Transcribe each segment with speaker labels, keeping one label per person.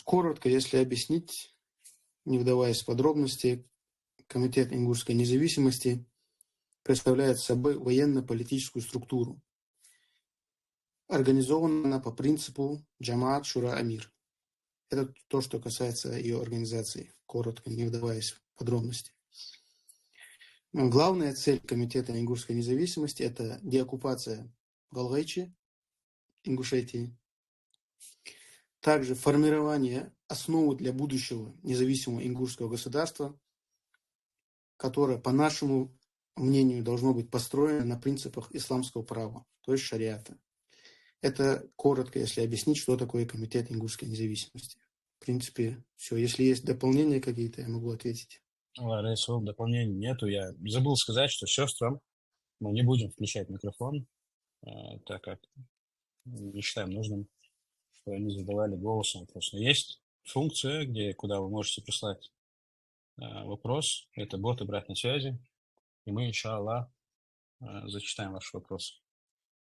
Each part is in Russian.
Speaker 1: Коротко, если объяснить, не вдаваясь в подробности, Комитет ингушской независимости представляет собой военно-политическую структуру. Организована она по принципу Джамаат Шура Амир. Это то, что касается ее организации, коротко, не вдаваясь в подробности. Главная цель Комитета ингушской независимости – это деоккупация Галгайчи, Ингушетии, также формирование основы для будущего независимого ингушского государства, которое, по нашему мнению, должно быть построено на принципах исламского права, то есть шариата. Это коротко, если объяснить, что такое Комитет ингушской независимости. В принципе, все. Если есть дополнения какие-то, я могу ответить.
Speaker 2: Рейсов, дополнений нету. Я забыл сказать, что сестрам мы не будем включать микрофон, так как не считаем нужным, что они задавали голосом вопрос. Но есть функция, куда вы можете прислать вопрос. Это бот обратной связи. И мы, иншаллах, зачитаем ваш вопрос.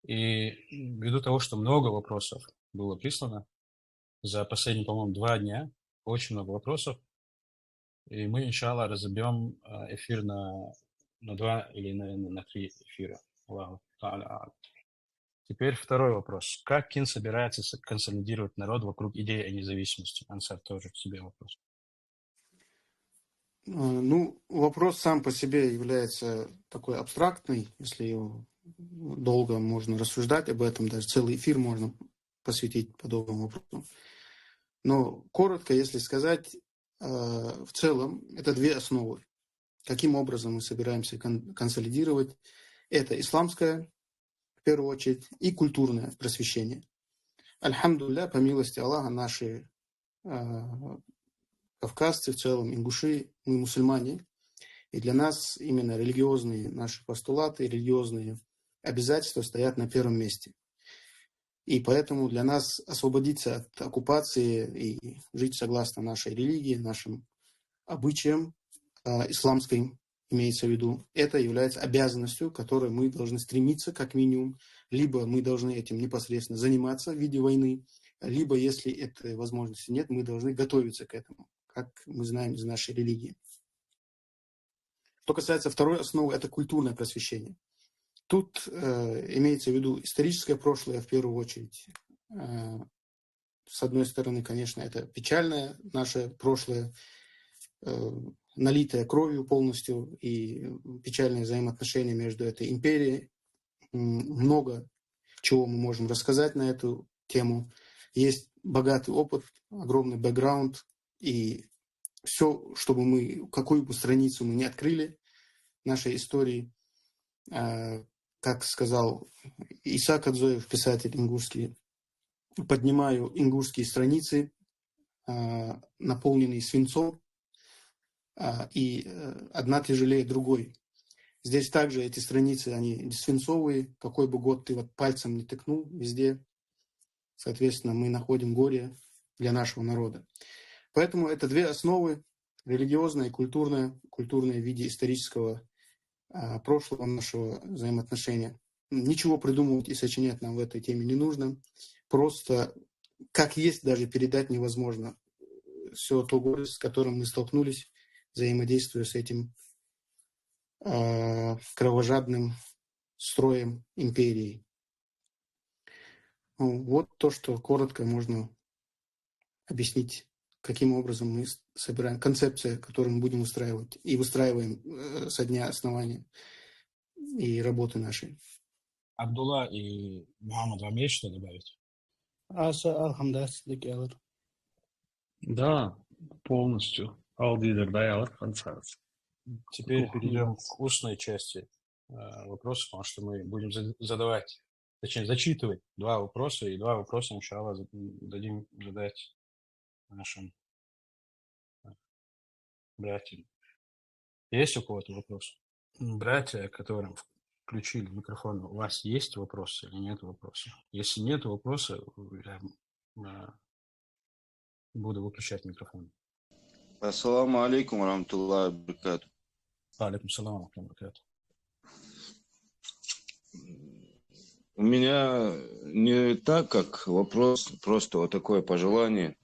Speaker 2: И ввиду того, что много вопросов было прислано за последние, по-моему, 2 дня, очень много вопросов, и мы, иншаллах, разобьем эфир на 2 или на 3 эфира. Аллаху та'аля. Теперь второй вопрос. Как Кин собирается консолидировать народ вокруг идеи о независимости? Ансар, тоже к тебе вопрос.
Speaker 1: Вопрос сам по себе является такой абстрактный, если его долго можно рассуждать об этом, даже целый эфир можно посвятить подобному вопросу. Но коротко, если сказать, в целом, это 2 основы. Каким образом мы собираемся консолидировать? Это исламское, в первую очередь, и культурное просвещение. Альхамдулилля, по милости Аллаха, наши кавказцы, в целом ингуши, мы мусульмане, и для нас именно религиозные наши постулаты, религиозные обязательства стоят на первом месте. И поэтому для нас освободиться от оккупации и жить согласно нашей религии, нашим обычаям, исламской имеется в виду, это является обязанностью, к которой мы должны стремиться как минимум, либо мы должны этим непосредственно заниматься в виде войны, либо, если этой возможности нет, мы должны готовиться к этому, как мы знаем из нашей религии. Что касается второй основы, это культурное просвещение. Тут имеется в виду историческое прошлое в первую очередь. С одной стороны, конечно, это печальное наше прошлое, налитое кровью полностью, и печальные взаимоотношения между этой империей. Много чего мы можем рассказать на эту тему. Есть богатый опыт, огромный бэкграунд, и все, чтобы мы, какую бы страницу мы не открыли нашей истории, как сказал Иса Кадзоев, писатель ингушский, поднимаю ингушские страницы, наполненные свинцом, и одна тяжелее другой. Здесь также эти страницы, они свинцовые, какой бы год ты вот пальцем не тыкнул, везде, соответственно, мы находим горе для нашего народа. Поэтому это 2 основы, религиозная и культурная в виде исторического прошлого нашего взаимоотношения. Ничего придумывать и сочинять нам в этой теме не нужно. Просто, как есть, даже передать невозможно все то горе, с которым мы столкнулись, взаимодействуя с этим кровожадным строем империи. Вот то, что коротко можно объяснить, каким образом мы собираем, концепция, которую мы будем устраивать и выстраиваем со дня основания и работы нашей.
Speaker 2: Абдулла и Мухаммад, вам есть что добавить?
Speaker 3: Да, полностью.
Speaker 2: Теперь перейдем к устной части вопросов, потому что мы будем задавать, точнее, зачитывать 2 вопроса, и 2 вопроса, иншаллах, дадим задать нашим братьям. Есть у кого-то вопрос? Братья, которым включили микрофон, у вас есть вопросы или нет вопросов? Если нет вопроса, я буду выключать микрофон.
Speaker 4: Ассаламу алейкум ва-рахматуллахи ва баракатуху.
Speaker 2: Алейкум салам ва рахматуллахи ва баракатуху.
Speaker 4: У меня не так, как вопрос, просто вот такое пожелание.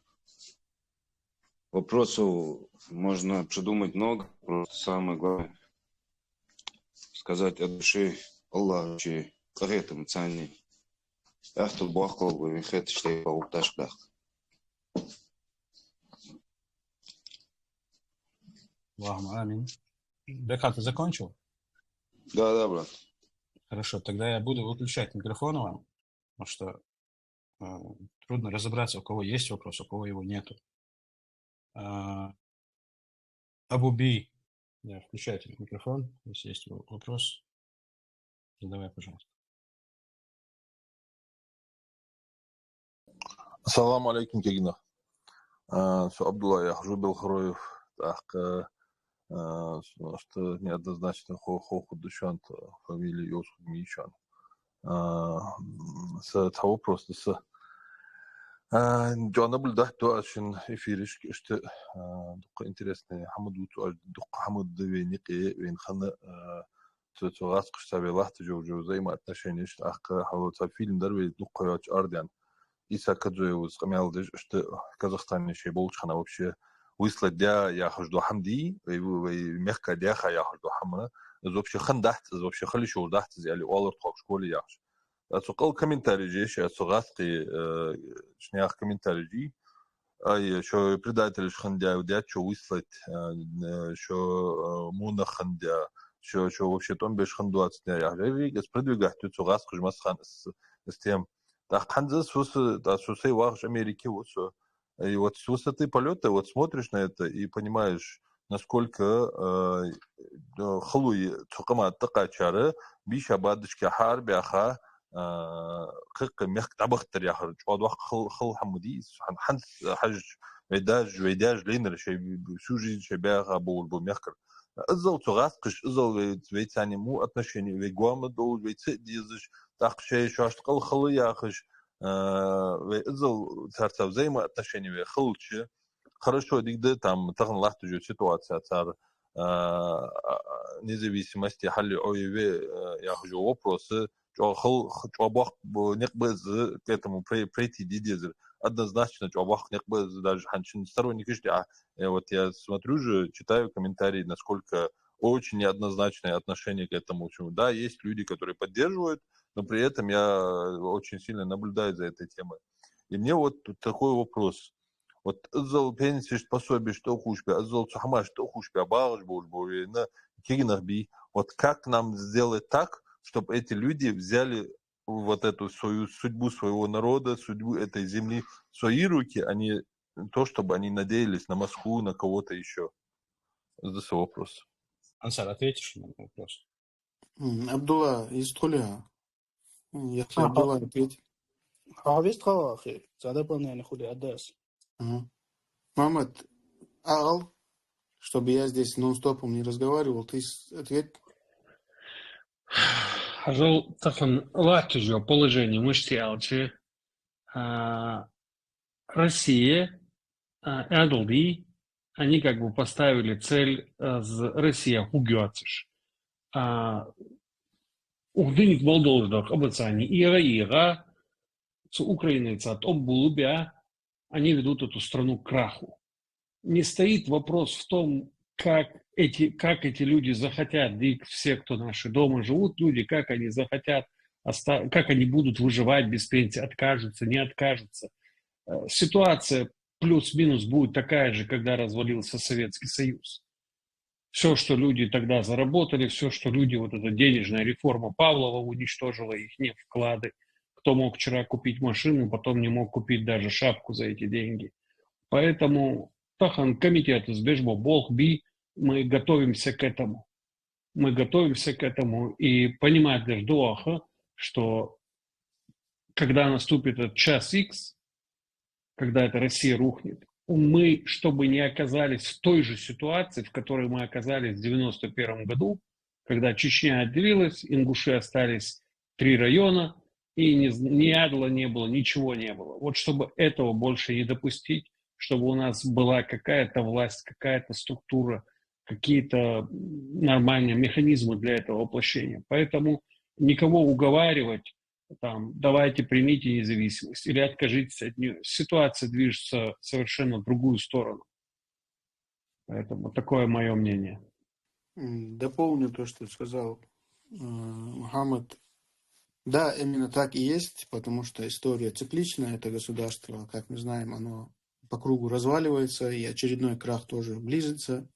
Speaker 4: Вопросов можно придумать много, просто самое главное сказать от души Аллах, че каретам цани. Ахту бахкал бы хет штей паукташдах.
Speaker 2: Аллаху амин. Бека, ты закончил?
Speaker 4: Да, брат.
Speaker 2: Хорошо, тогда я буду выключать микрофон вам, потому что трудно разобраться, у кого есть вопрос, у кого его нету. Абуби, да, включайте микрофон, если есть вопрос, задавай, пожалуйста.
Speaker 3: Ассаламу алейкум, Кегина. Абдулла, я хожу Белхроев. Так, что неоднозначно хоху душан, фамилия Йосуф Мичан. С того просто с Джона Бульдах, то очень эфириш, что интересно, Хамаду, Хамад Веник, Венхана, раз кштабе лахт جو زي ما отношения حاولت фильм дарве дукач ардян Иса Каджоев скамялдыш что Казахстане еще болчхана вообще выслать для я хожду хамди и мягко дяха я хожду хама вообще хандахт вообще халишо дахт зали олар ток школе яш отсукал комментарий же сейчас сугасты шнях комментарий ай что предатель хандя удя что выслать что муна хандя что вообще там без хандуат я регис продвигать тут сугас хожмас хан с тем да, Канзас, да, Сусей Вахш Америки, вот все. И вот с высоты полета вот смотришь на это и понимаешь, насколько халуи цукама такачары, биша бадышки хар бяха, как мягко табахтар яхар, чуадвах хал хамуди, ханс хаж ведаж линер, всю жизнь бяха был мягкар. Изал цугаскаш, изал ведь они му отношения, ведь гуама дол, ведь дизыш, так еще аж халы яхаш, изал царцав взаимо отношения, хылчи, хорошо, дигде там тагн лахту же ситуация цар независимости, хали оеве яхажу вопросы, чуабах некбез к этому пройти дидезер. Однозначно, чуабах некбез даже ханчин сторонник ишти. Вот я смотрю же, читаю комментарии, насколько очень неоднозначное отношение к этому всему. Да, есть люди, которые поддерживают, но при этом я очень сильно наблюдаю за этой темой. И мне вот такой вопрос. Вот азал пенсиш пособие, что хушбе, азал цахма, что хушбе, абалж бульбури, на кигнахби. Вот как нам сделать так, чтобы эти люди взяли вот эту свою судьбу своего народа, судьбу этой земли в свои руки, а не то, чтобы они надеялись на Москву, на кого-то еще. Это свой вопрос.
Speaker 2: Ансар, ответишь на вопрос?
Speaker 1: Абдулла из Туля. Если Абдулла ответит.
Speaker 5: حافظ خوا أخي زاده بنا نخلي عداس
Speaker 1: Мамад, Ал, чтобы я здесь нон-стопом не разговаривал, ты ответь.
Speaker 6: Ажал тахан латыжо положение мыштиалчы Россия, Эдолби, они как бы поставили цель Россия хугёцыш. Ухдынит Молдовдах обоцани Ира, с Украиной от Оббулубя, они ведут эту страну к краху. Не стоит вопрос в том, как эти люди захотят, и все, кто наши дома живут, люди, как они захотят, как они будут выживать без пенсии, откажутся, не откажутся. Ситуация плюс-минус будет такая же, когда развалился Советский Союз. Все, что люди тогда заработали, все, что люди, вот эта денежная реформа Павлова уничтожила их вклады. Кто мог вчера купить машину, потом не мог купить даже шапку за эти деньги. Поэтому тахан комитет из Бежбо Бог Би, мы готовимся к этому. Мы готовимся к этому и понимать даже дуаха, что когда наступит этот час X, когда эта Россия рухнет, мы, чтобы не оказались в той же ситуации, в которой мы оказались в 1991 году, когда Чечня отделилась, ингуши остались 3 района, и ни Адла не было, ничего не было. Вот чтобы этого больше не допустить, чтобы у нас была какая-то власть, какая-то структура, какие-то нормальные механизмы для этого воплощения. Поэтому никого уговаривать, там, давайте примите независимость или откажитесь от нее. Ситуация движется совершенно в другую сторону. Поэтому такое мое мнение.
Speaker 1: Дополню то, что сказал Мухаммад. Да, именно так и есть, потому что история цикличная, это государство, как мы знаем, оно по кругу разваливается, и очередной крах тоже близится.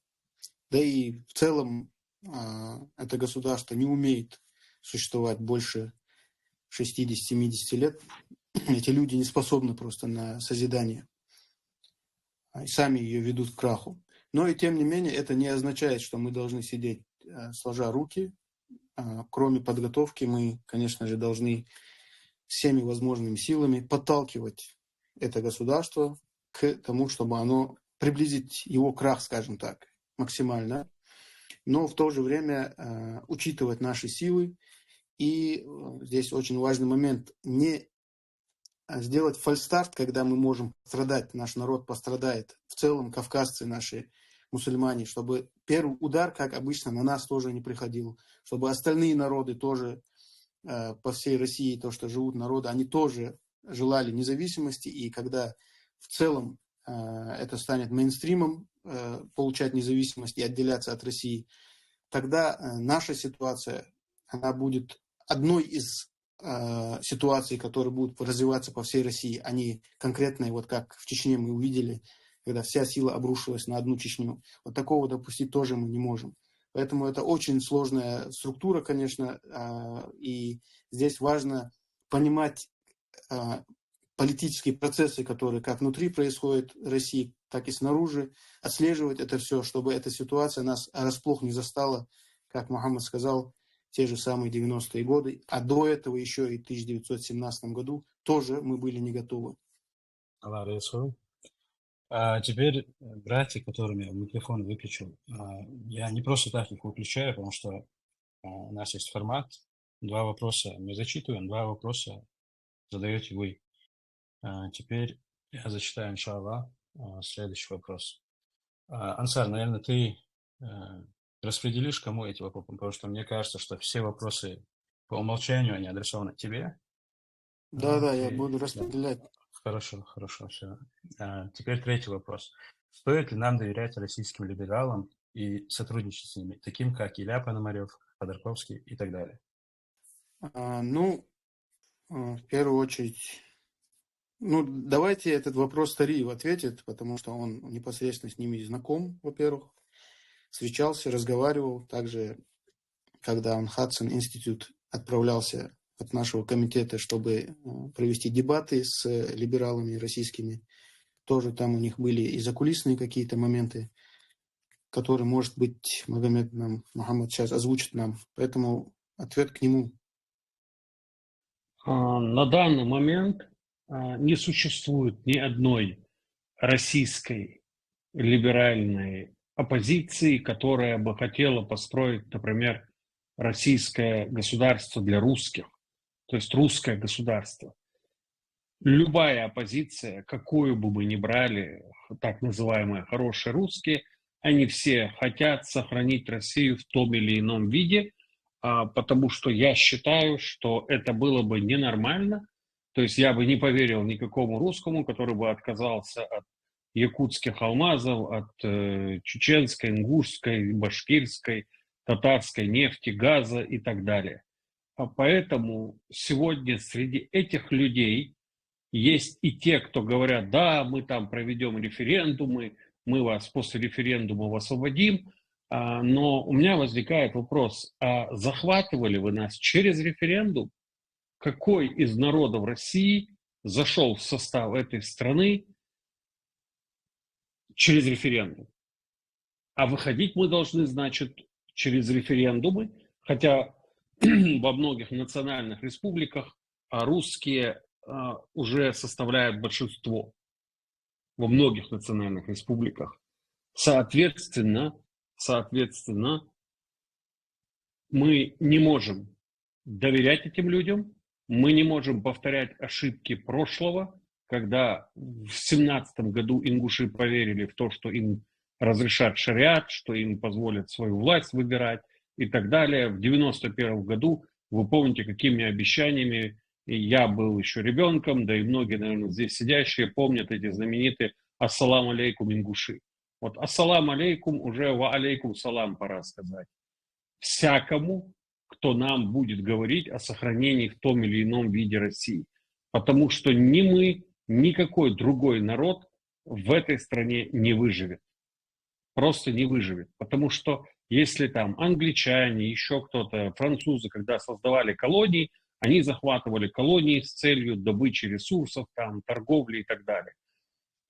Speaker 1: Да и в целом это государство не умеет существовать больше 60-70 лет. Эти люди не способны просто на созидание, и сами ее ведут к краху. Но и тем не менее это не означает, что мы должны сидеть сложа руки. Кроме подготовки мы, конечно же, должны всеми возможными силами подталкивать это государство к тому, чтобы оно приблизить его крах, скажем так, максимально, но в то же время учитывать наши силы. И здесь очень важный момент: не сделать фальстарт, когда мы можем пострадать, наш народ пострадает, в целом кавказцы наши, мусульмане, чтобы первый удар, как обычно, на нас тоже не приходил, чтобы остальные народы тоже по всей России, то, что живут народы, они тоже желали независимости, и когда в целом это станет мейнстримом, получать независимость и отделяться от России, тогда наша ситуация, она будет одной из ситуаций, которые будут развиваться по всей России, а не конкретные, вот как в Чечне мы увидели, когда вся сила обрушилась на одну Чечню. Вот такого допустить тоже мы не можем. Поэтому это очень сложная структура, конечно, и здесь важно понимать политические процессы, которые как внутри происходят в России, так и снаружи, отслеживать это все, чтобы эта ситуация нас врасплох не застала, как Мухаммад сказал, те же самые 90-е годы, а до этого еще и в 1917 году тоже мы были не готовы.
Speaker 2: Аллах Рису. А теперь, братья, которым я микрофон выключил, я не просто так их выключаю, потому что у нас есть формат. 2 вопроса мы зачитываем, 2 вопроса задаете вы. Теперь я зачитаю, иншаллах, следующий вопрос. Ансар, наверное, ты распределишь, кому эти вопросы, потому что мне кажется, что все вопросы по умолчанию, они адресованы тебе.
Speaker 1: Да, я буду распределять.
Speaker 2: Хорошо, все. Теперь третий вопрос. Стоит ли нам доверять российским либералам и сотрудничать с ними, таким как Илья Пономарев, Ходорковский и так далее?
Speaker 1: В первую очередь, давайте этот вопрос Тариев ответит, потому что он непосредственно с ними знаком, во-первых, встречался, разговаривал. Также, когда он Хадсон Институт отправлялся от нашего комитета, чтобы провести дебаты с либералами российскими, тоже там у них были и закулисные какие-то моменты, которые, может быть, Мухаммад сейчас озвучит нам. Поэтому ответ к нему.
Speaker 6: На данный момент не существует ни одной российской либеральной оппозиции, которая бы хотела построить, например, российское государство для русских, то есть русское государство. Любая оппозиция, какую бы мы ни брали, так называемые хорошие русские, они все хотят сохранить Россию в том или ином виде, потому что я считаю, что это было бы ненормально. То есть я бы не поверил никакому русскому, который бы отказался от якутских алмазов, от чеченской, ингушской, башкирской, татарской нефти, газа и так далее. Поэтому сегодня среди этих людей есть и те, кто говорят: да, мы там проведем референдумы, мы вас после референдума освободим. Но у меня возникает вопрос: а захватывали вы нас через референдум? Какой из народов России зашел в состав этой страны через референдум? А выходить мы должны, значит, через референдумы, хотя во многих национальных республиках русские уже составляют большинство. Во многих национальных республиках. Соответственно, мы не можем доверять этим людям, мы не можем повторять ошибки прошлого, когда в 17 году ингуши поверили в то, что им разрешат шариат, что им позволят свою власть выбирать и так далее. В 91 году, вы помните, какими обещаниями, я был еще ребенком, да и многие, наверное, здесь сидящие помнят эти знаменитые «Ассаламу алейкум, ингуши». Вот ассалам алейкум уже ва алейкум салам пора сказать. Всякому, кто нам будет говорить о сохранении в том или ином виде России. Потому что ни мы, никакой другой народ в этой стране не выживет. Просто не выживет. Потому что если там англичане, еще кто-то, французы, когда создавали колонии, они захватывали колонии с целью добычи ресурсов, там, торговли и так далее.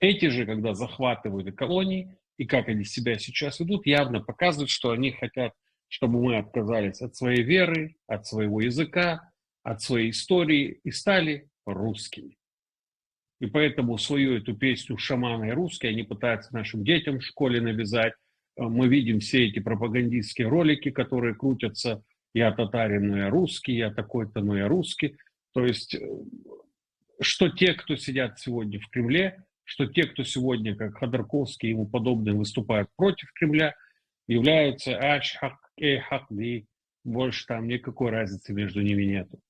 Speaker 6: Эти же, когда захватывают колонии, и как они себя сейчас ведут, явно показывают, что они хотят, чтобы мы отказались от своей веры, от своего языка, от своей истории и стали русскими. И поэтому свою эту песню «Шаманы русские» они пытаются нашим детям в школе навязать. Мы видим все эти пропагандистские ролики, которые крутятся: «Я татарин, но я русский», «Я такой-то, но я русский». То есть, что те, кто сидят сегодня в Кремле, что те, кто сегодня, как Ходорковский и ему подобные, выступают против Кремля, являются аш-хак-хак-ди. Больше там никакой разницы между ними нету.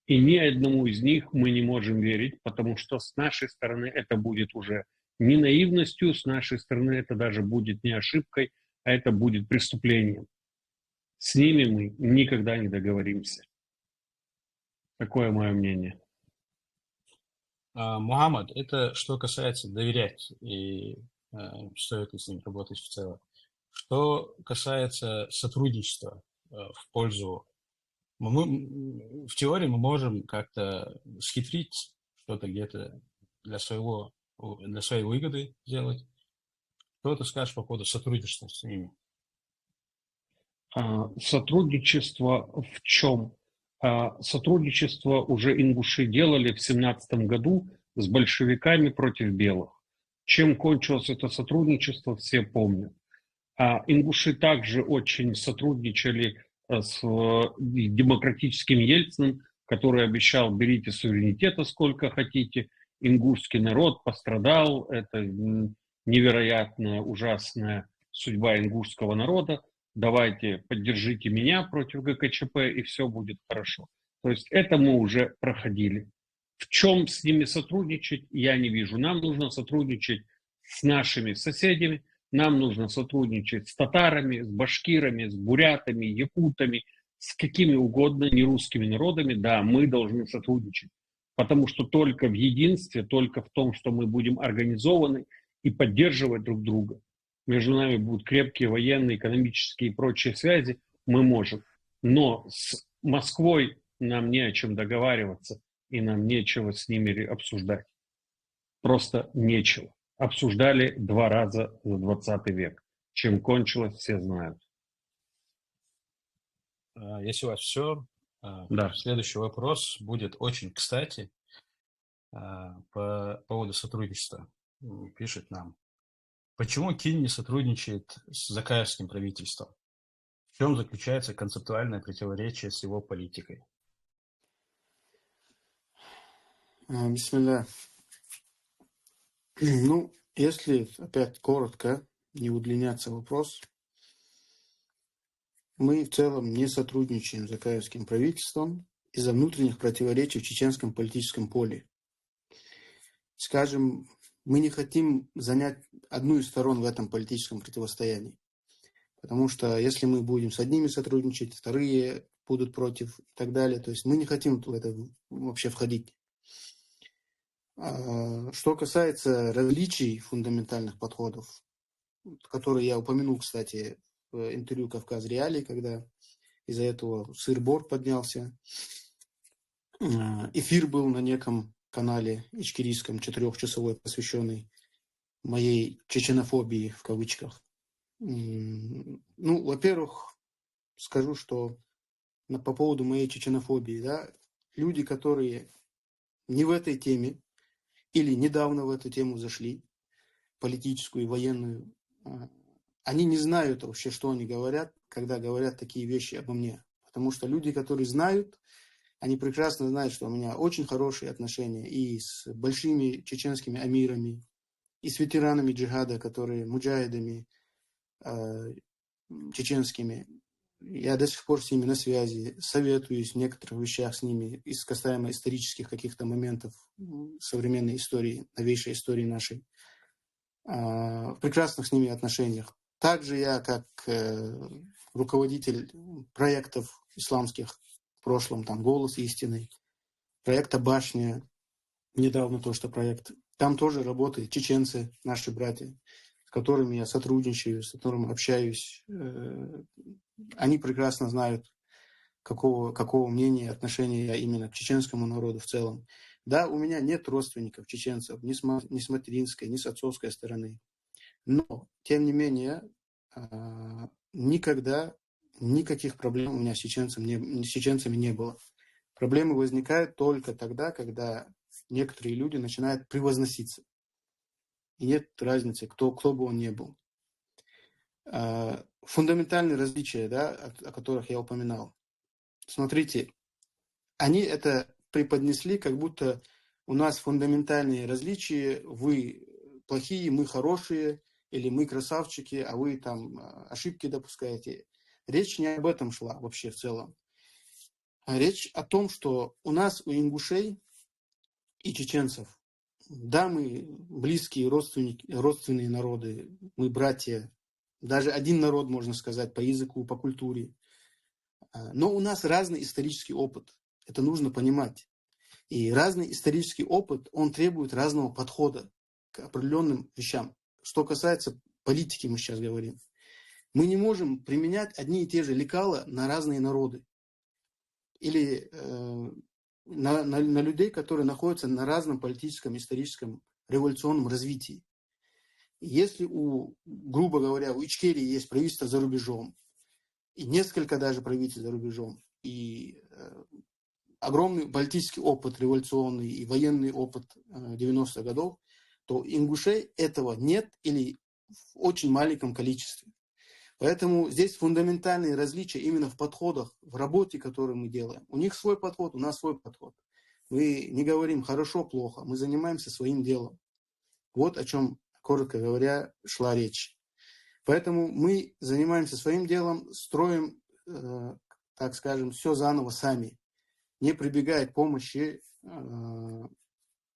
Speaker 6: И ни одному из них мы не можем верить, потому что с нашей стороны это будет уже не наивностью, с нашей стороны это даже будет не ошибкой, а это будет преступлением. С ними мы никогда не договоримся. Такое мое мнение.
Speaker 2: Мухаммад, это что касается доверять и стоит ли с ним работать в целом. Что касается сотрудничества в пользу... в теории мы можем как-то схитрить, что-то где-то для своей выгоды сделать. Что ты скажешь по поводу сотрудничества с ними?
Speaker 6: Сотрудничество в чем? Сотрудничество уже ингуши делали в 17 году с большевиками против белых. Чем кончилось это сотрудничество, все помнят. Ингуши также очень сотрудничали с демократическим Ельциным, который обещал: берите суверенитета сколько хотите. Ингушский народ пострадал. Это невероятная, ужасная судьба ингушского народа. Давайте поддержите меня против ГКЧП, и все будет хорошо. То есть это мы уже проходили. В чем с ними сотрудничать, я не вижу. Нам нужно сотрудничать с нашими соседями, нам нужно сотрудничать с татарами, с башкирами, с бурятами, якутами, с какими угодно нерусскими народами. Да, мы должны сотрудничать, потому что только в единстве, только в том, что мы будем организованы и поддерживать друг друга, между нами будут крепкие военные, экономические и прочие связи, мы можем. Но с Москвой нам не о чем договариваться, и нам нечего с ними обсуждать. Просто нечего. Обсуждали 2 раза за 20 век. Чем кончилось, все знают.
Speaker 2: Если у вас все,
Speaker 6: Да.
Speaker 2: следующий вопрос будет очень кстати по поводу сотрудничества. Пишет нам: почему Кин не сотрудничает с закаевским правительством? В чем заключается концептуальное противоречие с его политикой?
Speaker 1: Бисмилля. Ну, если опять коротко, не удлиняться вопрос, мы в целом не сотрудничаем с закаевским правительством из-за внутренних противоречий в чеченском политическом поле. Скажем, мы не хотим занять одну из сторон в этом политическом противостоянии. Потому что если мы будем с одними сотрудничать, вторые будут против и так далее. То есть мы не хотим в это вообще входить. Что касается различий фундаментальных подходов, которые я упомянул, кстати, в интервью «Кавказ Реалии», когда из-за этого сыр-бор поднялся. Эфир был на неком канале ичкерийском 4-часовой, посвященный моей чеченофобии в кавычках. Ну, во-первых, скажу, что по поводу моей чеченофобии, да, люди, которые не в этой теме или недавно в эту тему зашли, политическую и военную, они не знают вообще, что они говорят, когда говорят такие вещи обо мне. Потому что люди, которые знают, они прекрасно знают, что у меня очень хорошие отношения и с большими чеченскими амирами, и с ветеранами джихада, которые муджахидами чеченскими. Я до сих пор с ними на связи, советуюсь в некоторых вещах с ними, касаемо исторических каких-то моментов современной истории, новейшей истории нашей. в прекрасных с ними отношениях. Также я, как руководитель проектов исламских в прошлом, там «Голос истины», проекта «Башня», недавно то, что проект, там тоже работают чеченцы, наши братья, с которыми я сотрудничаю, с которыми общаюсь. Они прекрасно знают, какого мнения, отношения я именно к чеченскому народу в целом. Да, у меня нет родственников чеченцев ни с материнской, ни с отцовской стороны. Но, тем не менее, никогда никаких проблем у меня с чеченцами не было. Проблемы возникают только тогда, когда некоторые люди начинают превозноситься. И нет разницы, кто бы он ни был. Фундаментальные различия, да, о которых я упоминал. Смотрите, они это преподнесли, как будто у нас фундаментальные различия, вы плохие, мы хорошие, или мы красавчики, а вы там ошибки допускаете. Речь не об этом шла вообще в целом. Речь о том, что у нас, у ингушей и чеченцев, да, мы близкие родственные народы, мы братья, даже один народ, можно сказать, по языку, по культуре. Но у нас разный исторический опыт. Это нужно понимать. И разный исторический опыт, он требует разного подхода к определенным вещам. Что касается политики, мы сейчас говорим. Мы не можем применять одни и те же лекала на разные народы. Или на людей, которые находятся на разном политическом, историческом, революционном развитии. Если грубо говоря, у Ичкерии есть правительство за рубежом, и несколько даже правительств за рубежом, и огромный политический опыт революционный и военный опыт 90-х годов, то ингушей этого нет или в очень маленьком количестве. Поэтому здесь фундаментальные различия именно в подходах, в работе, которую мы делаем. У них свой подход, у нас свой подход. Мы не говорим хорошо, плохо, мы занимаемся своим делом. Вот о чем, коротко говоря, шла речь. Поэтому мы занимаемся своим делом, строим, так скажем, все заново сами, не прибегая к помощи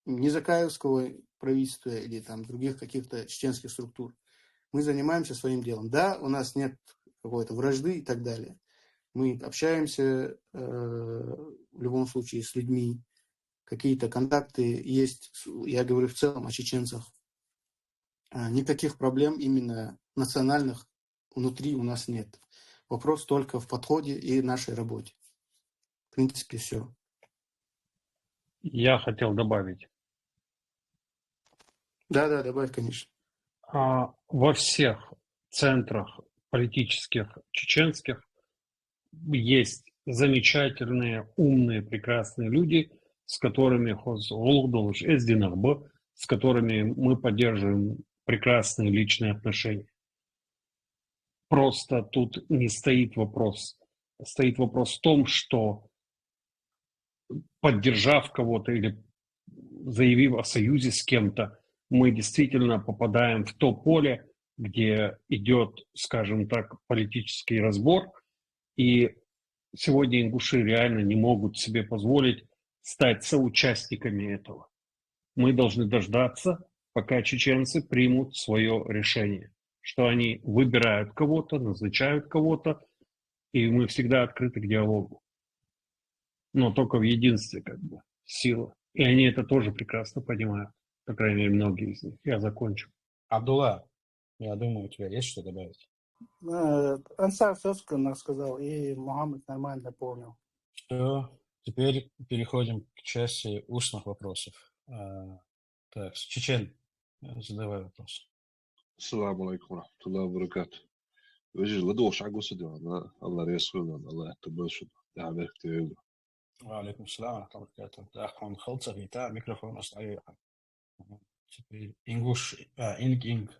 Speaker 1: низакаевского правительства или там других каких-то чеченских структур. Мы занимаемся своим делом. Да, у нас нет какой-то вражды и так далее. Мы общаемся в любом случае с людьми. Какие-то контакты есть, я говорю в целом о чеченцах. Никаких проблем именно национальных внутри у нас нет. Вопрос только в подходе и нашей работе. В принципе, все.
Speaker 6: Я хотел добавить.
Speaker 1: Да, добавь, конечно.
Speaker 6: Во всех центрах политических чеченских есть замечательные, умные, прекрасные люди, с которыми с которыми мы поддерживаем прекрасные личные отношения. Просто тут не стоит вопрос. Стоит вопрос в том, что поддержав кого-то или заявив о союзе с кем-то, мы действительно попадаем в то поле, где идет, скажем так, политический разбор, и сегодня ингуши реально не могут себе позволить стать соучастниками этого. Мы должны дождаться, пока чеченцы примут свое решение, что они выбирают кого-то, назначают кого-то, и мы всегда открыты к диалогу. Но только в единстве, сила. И они это тоже прекрасно понимают. По крайней мере, многие из них. Я закончу.
Speaker 2: Абдулла, я думаю, у тебя есть что добавить?
Speaker 5: Ансар все сказал, и Мухаммад нормально понял.
Speaker 2: Все, теперь переходим к части устных вопросов. Так, Чечен, задавай вопрос.
Speaker 7: Ассаламу алейкум рахматуллахи ва баракату. Вижу, ладу шагу сюда, Allah ресулна, Allah табашуд. Да, верхте.
Speaker 2: Алейкум салам, да, он холцев, и та микрофон оставил. Теперь Инг,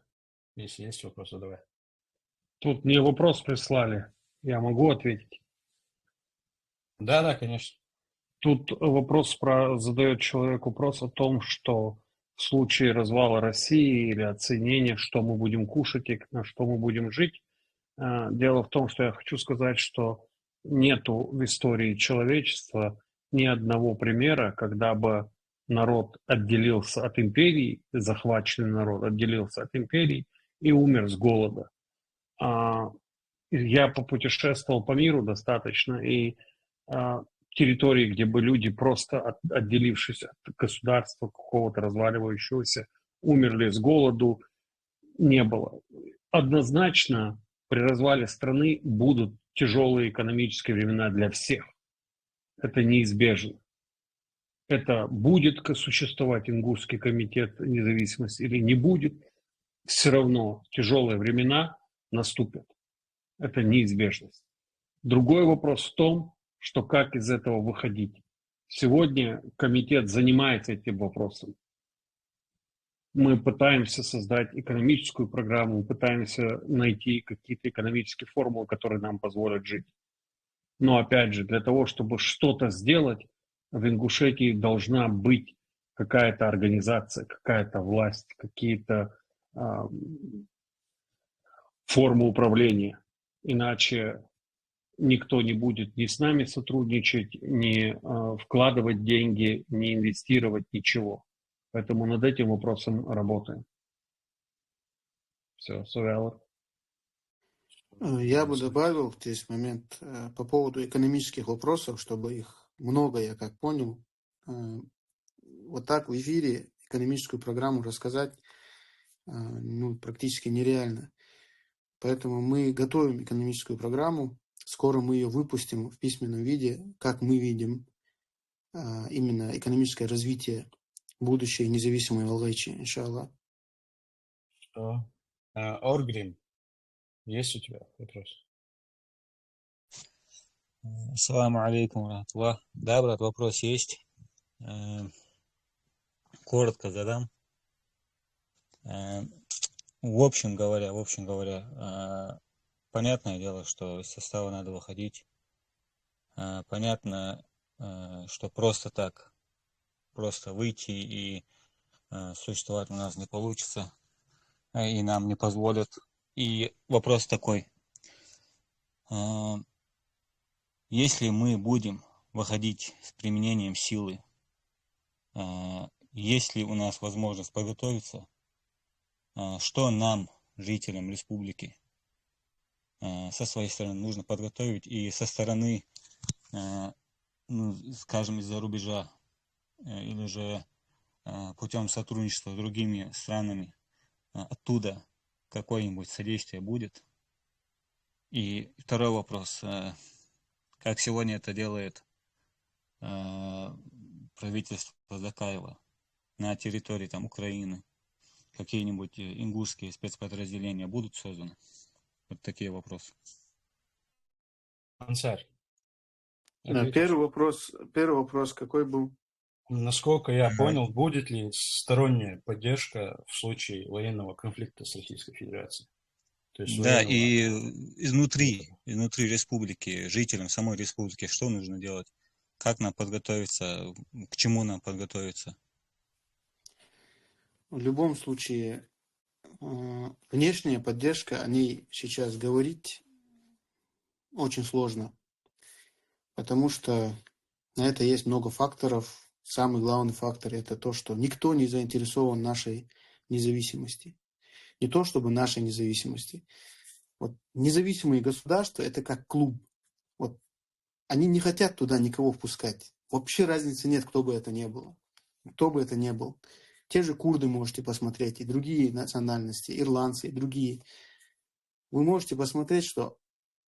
Speaker 2: если есть вопрос, задавай.
Speaker 6: Тут мне вопрос прислали. Я могу ответить?
Speaker 2: Да, конечно.
Speaker 6: Тут задает человек вопрос о том, что в случае развала России или оценения, что мы будем кушать и на что мы будем жить. Дело в том, что я хочу сказать, что нету в истории человечества ни одного примера, когда бы народ отделился от империи, захваченный народ отделился от империи и умер с голода. Я попутешествовал по миру достаточно, и территории, где бы люди, просто отделившись от государства какого-то разваливающегося, умерли с голоду, не было. Однозначно при развале страны будут тяжелые экономические времена для всех. Это неизбежно. Это будет существовать Ингушский комитет независимости или не будет, все равно тяжелые времена наступят. Это неизбежность. Другой вопрос в том, что как из этого выходить. Сегодня комитет занимается этим вопросом. Мы пытаемся создать экономическую программу, пытаемся найти какие-то экономические формулы, которые нам позволят жить. Но опять же, для того, чтобы что-то сделать, в Ингушетии должна быть какая-то организация, какая-то власть, какие-то формы управления. Иначе никто не будет ни с нами сотрудничать, ни вкладывать деньги, ни инвестировать, ничего. Поэтому над этим вопросом работаем. Все, Сувялов.
Speaker 1: Я бы добавил здесь момент по поводу экономических вопросов, чтобы их много, я как понял. Вот так в эфире экономическую программу рассказать практически нереально. Поэтому мы готовим экономическую программу. Скоро мы ее выпустим в письменном виде, как мы видим именно экономическое развитие будущей независимой Алгайчи, иншаллах.
Speaker 2: Что? Оргрим, есть у тебя вопрос?
Speaker 8: Ассаламу алейкум рахматуллах. Да, брат, вопрос есть. Коротко задам. В общем говоря, понятное дело, что из состава надо выходить. Понятно, что просто так, просто выйти и существовать у нас не получится, и нам не позволят. И вопрос такой. Если мы будем выходить с применением силы, есть ли у нас возможность подготовиться, что нам, жителям республики, со своей стороны нужно подготовить, и со стороны, скажем, из-за рубежа, или же путем сотрудничества с другими странами, оттуда какое-нибудь содействие будет? И второй вопрос. Как сегодня это делает правительство Закаева на территории Украины? Какие-нибудь ингушские спецподразделения будут созданы? Вот такие вопросы.
Speaker 2: Ансар.
Speaker 1: Первый вопрос какой был?
Speaker 2: Насколько я понял, будет ли сторонняя поддержка в случае военного конфликта с Российской Федерацией? То есть
Speaker 8: Да, и изнутри республики, жителям самой республики, что нужно делать? Как нам подготовиться? К чему нам подготовиться?
Speaker 1: В любом случае, внешняя поддержка, о ней сейчас говорить очень сложно, потому что на это есть много факторов. Самый главный фактор – это то, что никто не заинтересован в нашей независимости. Не то чтобы нашей независимости. Вот независимые государства – это как клуб. Вот они не хотят туда никого впускать. Вообще разницы нет, кто бы это ни было. Кто бы это ни был. Те же курды можете посмотреть, и другие национальности, ирландцы, и другие. Вы можете посмотреть, что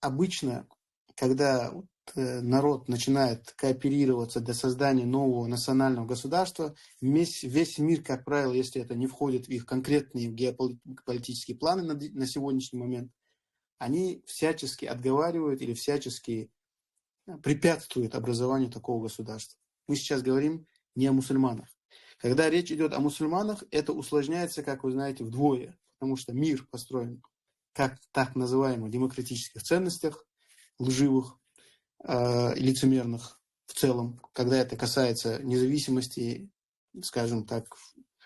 Speaker 1: обычно, когда народ начинает кооперироваться для создания нового национального государства, весь мир, как правило, если это не входит в их конкретные геополитические планы на сегодняшний момент, они всячески отговаривают или всячески препятствуют образованию такого государства. Мы сейчас говорим не о мусульманах. Когда речь идет о мусульманах, это усложняется, как вы знаете, вдвое, потому что мир построен как так называемых демократических ценностях, лживых, лицемерных в целом, когда это касается независимости, скажем так,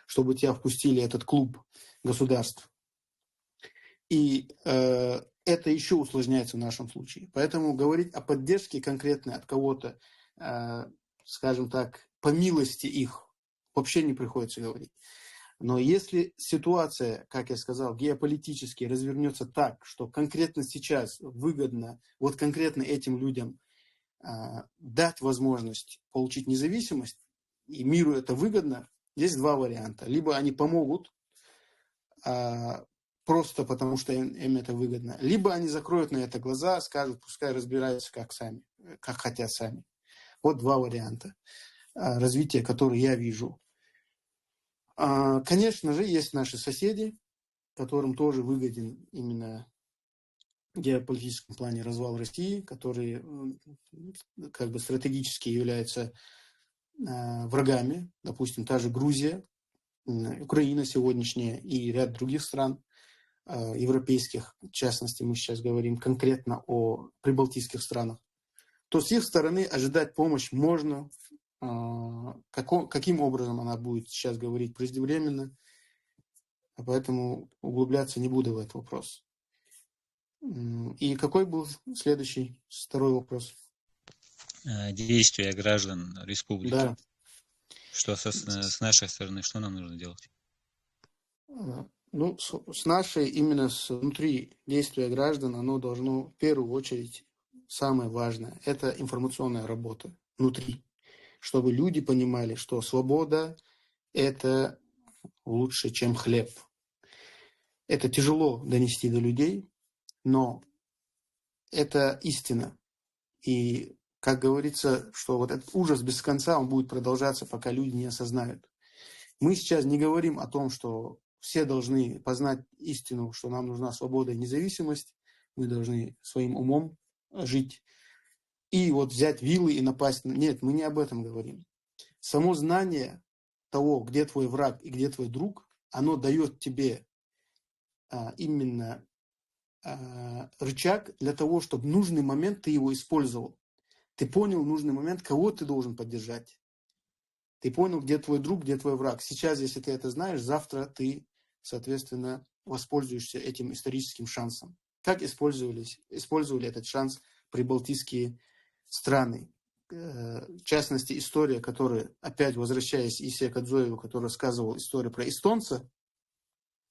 Speaker 1: чтобы тебя впустили в этот клуб государств. И это еще усложняется в нашем случае. Поэтому говорить о поддержке конкретной от кого-то, скажем так, по милости их, вообще не приходится говорить. Но если ситуация, как я сказал, геополитически развернется так, что конкретно сейчас выгодно вот конкретно этим людям дать возможность получить независимость, и миру это выгодно, есть два варианта. Либо они помогут, просто потому что им это выгодно, либо они закроют на это глаза, скажут, пускай разбираются как хотят сами. Вот два варианта развития, которые я вижу. Конечно же, есть наши соседи, которым тоже выгоден именно в геополитическом плане развал России, которые как бы стратегически являются врагами. Допустим, та же Грузия, Украина сегодняшняя и ряд других стран европейских, в частности, мы сейчас говорим конкретно о прибалтийских странах, то с их стороны ожидать помощь можно. Каким образом она будет сейчас говорить преждевременно, поэтому углубляться не буду в этот вопрос. И какой был следующий, второй вопрос?
Speaker 8: Действия граждан республики.
Speaker 1: Да.
Speaker 8: Что с нашей стороны, что нам нужно делать?
Speaker 1: Ну, с нашей, именно внутри действия граждан, оно должно в первую очередь, самое важное, это информационная работа внутри. Чтобы люди понимали, что свобода – это лучше, чем хлеб. Это тяжело донести до людей, но это истина. И, как говорится, что вот этот ужас без конца, он будет продолжаться, пока люди не осознают. Мы сейчас не говорим о том, что все должны познать истину, что нам нужна свобода и независимость, мы должны своим умом жить. И вот взять вилы и напасть. Нет, мы не об этом говорим. Само знание того, где твой враг и где твой друг, оно дает тебе именно рычаг для того, чтобы в нужный момент ты его использовал. Ты понял в нужный момент, кого ты должен поддержать. Ты понял, где твой друг, где твой враг. Сейчас, если ты это знаешь, завтра ты, соответственно, воспользуешься этим историческим шансом. Как использовали этот шанс прибалтийские страны. В частности, история, которая, опять возвращаясь Исия Кадзоеву, который рассказывал историю про эстонца,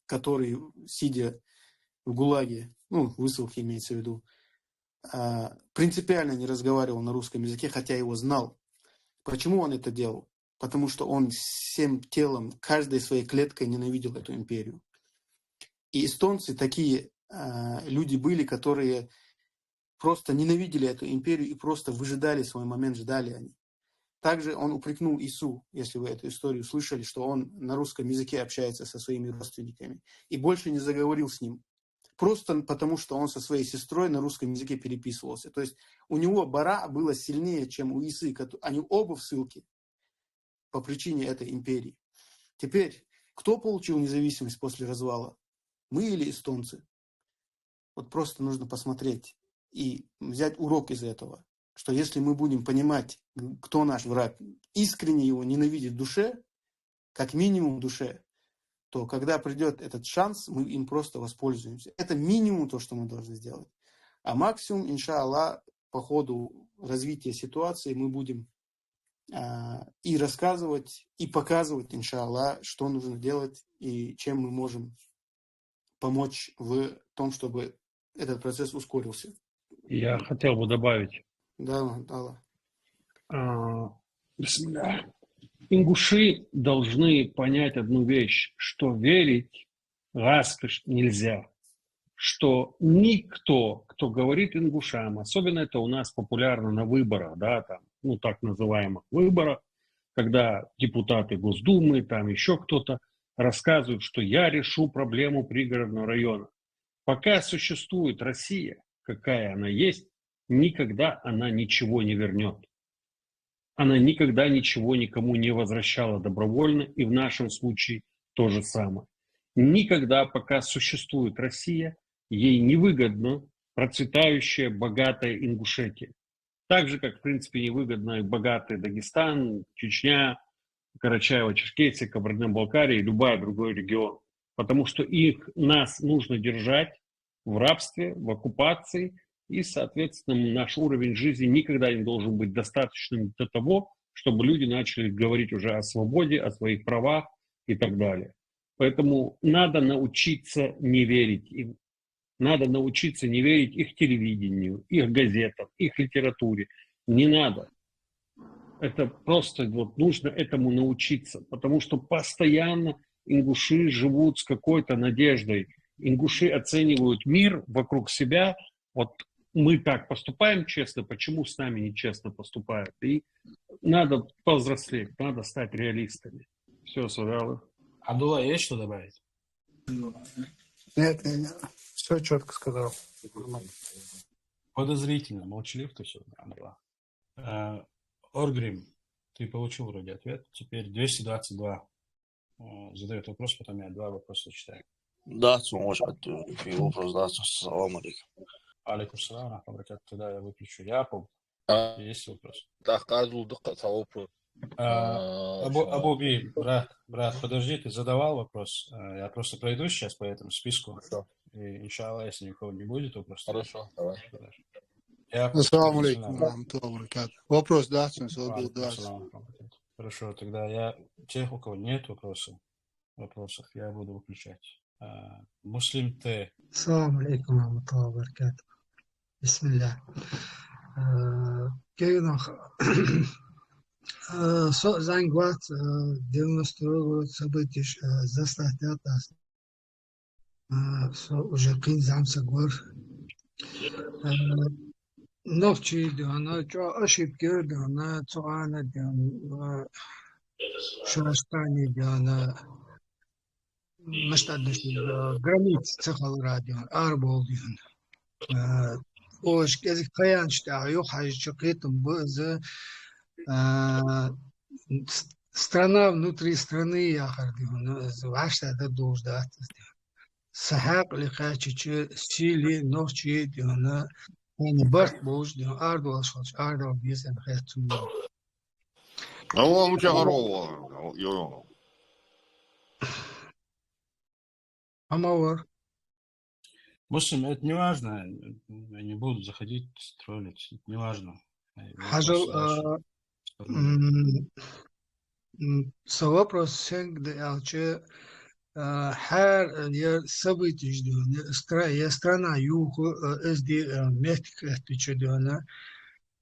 Speaker 1: который, сидя в ГУЛАГе, высылке имеется в виду, принципиально не разговаривал на русском языке, хотя его знал. Почему он это делал? Потому что он всем телом, каждой своей клеткой ненавидел эту империю. И эстонцы такие люди были, которые просто ненавидели эту империю и просто выжидали свой момент, ждали они. Также он упрекнул Ису, если вы эту историю слышали, что он на русском языке общается со своими родственниками и больше не заговорил с ним. Просто потому, что он со своей сестрой на русском языке переписывался. То есть у него бара было сильнее, чем у Исы. Они оба в ссылке по причине этой империи. Теперь, кто получил независимость после развала? Мы или эстонцы? Вот просто нужно посмотреть и взять урок из этого, что если мы будем понимать, кто наш враг, искренне его ненавидеть в душе, как минимум в душе, то когда придет этот шанс, мы им просто воспользуемся. Это минимум то, что мы должны сделать. А максимум, иншаллах, по ходу развития ситуации мы будем и рассказывать, и показывать, иншаллах, что нужно делать и чем мы можем помочь в том, чтобы этот процесс ускорился.
Speaker 6: Я хотел бы добавить.
Speaker 1: Да, Алла.
Speaker 6: Ингуши должны понять одну вещь, что верить распряжь нельзя. Что никто, кто говорит ингушам, особенно это у нас популярно на выборах, да, там, так называемых выборах, когда депутаты Госдумы, там еще кто-то рассказывают, что я решу проблему пригородного района. Пока существует Россия, какая она есть, никогда она ничего не вернет. Она никогда ничего никому не возвращала добровольно, и в нашем случае то же самое. Никогда, пока существует Россия, ей невыгодно процветающая, богатая Ингушетия. Так же, как, в принципе, невыгодно и богатый Дагестан, Чечня, Карачаево-Черкесия, Кабардино-Балкария и любой другой регион. Потому что нас нужно держать в рабстве, в оккупации, и, соответственно, наш уровень жизни никогда не должен быть достаточным для того, чтобы люди начали говорить уже о свободе, о своих правах и так далее. Поэтому надо научиться не верить им. Надо научиться не верить их телевидению, их газетам, их литературе. Не надо. Это просто вот нужно этому научиться, потому что постоянно ингуши живут с какой-то надеждой. Ингуши оценивают мир вокруг себя. Вот мы так поступаем честно, почему с нами нечестно поступают? И надо повзрослеть, надо стать реалистами. Все, Садалы.
Speaker 2: Абдулла, есть что добавить?
Speaker 5: Нет, все четко сказал.
Speaker 2: Подозрительно, молчалив ты все, Абдулла. Оргрим, ты получил вроде ответ. Теперь 222 задает вопрос, потом я два вопроса читаю.
Speaker 9: Да, может быть, вопрос, да, салам алейкум.
Speaker 2: Алейкум салам, рахматуллахи. Тогда я выключу Япов. Есть вопрос?
Speaker 9: Да, казу, вопрос.
Speaker 2: Абуби, брат, подожди, ты задавал вопрос. Я просто пройду сейчас по этому списку.
Speaker 9: Хорошо.
Speaker 2: И, иншаллах, если никого не будет, то просто...
Speaker 9: Хорошо, давай.
Speaker 10: Ассаламу алейкум, рахматуллахи. Вопрос, да,
Speaker 2: Хорошо, тогда я тех, у кого нет вопросов, я буду выключать. Муслим Т.
Speaker 11: Ассаламу алейкум, рахматуллахи ва баракатух. Бисмилля. Кегнах Зангват 92 год событий заставляет нас уже кин замса гор. Новчи дана, что ошибки дана, цуана дана, шурастани дана, масштабность границ цехал радио, арбол дана. Ош, кезик каян что, ё хажи китом бз страна внутри страны я хардион, ваша да должда. Сахак лихачи сили новчи дана. En Bart Boos, die aardwol is en gaat toen.
Speaker 12: Ну, moet je gewoon.
Speaker 11: Амавар.
Speaker 2: Муслим, это не важно. Я не буду заходить, троллить. Это не важно.
Speaker 11: Хажал, вопрос сенг де алче her yer событий ждён. Страна юг SD метик этиче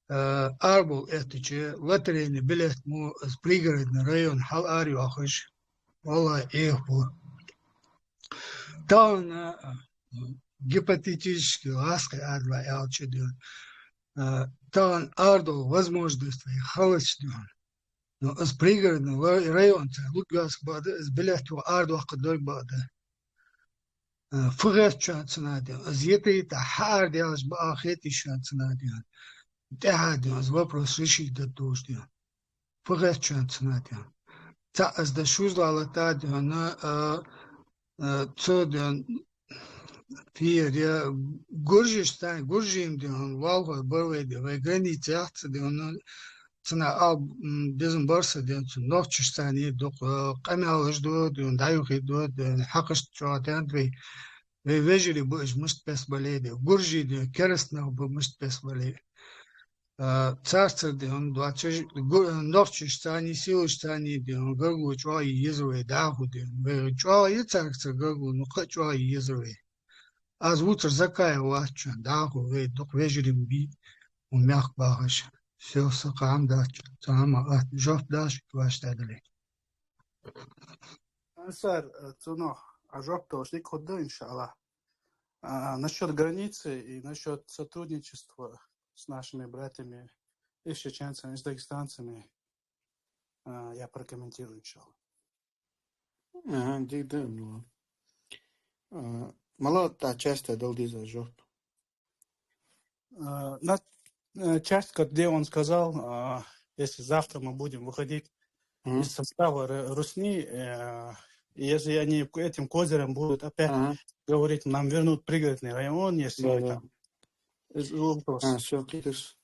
Speaker 11: арбол этиче лотерейный билет му пригородный район хал ариохиш. Вала эхбу. Там гипотетически ласка адва алче дён. Там ардол возможности халыч дён. Но с пригородного района Лутгас бада с билету арду акадой бада. Фугас чанцнадиан. Зьетита хар диалш баахети чанцнадиан. Техадиан с вопрос решить до дождя. Фугас чанцнадиан. Та с дошузла латадиан цодиан фир Гуржистан, Гуржимдиан, Валва, Барведи, в границе ахцадиан. Цена безм барса ден новчистани до камялж до даюхи до хакаш чуатан ви вежели буш муст баледе гуржи де керстна бу муст бале царцер де он двачеш новчистани силустани де гургу чуа езруе даху де чуа и царцер гургу ну чуа езруе аз утр закая вача даху ве до вежели би умях бахаш. Все сакам дача, сама жоф дача тваштадали.
Speaker 5: Ансар, цуно, жоф тоже не куда, иншаллах. Насчет границы и насчет сотрудничества с нашими братьями и чеченцами, и с дагестанцами я прокомментирую, иншаллах.
Speaker 1: Дигда, мало та часть долги за жоф.
Speaker 5: Часть, где он сказал, если завтра мы будем выходить из состава Русни, если они этим козырем будут опять говорить, нам вернут пригородный район, если там...
Speaker 1: Все, китиш.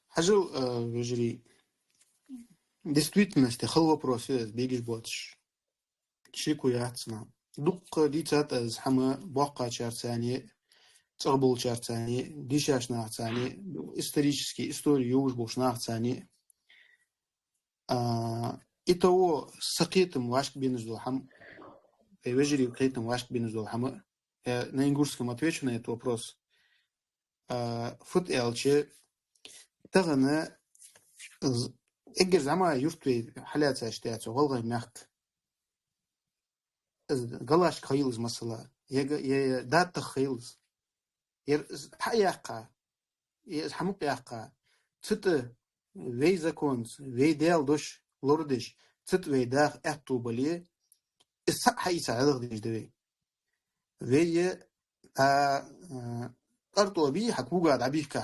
Speaker 1: Хажу, вежели, действительности, хал вопрос, бегиш ботш. Чику яцна. Дук дицат аз хама бака чарцани, царбул чарцани, дишаш нахцани, исторические истории юж буш нахцани. И того сакетом вашк бинуздул хам, вежери кретом вашк бинуздул хам. Я на ингушском отвечу на этот вопрос. Фут элче тагана эгер зама юртвей халяца штяцу голгай мягк. Галаш хайлз масала. Я дата хайлз. Я хаяка. Я хамук яка. Цит вей законс, вей дел дош лордиш. Цит вей дах эту бали. Исак хайса адагдиш двей. وی ارتو بی حقوقا دبیه که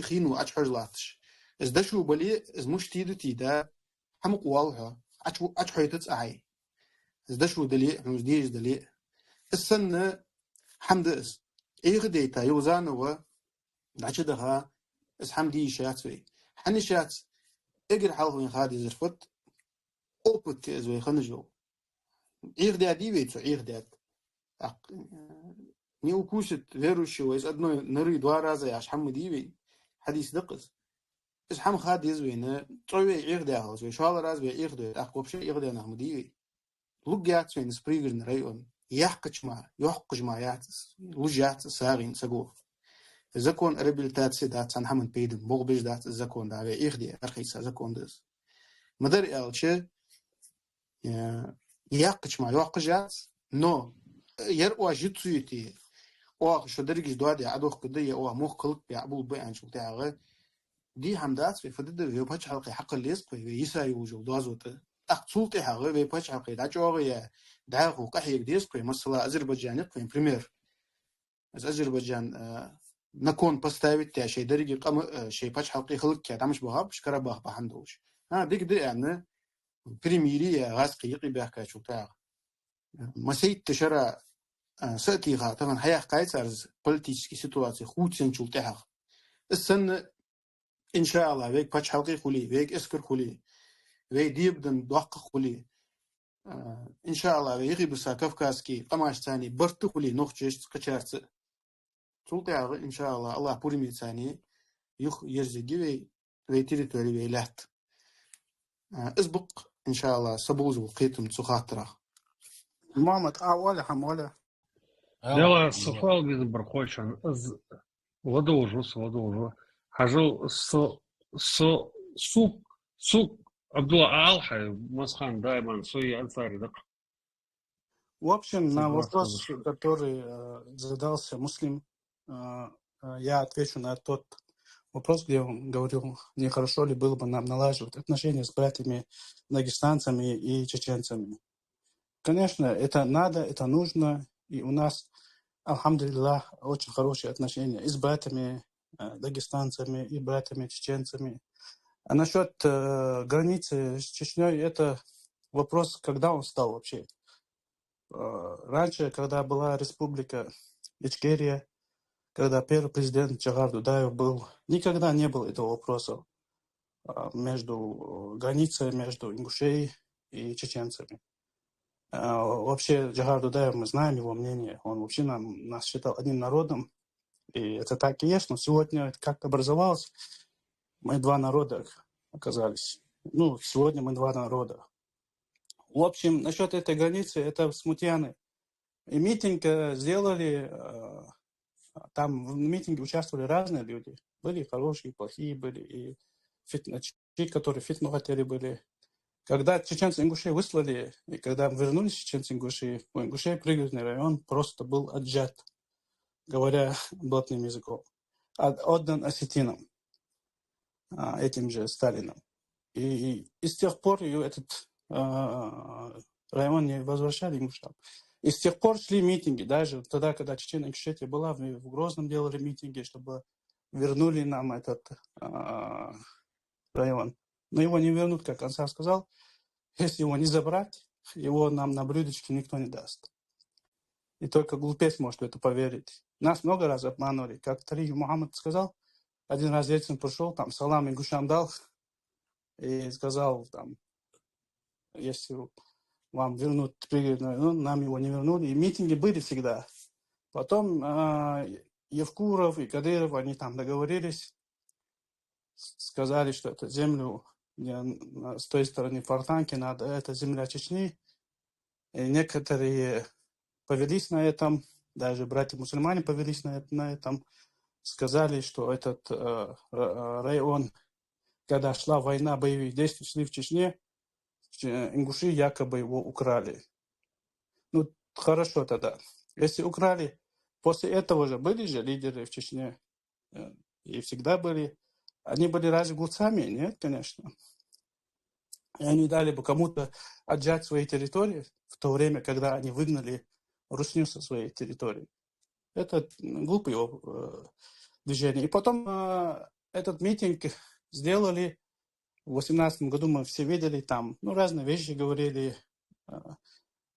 Speaker 1: خینو اچ حجلاتش از دشو بلی از مش تیدو تیدا هم قوالها اچ حیتت اعی از دشو دلی همز دیج دلی السنة حمد اس ایغ دیتا یوزانو دعچ دها از حمدی شات وی حنی شات اگر حالوین خادی زرفت اوپت از وی خنجو ایغ دیادی ویتو ایغ دیاد не укусит верующего из одной норы 2 раза, я шхам дивей, хадис дакыз. Из хам хадис вейна, трое игдяхал, вей шал раз вей игдяхал, ах вообще игдяхал дивей. Лугят вейна спригрн район, яхкачма ятс, лужат сагин сагов. Закон реабилитации дат санхаман пейден, бог беж дат закон да вей игдяхал, архиса закон дыз. Мадар элче, яхкачма ятс, но ير واجتسويتي او شدرجش دوادي عدوخ قضيه او مخ خلق بيعبول بيان شو تاعه دي حمدات في فدد في باتش حلقي حق الليسق في يساي وجو دوازوت اقصوتي حق في باتش حلقي داجوغي داغو قحي ديسق مثلا اذربيجان في بريمير اذربيجان نكون поставить تاع شي درجي قام شي باتش حلقي خلق كده مش بغاب شكرا بغ بحندوش ديك دي يعني بريميري غاسقي يقي بحكا شو تاع مسيت تشرع سأتيها طبعا حياة قايتر политической ситуации худсен чултехах. السنة إن شاء الله ويك باتش حلقي خولي ويك إسكر خولي ويك ديبدن دوق خولي إن شاء الله ويغي بسا كافكاسكي قماش ثاني برت خولي نوخجش قشارت чултехах إن شاء الله الله بورمي ثاني يخ يرزقي وي تيريتوري وي لات اسبق إن شاء الله سبوز وقيتم تسخاطره
Speaker 5: محمد ولا حم ولا
Speaker 6: Дела сафал без бархочан ладожу хажу сук Абдулла Алхай Масхан Дайман Суи Ансари.
Speaker 5: В общем, на вопрос, который задался муслим, я отвечу на тот вопрос, где он говорил, нехорошо ли было бы нам налаживать отношения с братьями дагестанцами и чеченцами. Конечно, это надо, это нужно, и у нас, алхамдулиллах, очень хорошие отношения и с братьями дагестанцами, и братьями чеченцами. А насчет границы с Чечней, это вопрос, когда он стал вообще. Раньше, когда была республика Ичкерия, когда первый президент Джагар Дудаев был, никогда не было этого вопроса между границей, между ингушей и чеченцами. Вообще Джагар Дудаев, мы знаем его мнение, он вообще нас считал одним народом, и это так и есть, но сегодня как образовалось, мы 2 народа оказались. Ну, сегодня мы 2 народа. В общем, насчет этой границы, это смутьяны. И митинг сделали, там в митинге участвовали разные люди. Были хорошие, плохие были, и фитначи, которые фитну хотели были. Когда чеченцы-ингушей выслали, и когда вернулись чеченцы-ингуши, у ингушей пригородный район просто был отжат, говоря блатным языком, отдан осетинам, этим же Сталином. И с тех пор этот район не возвращали ингушам. И с тех пор шли митинги, даже тогда, когда Чечена-Ингушетия была, в Грозном делали митинги, чтобы вернули нам этот район. Но его не вернут, как Ансар сказал. Если его не забрать, его нам на блюдечке никто не даст. И только глупец может в это поверить. Нас много раз обманули. Как Тарик Мухаммад сказал, один раз Ельцин пришел, там салам ингушам дал и сказал, там, если вам вернут пригородный район, нам его не вернули. И митинги были всегда. Потом Евкуров и Кадыров, они там договорились, сказали, что эту землю с той стороны Фортанки, это земля Чечни. И некоторые повелись на этом, даже братья-мусульмане повелись на этом, сказали, что этот район, когда шла война, боевые действия шли в Чечне, ингуши якобы его украли. Ну, хорошо тогда. Если украли, после этого же были же лидеры в Чечне, и всегда были. Они были разве глупцами? Нет, конечно. И они дали бы кому-то отжать свои территории в то время, когда они выгнали русню со своей территории. Это глупое движение. И потом этот митинг сделали в 2018 году, мы все видели там, разные вещи говорили.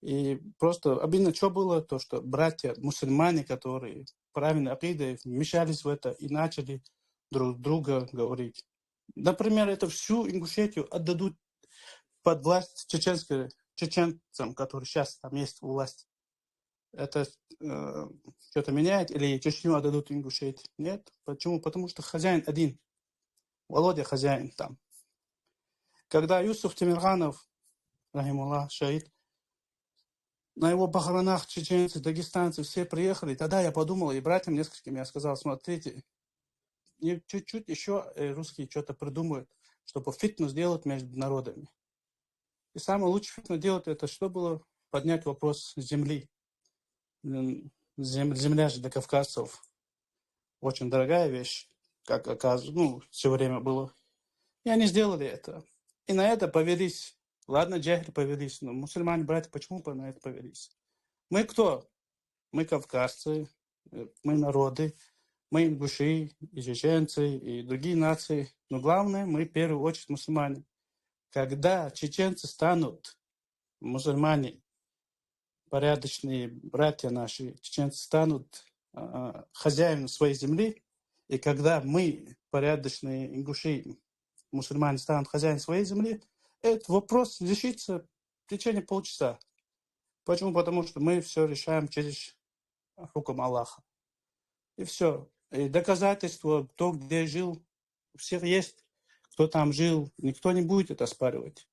Speaker 5: И просто обидно, что было, то, что братья-мусульмане, которые правильно акидой, вмешались в это и начали друг друга говорить. Например, это всю Ингушетию отдадут под власть чеченцам, которые сейчас там есть у власти. Это что-то меняет? Или Чечню отдадут Ингушетии? Нет. Почему? Потому что хозяин один. Володя хозяин там. Когда Юсуф Тимирханов, рахимуллах, шаид, на его похоронах чеченцы, дагестанцы все приехали, тогда я подумал, и братьям нескольким я сказал, смотрите, чуть-чуть еще русские что-то придумают, чтобы фитну сделать между народами. И самое лучшее фитну делать, это что было? Поднять вопрос земли. Земля же для кавказцев очень дорогая вещь, как оказывается, все время было. И они сделали это. И на это повелись. Ладно, джахли повелись, но мусульмане, братья, почему на это повелись? Мы кто? Мы кавказцы, мы народы, мы ингуши, и чеченцы, и другие нации. Но главное, мы в первую очередь мусульмане. Когда чеченцы станут, мусульмане, порядочные братья наши, чеченцы станут хозяевами своей земли, и когда мы, порядочные ингуши, мусульмане, станут хозяевами своей земли, этот вопрос решится в течение полчаса. Почему? Потому что мы все решаем через хукм Аллаха. И все. И доказательства, кто где жил, у всех есть. Кто там жил, никто не будет это оспаривать.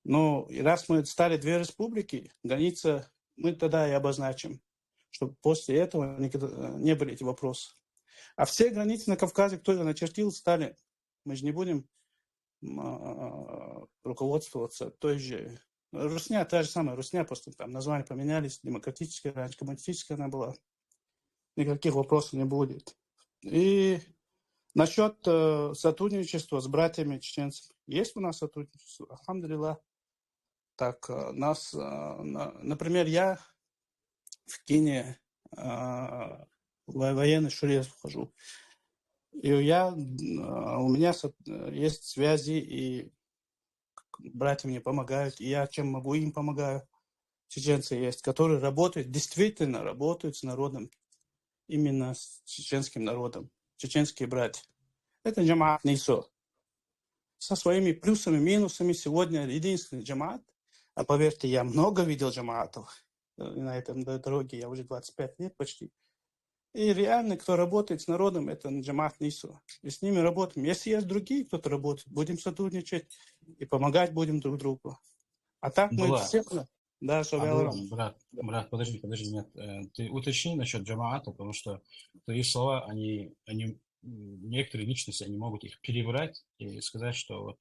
Speaker 5: Но раз мы стали две республики, граница мы тогда и обозначим, чтобы после этого не были эти вопросы. А все границы на Кавказе, кто их начертил, Сталин. Мы же не будем руководствоваться той же... Русня, та же самая Русня, просто там названия поменялись, демократическая, раньше коммунистическая она была. Никаких вопросов не будет. И насчет сотрудничества с братьями чеченцами. Есть у нас сотрудничество? Алхамдулиллах. Так, например, я в Кении военный шурес вхожу. И у меня есть связи, и братья мне помогают, и я чем могу им помогаю. Чеченцы есть, которые работают, действительно работают с народом, именно с чеченским народом, чеченские братья. Это джамаат Нисо. Со своими плюсами, минусами сегодня единственный джамаат. А поверьте, я много видел джамаатов на этом дороге, я уже 25 лет почти. И реально, кто работает с народом, это джамаат Нисо. И с ними работаем. Если есть другие, кто-то работает, будем сотрудничать и помогать будем друг другу. А так мы все... Да,
Speaker 2: брат, подожди, нет. Ты уточни насчет джамаата, потому что твои слова, они некоторые личности, они могут их перебрать и сказать, что вот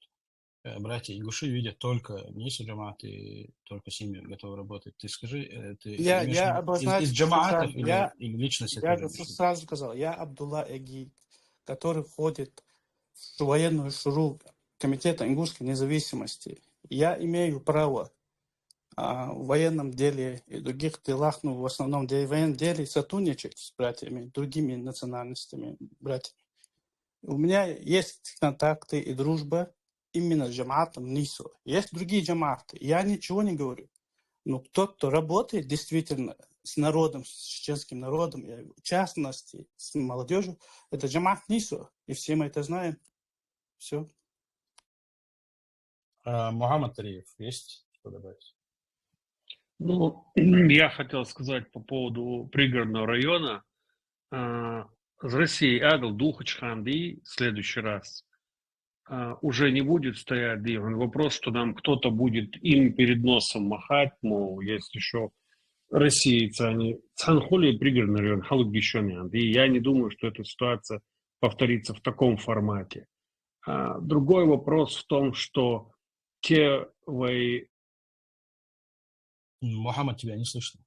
Speaker 2: братья ингуши видят только Нисо джамаат и только с ними готовы работать. Ты скажи, ты
Speaker 5: я обозначил,
Speaker 2: из джамаатов или личности?
Speaker 5: Я сразу сказал, я Абдулла Эги, который входит в военную шуру Комитета ингушской независимости. Я имею право в военном деле и других делах, в основном в военном деле сотрудничать с братьями, другими национальностями, братьями. У меня есть контакты и дружба именно с джамаатом Нисо. Есть другие джамааты, я ничего не говорю. Но тот, кто работает действительно с народом, с чеченским народом, в частности, с молодежью, это джамаат Нисо. И все мы это знаем. Все.
Speaker 2: Мухаммад Тариев, есть что добавить?
Speaker 6: Я хотел сказать по поводу пригородного района. С Россией Адл Духачханди в следующий раз уже не будет стоять вопрос, что нам кто-то будет им перед носом махать, мол, есть еще российцы, они цанхоли пригородный район, халык бещонян. И я не думаю, что эта ситуация повторится в таком формате. Другой вопрос в том, что те
Speaker 2: Мухаммад, тебя не слышно.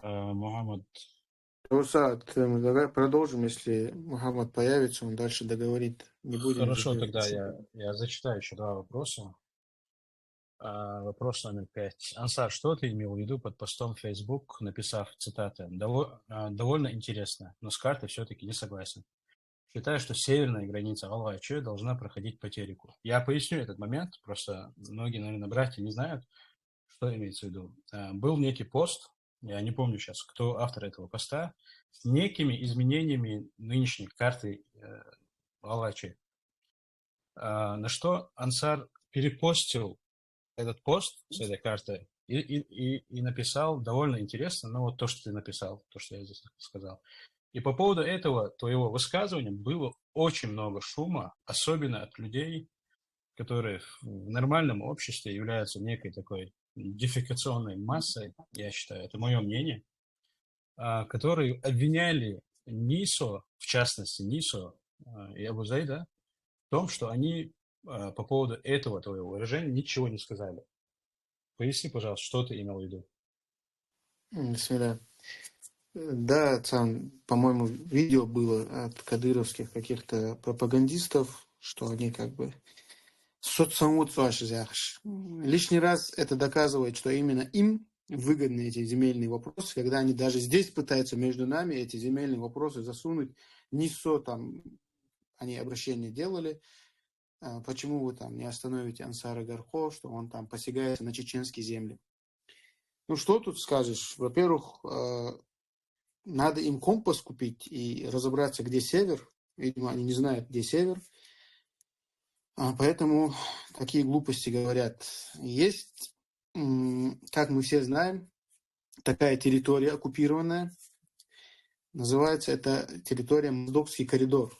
Speaker 2: Мухаммад.
Speaker 1: Русат, давай продолжим, если Мухаммад появится, он дальше договорит. Не будем.
Speaker 2: Хорошо, тогда я зачитаю еще два вопроса. Вопрос номер 5. Ансар, что ты имел в виду под постом в Facebook, написав, цитата, «Довольно интересно, но с картой все-таки не согласен. Считаю, что северная граница Алгачи должна проходить по Тереку». Я поясню этот момент, просто многие, наверное, братья не знают, что имеется в виду. Был некий пост, я не помню сейчас, кто автор этого поста, с некими изменениями нынешней карты Алгачи. На что Ансар перепостил этот пост с этой картой и написал довольно интересно, ну вот то, что ты написал, то, что я здесь сказал. И по поводу этого твоего высказывания было очень много шума, особенно от людей, которые в нормальном обществе являются некой такой дефекационной массой, я считаю, это мое мнение, которые обвиняли НИСО, в частности НИСО и Абу Зайда, в том, что они по поводу этого твоего выражения ничего не сказали. Поясни, пожалуйста, что ты имел в виду?
Speaker 1: Бисмилля. Да, там, по-моему, видео было от кадыровских каких-то пропагандистов, что они как бы лишний раз это доказывает, что именно им выгодны эти земельные вопросы, когда они даже здесь пытаются между нами эти земельные вопросы засунуть. НИСО там, они обращения делали. Почему вы там не остановите Ансара Гархо, что он там посягает на чеченские земли? Ну, что тут скажешь? Во-первых, надо им компас купить и разобраться, где север. Видимо, они не знают, где север. Поэтому такие глупости говорят. Есть, как мы все знаем, такая территория оккупированная. Называется это территория Моздокский коридор.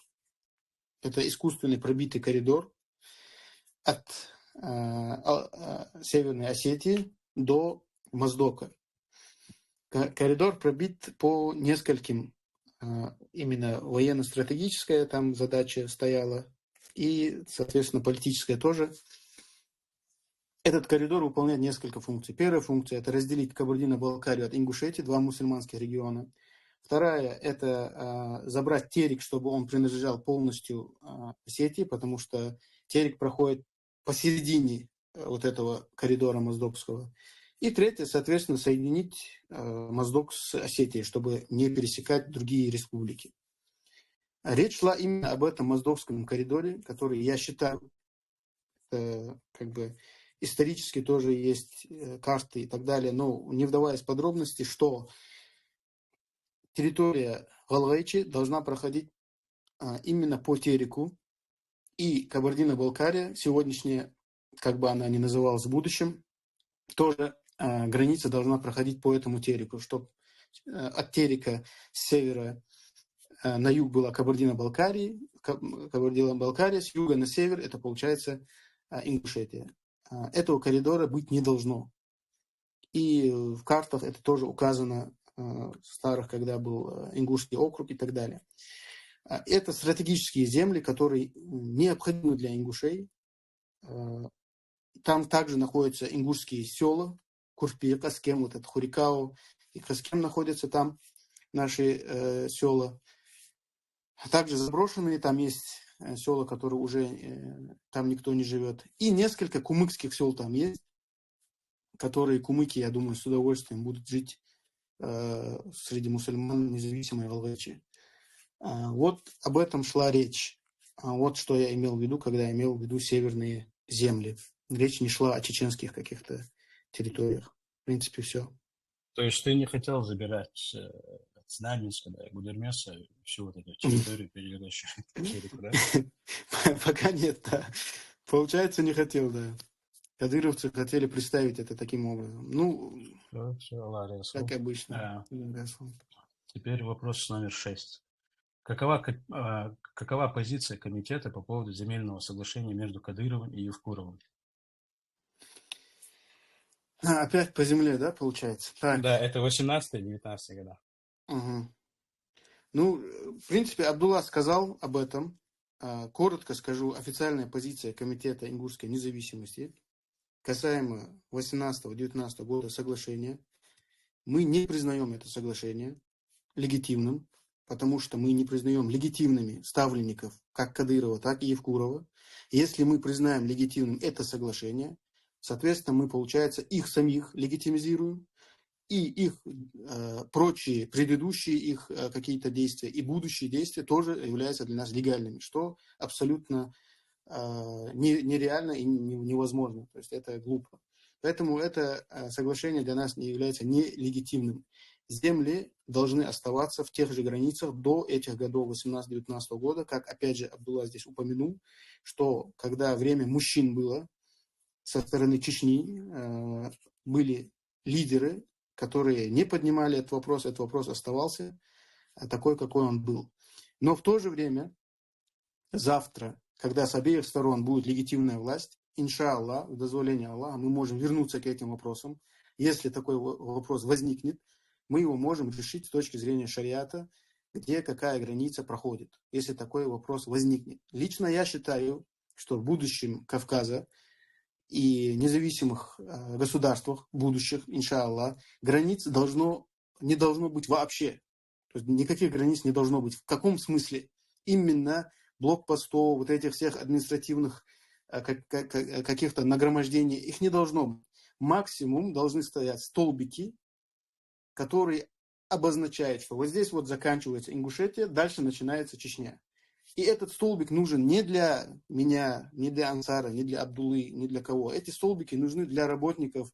Speaker 1: Это искусственный пробитый коридор от Северной Осетии до Моздока. Коридор пробит по нескольким, именно военно-стратегическая там задача стояла, и, соответственно, политическая тоже. Этот коридор выполняет несколько функций. Первая функция – это разделить Кабардино-Балкарию от Ингушетии, два мусульманских региона. Вторая – это забрать Терек, чтобы он принадлежал полностью Осетии, потому что Терек проходит посередине вот этого коридора моздокского. И третье, соответственно, соединить Моздок с Осетией, чтобы не пересекать другие республики. Речь шла именно об этом моздокском коридоре, который, я считаю, как бы исторически тоже есть карты и так далее, но не вдаваясь в подробности, что территория Галгайчи должна проходить именно по Тереку, и Кабардино-Балкария, сегодняшняя, как бы она ни называлась в будущем, тоже граница должна проходить по этому Тереку, чтобы от Терека с севера на юг была Кабардино-Балкария, с юга на север это получается Ингушетия. Этого коридора быть не должно. И в картах это тоже указано, старых, когда был Ингушский округ и так далее. Это стратегические земли, которые необходимы для ингушей. Там также находятся ингушские села, Курпи, Каскем, вот это Хурикау и Каскем находятся там, наши села. А также заброшенные, там есть села, которые уже там никто не живет. И несколько кумыкских сел там есть, которые кумыки, я думаю, с удовольствием будут жить среди мусульман независимой Алгачи. Вот об этом шла речь. Вот что я имел в виду, когда имел в виду северные земли. Речь не шла о чеченских каких-то территориях. В принципе, все.
Speaker 2: То есть ты не хотел забирать от Знаменска, да, Гудермеса, всю вот эту территорию, передающую Тереку, да?
Speaker 1: Пока нет, да. Получается, не хотел, да. Кадыровцы хотели представить это таким образом. Ну,
Speaker 2: все, ладно,
Speaker 1: как обычно.
Speaker 2: Теперь вопрос номер 6. Какова позиция комитета по поводу земельного соглашения между Кадыровым и Евкуровым?
Speaker 1: Опять по земле, да, получается? Так.
Speaker 2: Да, это 18-19 года.
Speaker 1: Угу. Ну, в принципе, Абдулла сказал об этом. Коротко скажу, официальная позиция Комитета ингушской независимости касаемо 18-19 года соглашения. Мы не признаем это соглашение легитимным, потому что мы не признаем легитимными ставленников как Кадырова, так и Евкурова. Если мы признаем легитимным это соглашение, соответственно, мы, получается, их самих легитимизируем, и их прочие, предыдущие их какие-то действия и будущие действия тоже являются для нас легальными, что абсолютно нереально и невозможно. То есть это глупо. Поэтому это соглашение для нас не является нелегитимным. Земли должны оставаться в тех же границах до этих годов 18-19 года, как опять же Абдулла здесь упомянул, что когда время мужчин было, со стороны Чечни были лидеры, которые не поднимали этот вопрос оставался такой, какой он был. Но в то же время завтра, когда с обеих сторон будет легитимная власть, иншаллах, в дозволение Аллаха, мы можем вернуться к этим вопросам. Если такой вопрос возникнет, мы его можем решить с точки зрения шариата, где какая граница проходит, если такой вопрос возникнет. Лично я считаю, что в будущем Кавказа и независимых государствах будущих, иншаллах, границ не должно быть вообще. То есть никаких границ не должно быть. В каком смысле? Именно блокпостов, вот этих всех административных каких-то нагромождений, их не должно быть. Максимум должны стоять столбики, которые обозначают, что вот здесь вот заканчивается Ингушетия, дальше начинается Чечня. И этот столбик нужен не для меня, не для Ансара, не для Абдуллы, не для кого. Эти столбики нужны для работников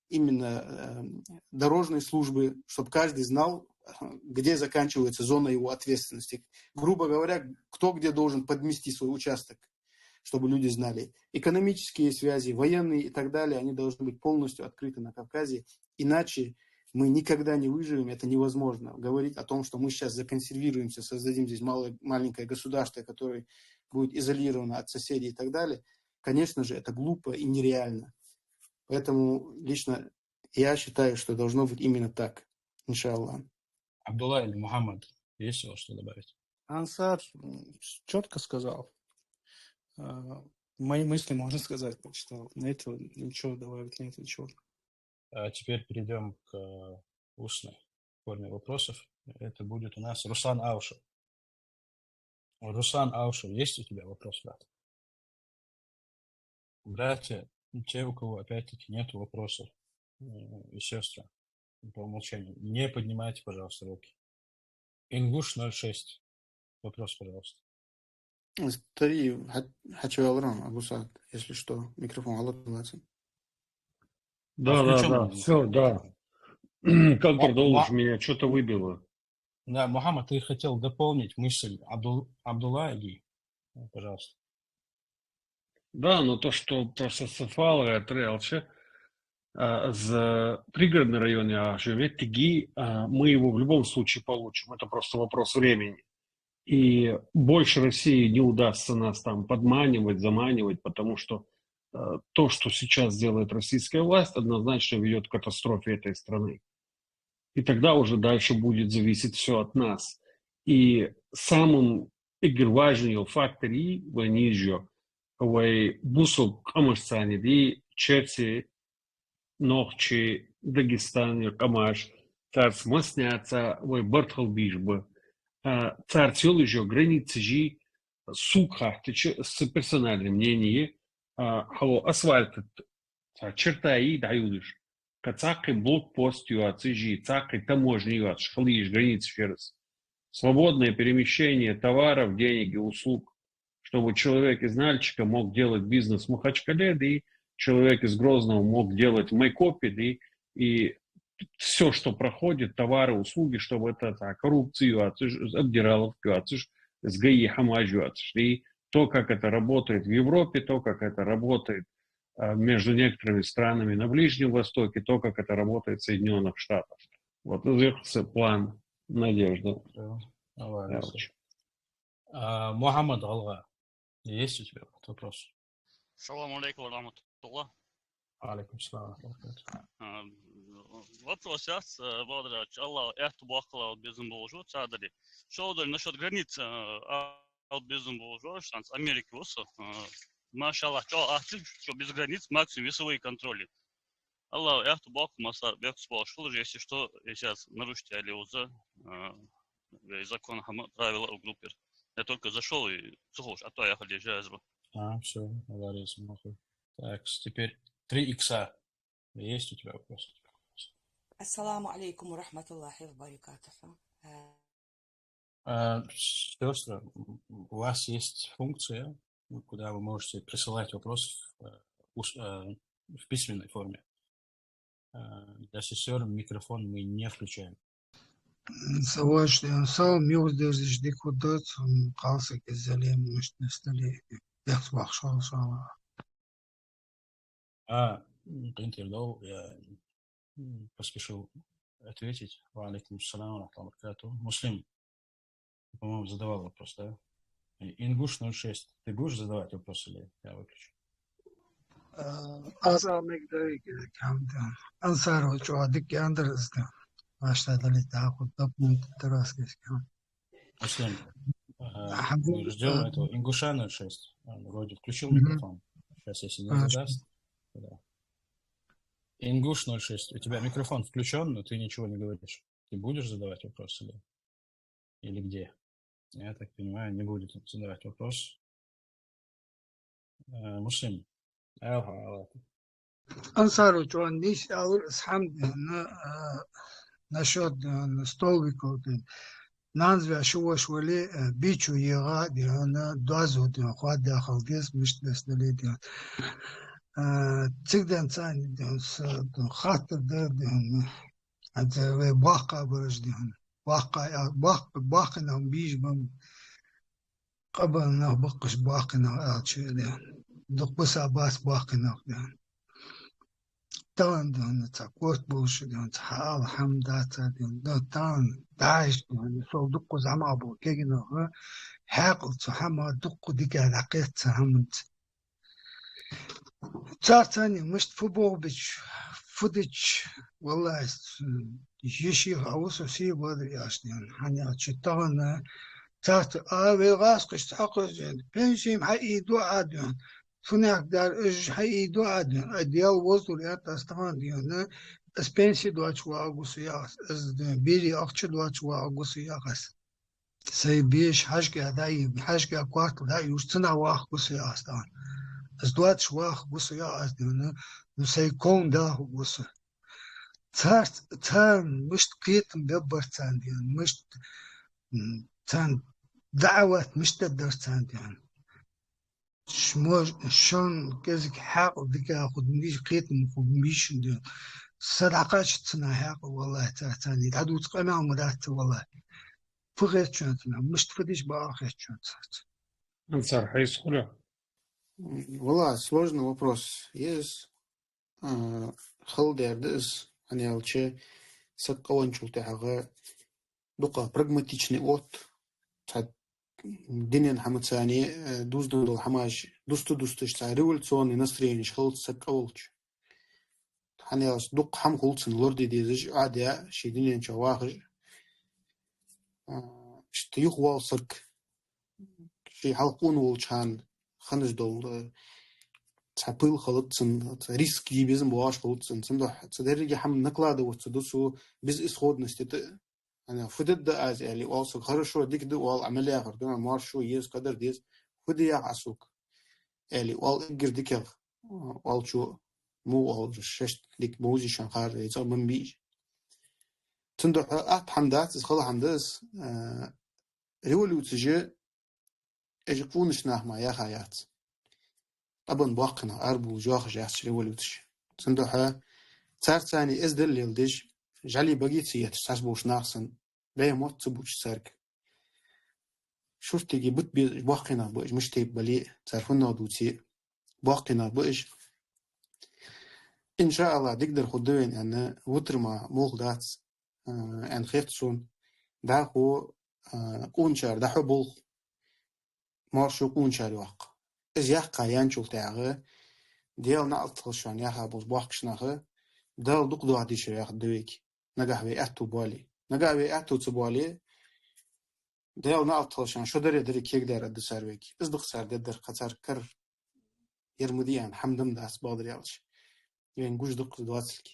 Speaker 1: именно дорожной службы, чтобы каждый знал, где заканчивается зона его ответственности. Грубо говоря, кто где должен подмести свой участок, чтобы люди знали. Экономические связи, военные и так далее, они должны быть полностью открыты на Кавказе. Иначе мы никогда не выживем, это невозможно. Говорить о том, что мы сейчас законсервируемся, создадим здесь маленькое государство, которое будет изолировано от соседей и так далее, конечно же, это глупо и нереально. Поэтому лично я считаю, что должно быть именно так, иншаллах.
Speaker 2: Абдулла или Мухаммад, есть у вас что добавить?
Speaker 5: Ансар четко сказал. Мои мысли, можно сказать, прочитал. На это ничего добавить, нет ничего.
Speaker 2: А теперь перейдем к устной форме вопросов. Это будет у нас Руслан Аушев. Руслан Аушев, есть у тебя вопрос, брат? Братья, те, у кого опять-таки нет вопросов, и сестры, по умолчанию, не поднимайте, пожалуйста, руки. Ингуш 06. Вопрос, пожалуйста.
Speaker 1: Стари, хочу Алрам, Абусад, если что, микрофон, Аллах.
Speaker 6: Да, все, да. Как продолжишь, меня что-то выбило.
Speaker 2: Да, Мухаммад, ты хотел дополнить мысль Абдулла или, пожалуйста.
Speaker 6: Да, но то, что просто совпало, отрелся за пригородный район, а живет Тиги, мы его в любом случае получим. Это просто вопрос времени. И больше России не удастся нас там подманивать, заманивать, потому что то, что сейчас делает российская власть, однозначно ведет к катастрофе этой страны. И тогда уже дальше будет зависеть все от нас. И самым важным фактором в Нижнем, в Бусу, Камашцане, и Черти, Нохчи, Дагестане, Камаш, Царс Масняца, в Бартхалбишбе, Царь Цюлыжо, границы жи, сука, с персональным мнением, асфальт, черта и даюдыш. Кацакай блокпост юацы жи, цакай таможни юац, шхалиш, границы через. Свободное перемещение товаров, денег и услуг, чтобы человек из Нальчика мог делать бизнес в Махачкале, да и человек из Грозного мог делать в Майкопе, да и все, что проходит, товары, услуги, чтобы это коррупцию обдираловку, с ГАИ хамажу. И то, как это работает в Европе, то, как это работает между некоторыми странами на Ближнем Востоке, то, как это работает в Соединенных Штатах. Вот это план, Надежда.
Speaker 2: Мухаммад Алга, есть у тебя вопрос?
Speaker 13: Салам алейкум ва рахматуллах.
Speaker 2: Алейкум салам.
Speaker 13: Вопрос есть, благодаря Аллаху, это бахла безум божу, цадали. Что насчет границ безум божу, шанс Америки вусо. Машаллах, что без границ максимум весовые контроли. Аллах, это бахла маса бег спрашивал, если что сейчас нарушите алиуза закон правила у группы. Я только зашел и слушал, а то я ходил жезл.
Speaker 2: Все, авария смаху. Так, теперь 3 икса. Есть у тебя вопрос?
Speaker 14: Ассаламу алейкум ва рахматуллахи ва баракатуху.
Speaker 2: Сестра, у вас есть функция, куда вы можете присылать вопросы в письменной форме. Для сестер микрофон мы не включаем.
Speaker 11: Сау мюздеш дикудот қалсы кезелем мüştesteli яхшбах шала.
Speaker 2: Ты интервью, я поспешил ответить. Ва алейкум ассалам ва рахматуллахи. Муслим, по-моему, задавал вопрос, да? Ингуш 06. Ты будешь задавать вопрос или я выключу?
Speaker 11: Аса мигдari kamda. Ansar çoğadık yandırızdı. Başladılı tahut toplu teraskeş kam.
Speaker 2: Муслим, мы ждем этого Ингуша 06. Он вроде включил микрофон. Сейчас, если не задаст. Да. Ингуш 06. У тебя микрофон включен, но ты ничего не говоришь. Ты будешь задавать вопрос или где? Я так понимаю, не будет задавать вопрос. Муслим.
Speaker 11: Ansar çoğan niş alır hamd насчет столбиков. Нанзвя шуашвали бичу ега диана дазу диан хват дахал дес миштнеснели диан. Цигден цани диан хатыр диан. Адзеве бака барыш диан. Бакына биш бам قبلنا بقش باقنا أشياء ده دقبس عباس باقنا ده تان ده تقوت بوش ده تحال حمدات ده تان داعش ده سو دقوز عم أبو كيجنا ها حاقل تحمى دقو ديك علاقات تحمد تاني مش فوبو بيش فودش والله يشي غوصو سي بدري عشان حني أشتغلنا تات وغاس قشت عقل بنشيم حقي دعاء فناك دار إج حقي دعاء أديال وصل يا تستان ديانا اسبنسي دعاء شوا أقصياس از بيري أخش دعاء شوا أقصياس سي بيش حشك هداي حشك أقوات لا يستنا واخ أقصياس دان از دعاء شوا أقصياس ديانا نسي كون ده أقصي تان مش قيتم ببرتان ديان مش تان دعوة مش تقدر تاني شموش شون كذا حق ذكاء خد ميش قيت مخد ميش صدقات تنا حق والله تاني هادو تقمع مرات والله فغيت شون تنا مش تفديش باخر شون
Speaker 6: Ансар, хайс хуля.
Speaker 1: Вала, сложный вопрос. Есть халдердес, они алче саккаванчул тяга дука прагматичный от دنيا حمد ثاني دوز دول حماش دوستش تاع ريفولوسيون نصرين شخلت سكولش حني دق حم خلصن لورد ديزج عادة شي دنيا شواخج شتيخ والسك شي حلقون والشان خنج دول تابل خلصن ريسك بيزن بواش خلصن سندح تدرج حم نقلاده وتدوسو بز اسخود نستت أنا فدد از يعني والسك خرشوا ديك دو وال عملية خردنا مارشوا يز قدر ديز فدي عسوك يعني وال إجر ديك وال شو مو وال شش ديك موزي شنخار يزال من بيج تندح حمدات خلا حمداس ريولوتجي اجقونش نحما يا حيات طبعا باقنا أربو جاخ جاس ريولوتج تندح تارتاني إز دليل ديش جالي بقيتي تحسبوش ناقصن لا يموت تبوش سارك شفتي بوت بي باقنا بوش مش تيب بلي تعرفنا دوتي باقنا بوش إن شاء الله تقدر خدوين أن وتر ما مغدات أن خيرتسون دا هو قونشار ده حبول مارشو قونشار واق إز يحقا ينشول تاعه ديال نعطشان ياها بوز باقشناها دال دوق دو عديش ياخ دويك نجح بيأتو بالي نجح بيأتو تبالي ديال نعطشان شو دري كيك دار الدسار ويك إز دوق سار در قطار كر يرمديان حمدم داس بادر يالش يعني جوج دوق دواتلك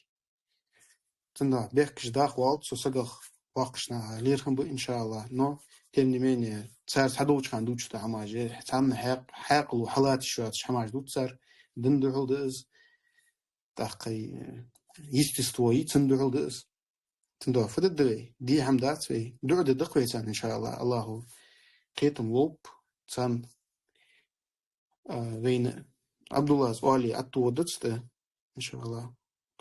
Speaker 1: تندا بيحكش داخ والت سو سقخ باقشناها ليرهم بو إن شاء الله نو тем не менее царь хадоучхан дучта хамаже там хaq وحالات شوات حماج دوتсар дындулдыз тахай естество и цындулдыз тындо фддвей ди хамдатвей дуд даквейсан иншаллах аллаху قيتم لوب цан вейн Абдулла Али аттуодцте иншаллах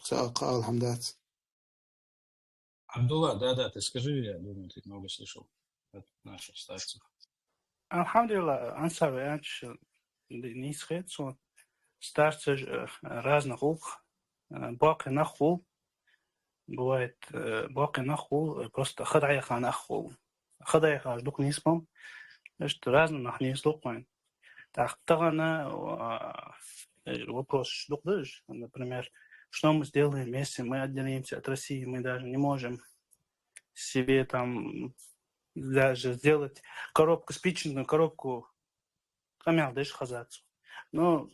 Speaker 1: саал хамдат
Speaker 2: Абдулла, да, ты скажи, я думаю, ты много слышал от наших старцев.
Speaker 5: Алхамдулилла, ансавяч, нисхет, so старцы разных ух, баки нахул, бывает баки нахул, просто хадаяха нахул. Хадаяха ждук ниспам, что разные нахни слухаем. Так, тогда вопрос ждук дыш, например, что мы сделаем вместе, мы отделимся от России, мы даже не можем себе там даже сделать коробку, спичечную коробку, камялдыш хазацу. Ну,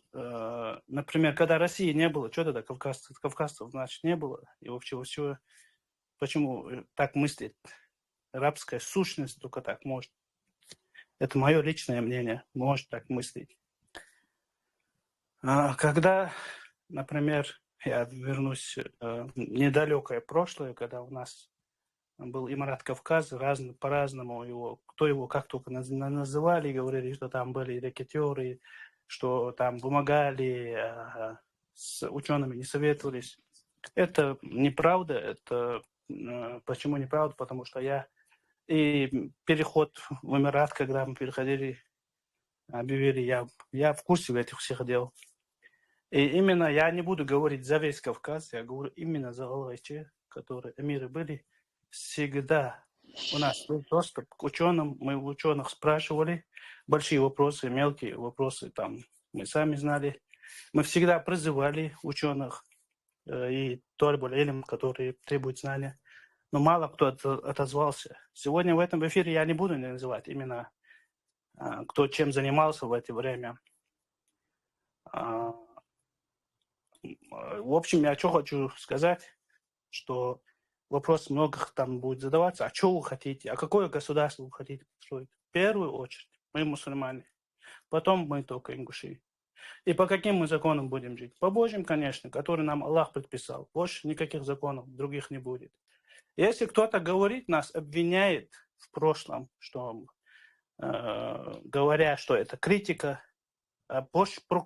Speaker 5: например, когда России не было, что тогда кавказцев, значит, не было. И вообще все, почему так мыслит рабская сущность только так может. Это мое личное мнение, может так мыслить. Когда, например, я вернусь в недалекое прошлое, когда у нас был Имарат Кавказ, по-разному его, кто его как только называли, говорили, что там были рекетёры, что там помогали, с учеными не советовались. Это неправда. Это почему неправда? Потому что и переход в Эмират, когда мы переходили, объявили, я в курсе этих всех дел. И именно я не буду говорить за весь Кавказ, я говорю именно за Алайче, которые эмиры были. Всегда у нас был доступ к ученым, мы у ученых спрашивали большие вопросы, мелкие вопросы, там мы сами знали. Мы всегда призывали ученых и Торбуль Элем, которые требуют знания. Но мало кто отозвался. Сегодня в этом эфире я не буду называть именно, кто чем занимался в это время. В общем, я что хочу сказать, что вопрос многих там будет задаваться. А что вы хотите? А какое государство вы хотите построить? В первую очередь мы мусульмане. Потом мы только ингуши. И по каким мы законам будем жить? По Божьим, конечно, которые нам Аллах предписал. Больше никаких законов других не будет. Если кто-то говорит, нас обвиняет в прошлом, что говоря, что это критика,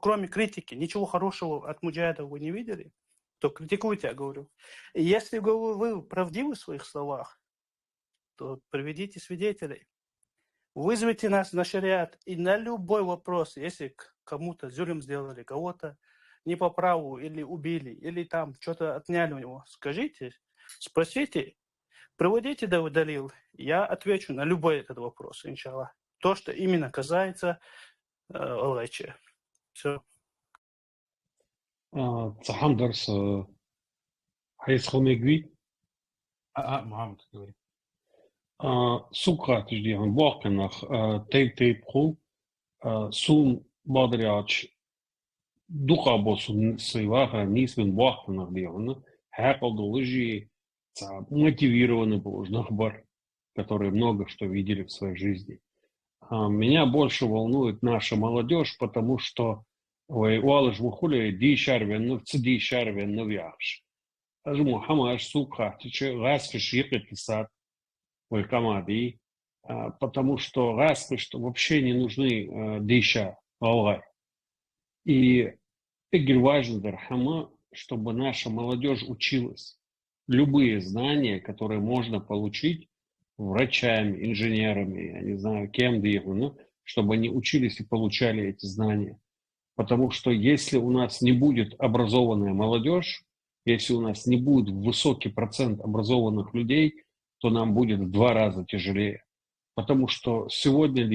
Speaker 5: кроме критики, ничего хорошего от муджахидов вы не видели, то критикуйте, я говорю. И если вы правдивы в своих словах, то приведите свидетелей. Вызовите нас на шариат и на любой вопрос, если кому-то зюлем сделали, кого-то не по праву или убили, или там что-то отняли у него, скажите, спросите, приводите далил, я отвечу на любой этот вопрос, иншаллах. То, что именно касается Аллайче. Все.
Speaker 6: Цахан дарс хайсхомегви.
Speaker 2: Мухаммад говорит.
Speaker 6: Сука тиждихан баканах тейп хул сум бадриач духа босун сейваха нисмен баканах диана хакалдулыжи мотивированный бар, которые много что видели в своей жизни. Меня больше волнует наша молодежь, потому что уалыш мухуле ди шарвен ну цди шарвен ну вяш. Ажу Мухаммад сука тиче гасфиш епетисат ой камади, потому что гасфиш что вообще не нужны диша алгай. И игр важно дархама, чтобы наша молодежь училась. Любые знания, которые можно получить врачами, инженерами, я не знаю, кем-то, чтобы они учились и получали эти знания. Потому что если у нас не будет образованная молодежь, если у нас не будет высокий процент образованных людей, то нам будет в 2 раза тяжелее. Потому что сегодня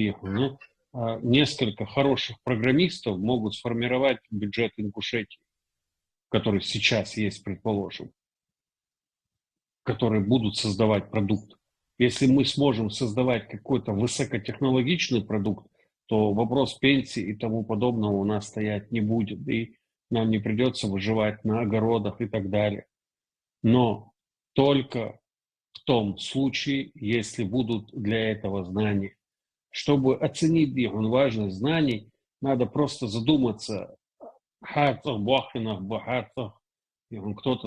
Speaker 6: несколько хороших программистов могут сформировать бюджет Ингушетии, который сейчас есть, предположим, которые будут создавать продукт. Если мы сможем создавать какой-то высокотехнологичный продукт, то вопрос пенсии и тому подобного у нас стоять не будет, и нам не придется выживать на огородах и так далее. Но только в том случае, если будут для этого знания. Чтобы оценить важность знаний, надо просто задуматься, кто-то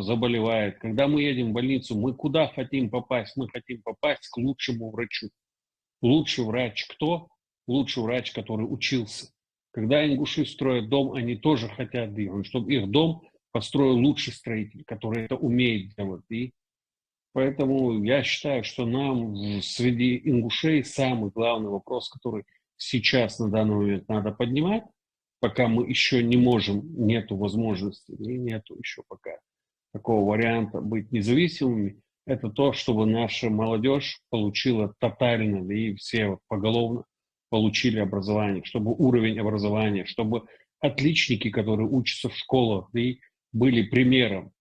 Speaker 6: заболевает. Когда мы едем в больницу, мы куда хотим попасть? Мы хотим попасть к лучшему врачу. Лучший врач кто? Лучший врач, который учился. Когда ингуши строят дом, они тоже хотят, чтобы их дом построил лучший строитель, который это умеет делать. И поэтому я считаю, что нам среди ингушей самый главный вопрос, который сейчас на данный момент надо поднимать, пока мы еще не можем, нету возможности, и нету еще пока такого варианта быть независимыми, это то, чтобы наша молодежь получила тотально, и все поголовно получили образование, чтобы уровень образования, чтобы отличники, которые учатся в школах, и были примером,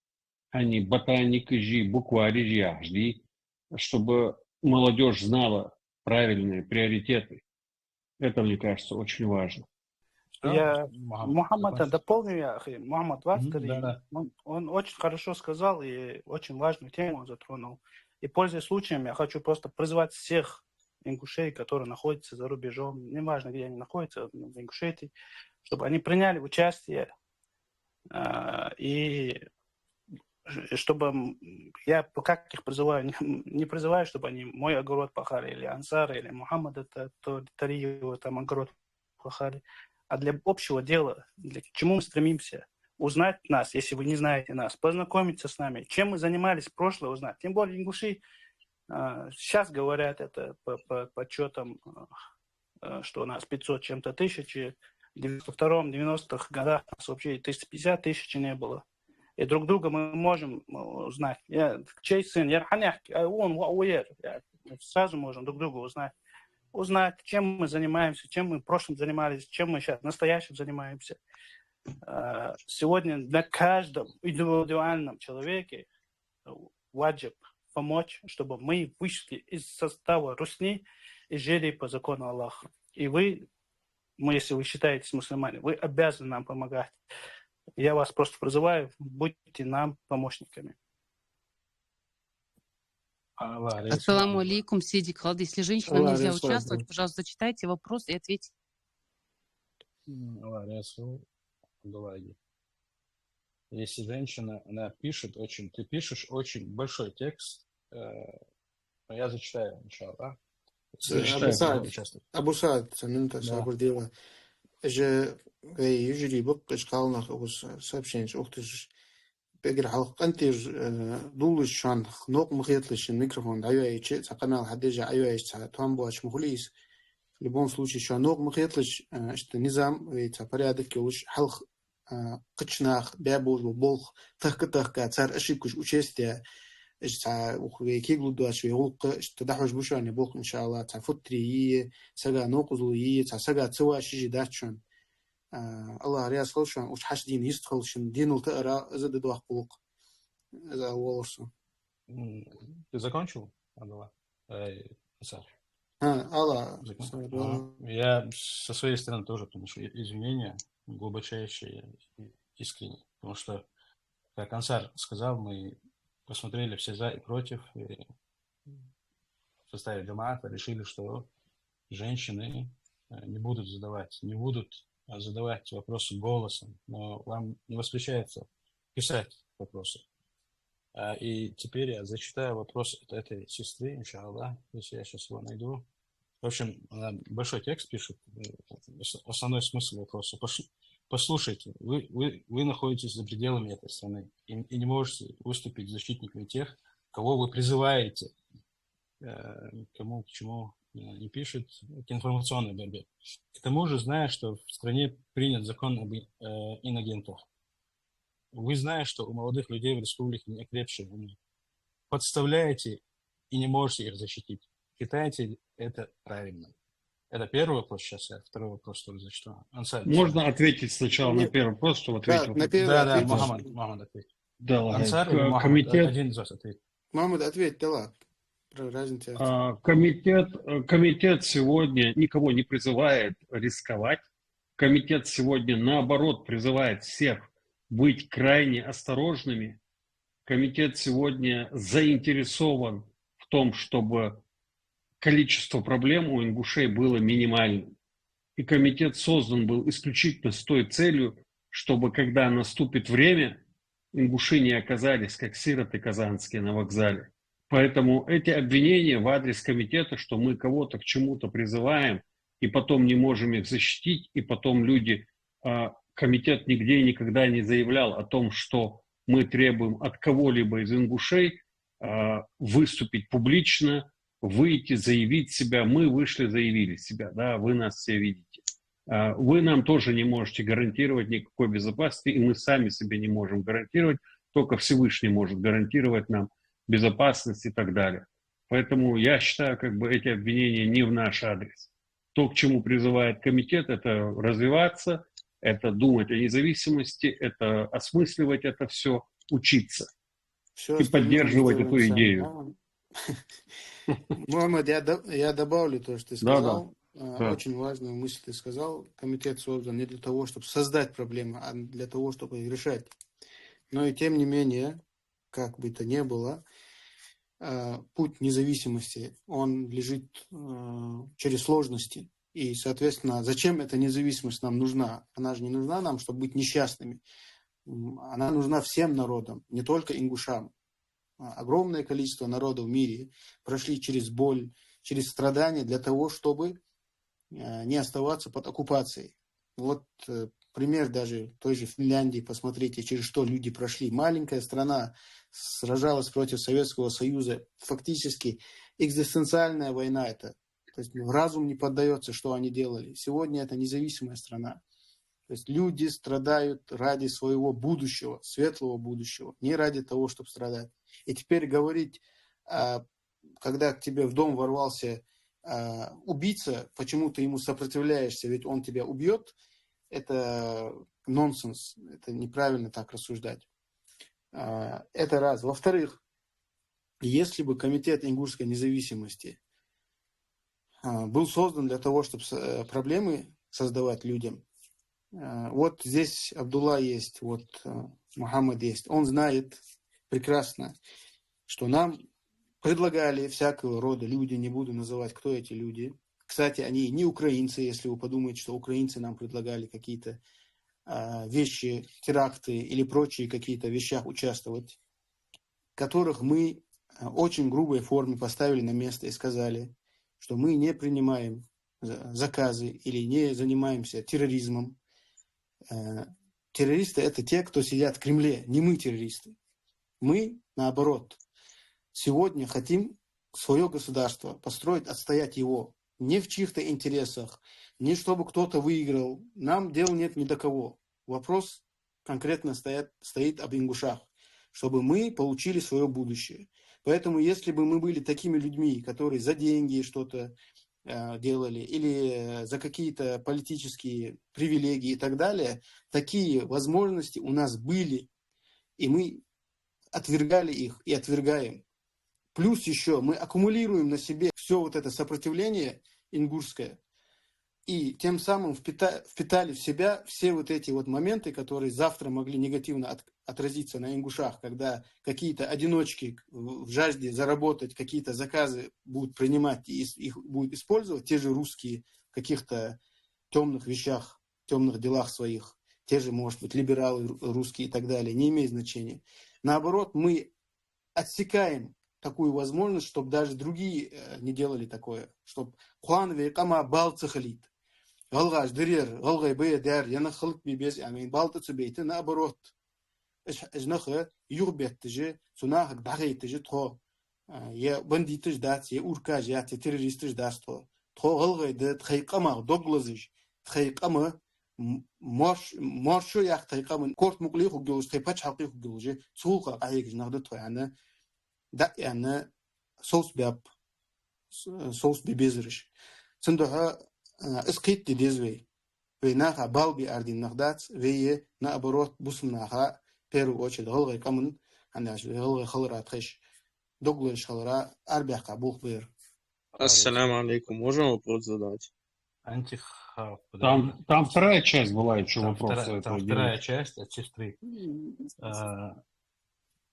Speaker 6: а не ботаники, буквари, чтобы молодежь знала правильные приоритеты. Это, мне кажется, очень важно.
Speaker 5: Я Мухаммада дополню, Мухаммад Васкари, он очень хорошо сказал и очень важную тему затронул. И пользуясь случаем, я хочу просто призвать всех ингушей, которые находятся за рубежом, неважно, где они находятся, в Ингушетии, чтобы они приняли участие и чтобы я как их призываю, не призываю, чтобы они мой огород пахали, или Ансар, или Мухаммад, это Тариева, там огород пахали, а для общего дела, к чему мы стремимся, узнать нас, если вы не знаете нас, познакомиться с нами, чем мы занимались в прошлое, узнать. Тем более ингуши сейчас говорят это по подсчетам, что у нас 500 чем-то тысяч, в 92-м, 90-х годах у нас вообще 350 тысяч не было. И друг друга мы можем узнать. Чей сын, он, сразу можем друг друга узнать, чем мы занимаемся, чем мы в прошлом занимались, чем мы сейчас в настоящем занимаемся. Сегодня на каждом индивидуальном человеке ваджиб помочь, чтобы мы вышли из состава русни и жили по закону Аллаха. И если вы считаетесь мусульмане, вы обязаны нам помогать. Я вас просто призываю, будьте нам помощниками.
Speaker 15: Ассаламу алейкум, Сиди Халд. Если женщинам нельзя участвовать, пожалуйста, зачитайте вопрос и ответьте.
Speaker 2: Если женщина, она пишет ты пишешь очень большой текст, я зачитаю, иншаллах.
Speaker 1: Абу Саад, минута, же يجري بق إشقالنا خبص سابشينش أختش بقر حلق أنتج دولش شان نوق مخيطلش الميكروفون عيوة شيء قناة حديجة عيوة توان بواش مخليس لبون سلوشي شان نوق مخيطلش اشت نظام ويتابريادك كوش حلق قتشناخ بابوز وبولخ تهك صار أشيكوش وشيستيا إشتا وخوي كيغلو دواش ويغلق إشتا دحوش بوشان بولخ إن شاء الله تفطري سجا نوقزلوية سجا تسوى شيء داتشون الله رياض خلشان وش حش دين يستخلشن دين التقرا إذا دواح قلق إذا أولرسو.
Speaker 2: Ты закончил? Я со своей стороны тоже приношу извинения глубочайшие и искренние, потому что, как Ансар сказал, мы посмотрели все за и против, и в составе джамаата решили, что женщины не будут задавать вопросы голосом, но вам не воспрещается писать вопросы. И теперь я зачитаю вопрос от этой сестры, иншаллах, если я сейчас его найду. В общем, она большой текст пишет, основной смысл вопроса. Послушайте, вы находитесь за пределами этой страны и не можете выступить защитниками тех, кого вы призываете, кому к чему не пишет, к информационной борьбе. К тому же, зная, что в стране принят закон об инагентах, вы, зная, что у молодых людей в республике не окрепшие умы, подставляете и не можете их защитить. Китайцы это правильно. Это первый вопрос сейчас, а второй вопрос тоже зачту.
Speaker 6: Можно ответить сначала на первый вопрос, чтобы ответил?
Speaker 1: Да, на первый
Speaker 2: да,
Speaker 1: ответишь.
Speaker 2: Мухаммад ответит.
Speaker 6: Да,
Speaker 2: Ансар или Мухаммад?
Speaker 6: комитет...
Speaker 2: Один из вас ответит.
Speaker 1: Мухаммад, ответь, да, про разницу.
Speaker 6: Комитет сегодня никого не призывает рисковать. Комитет сегодня, наоборот, призывает всех быть крайне осторожными. Комитет сегодня заинтересован в том, чтобы количество проблем у ингушей было минимальным. И комитет создан был исключительно с той целью, чтобы, когда наступит время, ингуши не оказались, как сироты казанские на вокзале. Поэтому эти обвинения в адрес комитета, что мы кого-то к чему-то призываем, и потом не можем их защитить, и потом люди... Комитет нигде и никогда не заявлял о том, что мы требуем от кого-либо из ингушей выступить публично, выйти, заявить себя. Мы вышли, заявили себя, да, вы нас все видите. Вы нам тоже не можете гарантировать никакой безопасности, и мы сами себе не можем гарантировать, только Всевышний может гарантировать нам безопасность и так далее. Поэтому я считаю, как бы эти обвинения не в наш адрес. То, к чему призывает комитет, это развиваться, это думать о независимости, это осмысливать это все, учиться и поддерживать эту идею.
Speaker 1: Мухаммад, я добавлю то, что ты сказал.
Speaker 6: Да.
Speaker 1: Очень важную мысль ты сказал. Комитет создан не для того, чтобы создать проблемы, а для того, чтобы их решать. Но и тем не менее, как бы то ни было, путь независимости, он лежит через сложности. И, соответственно, зачем эта независимость нам нужна? Она же не нужна нам, чтобы быть несчастными. Она нужна всем народам, не только ингушам. Огромное количество народов в мире прошли через боль, через страдания для того, чтобы не оставаться под оккупацией. Вот пример даже той же Финляндии, посмотрите, через что люди прошли. Маленькая страна сражалась против Советского Союза. Фактически экзистенциальная война это. То есть разум не поддается, что они делали. Сегодня это независимая страна. То есть люди страдают ради своего будущего, светлого будущего, не ради того, чтобы страдать. И теперь говорить, когда к тебе в дом ворвался убийца, почему ты ему сопротивляешься, ведь он тебя убьет, это нонсенс, это неправильно так рассуждать. Это раз. Во-вторых, если бы комитет ингушской независимости был создан для того, чтобы проблемы создавать людям. Вот здесь Абдулла есть, вот Мухаммад есть. Он знает прекрасно, что нам предлагали всякого рода люди, не буду называть, кто эти люди. Кстати, они не украинцы, если вы подумаете, что украинцы нам предлагали какие-то вещи, теракты или прочие какие-то вещах участвовать, которых мы в очень грубой форме поставили на место и сказали, что мы не принимаем заказы или не занимаемся терроризмом. Террористы – это те, кто сидят в Кремле, не мы террористы. Мы, наоборот, сегодня хотим свое государство построить, отстоять его. Не в чьих-то интересах, не чтобы кто-то выиграл. Нам дела нет ни до кого. Вопрос конкретно стоит об ингушах, чтобы мы получили свое будущее. Поэтому, если бы мы были такими людьми, которые за деньги что-то делали или за какие-то политические привилегии и так далее, такие возможности у нас были, и мы отвергали их и отвергаем. Плюс еще мы аккумулируем на себе все вот это сопротивление ингушское, и тем самым впитали в себя все вот эти вот моменты, которые завтра могли негативно отразиться на ингушах, когда какие-то одиночки в жажде заработать какие-то заказы будут принимать и их будут использовать, те же русские в каких-то темных вещах, темных делах своих, те же, может быть, либералы русские и так далее, не имеет значения. Наоборот, мы отсекаем такую возможность, чтобы даже другие не делали такое, чтобы хуан векама балцахалит. Галгаш дырер, галгай бэдэр, яна халк бибез, амин балтацу бейте, наоборот. Эжнахэ юрбеттежи, сунахак дагайтежи тхо. Я бандитыж дац, я уркаж, я террористыж дац тхо. Тхо галгай дэ тхайкама доглазыж, тхайкама маршо ях тхайкама корт мугли хугдолж, тхайпач халки хугдолж, цулха айгж нахда тхо, яна да яна соус бяб. соус бибезриш. Цендоха искит дедезвей. Вейнаха балби ардин нахдац, вее наоборот бусмнаха первую очередь голгай камун, андаш голгай халра тхэш. Доглэш халра арбяха бухбер.
Speaker 16: Ассаляму алейкум. Можно вопрос задать?
Speaker 6: Там вторая часть была еще вопроса.
Speaker 2: Там вторая часть от сестры.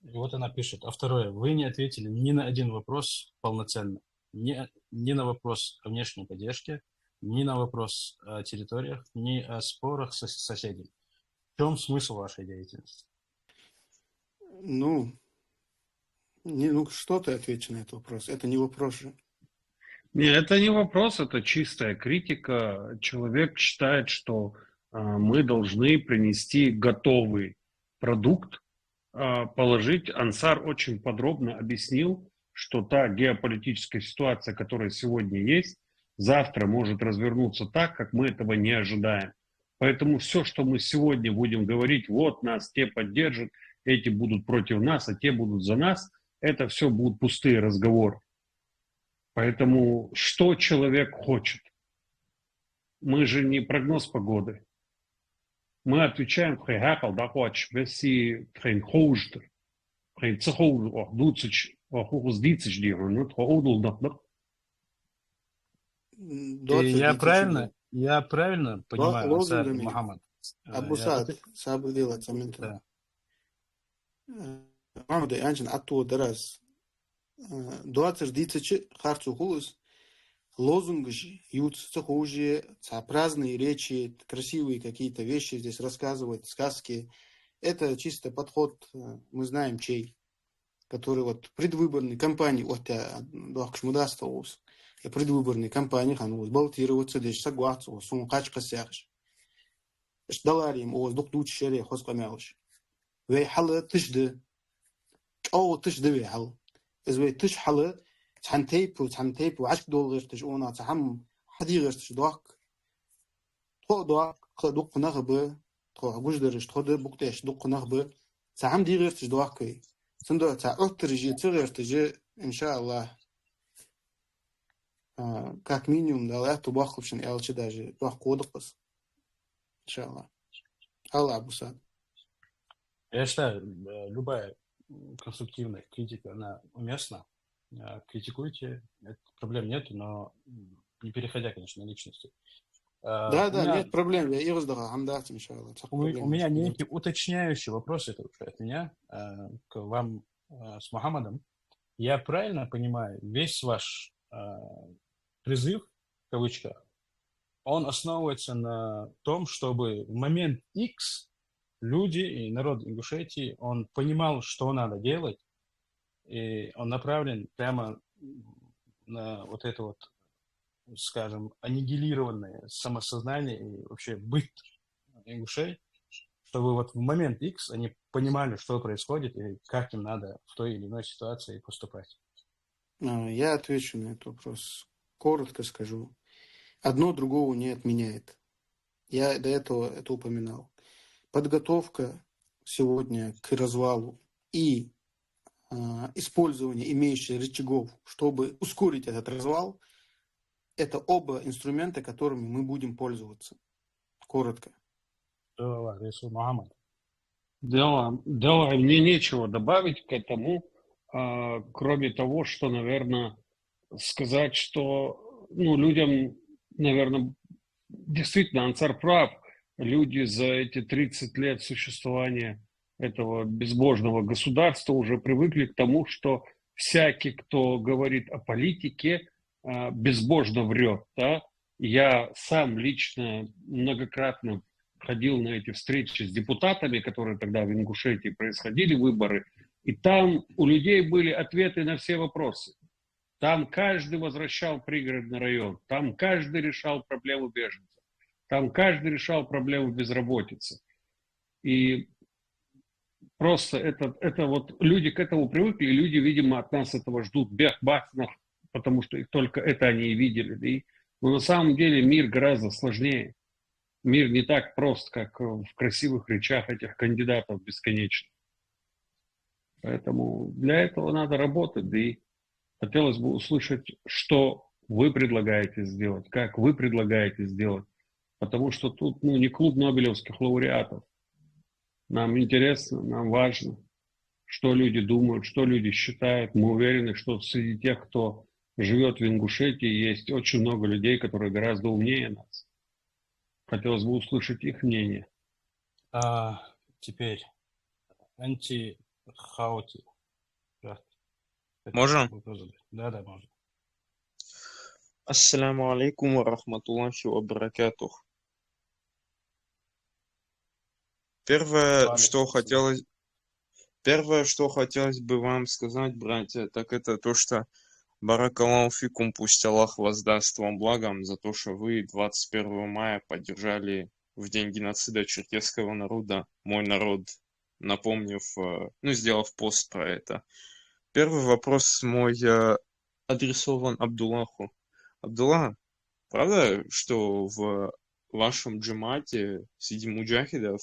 Speaker 2: И вот она пишет. А второе. Вы не ответили ни на один вопрос полноценно. Ни на вопрос о внешней поддержке, ни на вопрос о территориях, ни о спорах с соседями. В чем смысл вашей деятельности?
Speaker 1: Что ты ответишь на этот вопрос? Это не вопрос же.
Speaker 6: Нет, это не вопрос, это чистая критика. Человек считает, что мы должны принести готовый продукт, положить. Ансар очень подробно объяснил, что та геополитическая ситуация, которая сегодня есть, завтра может развернуться так, как мы этого не ожидаем. Поэтому все, что мы сегодня будем говорить, вот нас те поддержат, эти будут против нас, а те будут за нас, это все будут пустые разговоры. Поэтому что человек хочет? Мы же не прогноз погоды. Мы отвечаем «Хейхакал да хочешь, веси хейн хоужтер, хейн цехоуз, дуцич, охуз дицич диру, ну тхоудл датнак».
Speaker 2: Я правильно понимаю, Ансар Мухаммад?
Speaker 1: Абусад, сабы делать саминта. Махмуд Анчин атту дараз. 20 дицичи харцу хулус. Лозунги же, ются хуже, праздные речи, красивые какие-то вещи здесь рассказывать, сказки. Это чисто подход, мы знаем чей, который вот предвыборной кампании, вот я дуахшмудастаус, и предвыборной кампании ханус балтироваться здесь согласен, сум качка сяж. Долларием оз духдуч шере хоскамялш. Вей хала тышды, тышды вей хал. إذا بيتش حلا تحنتيب وعشق دول غير تجونا تحم حدي غير تجدوك تخ دوق نغبة تخ جوجدرش تخ بوقتش دوق نغبة تحم دي غير تجدوك كي سندو تعود ترجي تغير تجي إن شاء الله как минимум да это бахлушен элчи даже бах кодекс إن شاء الله Аллах Абусад.
Speaker 2: Я считаю, любая конструктивная критика, она уместна. Критикуйте, проблем нет, но не переходя, конечно, на личности.
Speaker 1: Нет проблем. У
Speaker 2: меня некий уточняющий вопрос, это уже от меня, к вам с Мухаммадом. Я правильно понимаю, весь ваш призыв, в кавычках, он основывается на том, чтобы в момент X люди и народ Ингушетии, он понимал, что надо делать, и он направлен прямо на вот это вот, скажем, аннигилированное самосознание и вообще быт ингушей, чтобы вот в момент X они понимали, что происходит и как им надо в той или иной ситуации поступать.
Speaker 1: Я отвечу на этот вопрос. Коротко скажу. Одно другого не отменяет. Я до этого это упоминал. Подготовка сегодня к развалу и использование имеющих рычагов, чтобы ускорить этот развал, это оба инструмента, которыми мы будем пользоваться. Коротко.
Speaker 6: Да, мне нечего добавить к этому, кроме того, что, наверное, сказать, что людям, наверное, действительно, Ансар прав. Люди за эти 30 лет существования этого безбожного государства уже привыкли к тому, что всякий, кто говорит о политике, безбожно врет. Да? Я сам лично многократно ходил на эти встречи с депутатами, которые тогда в Ингушетии происходили, выборы, и там у людей были ответы на все вопросы. Там каждый возвращал пригородный район, там каждый решал проблему беженцев. Там каждый решал проблему безработицы. И просто это вот люди к этому привыкли, и люди, видимо, от нас этого ждут бях-бахнах, потому что только это они и видели. Но на самом деле мир гораздо сложнее. Мир не так прост, как в красивых речах этих кандидатов бесконечно. Поэтому для этого надо работать, да и Хотелось бы услышать, что вы предлагаете сделать, как вы предлагаете сделать. Потому что тут не клуб нобелевских лауреатов. Нам интересно, нам важно, что люди думают, что люди считают. Мы уверены, что среди тех, кто живет в Ингушетии, есть очень много людей, которые гораздо умнее нас. Хотелось бы услышать их мнение.
Speaker 2: Теперь антихаути.
Speaker 16: Можно?
Speaker 2: Да, можно.
Speaker 16: Ассаляму алейкум ва рахматуллахи ва баракатух. Первое, что хотелось бы вам сказать, братья, так это то, что баракаллаху фикум, пусть Аллах воздаст вам благом за то, что вы 21 мая поддержали в день геноцида черкесского народа мой народ, напомнив, сделав пост про это. Первый вопрос мой адресован Абдуллаху. Абдуллах, правда, что в вашем джамате среди муджахидов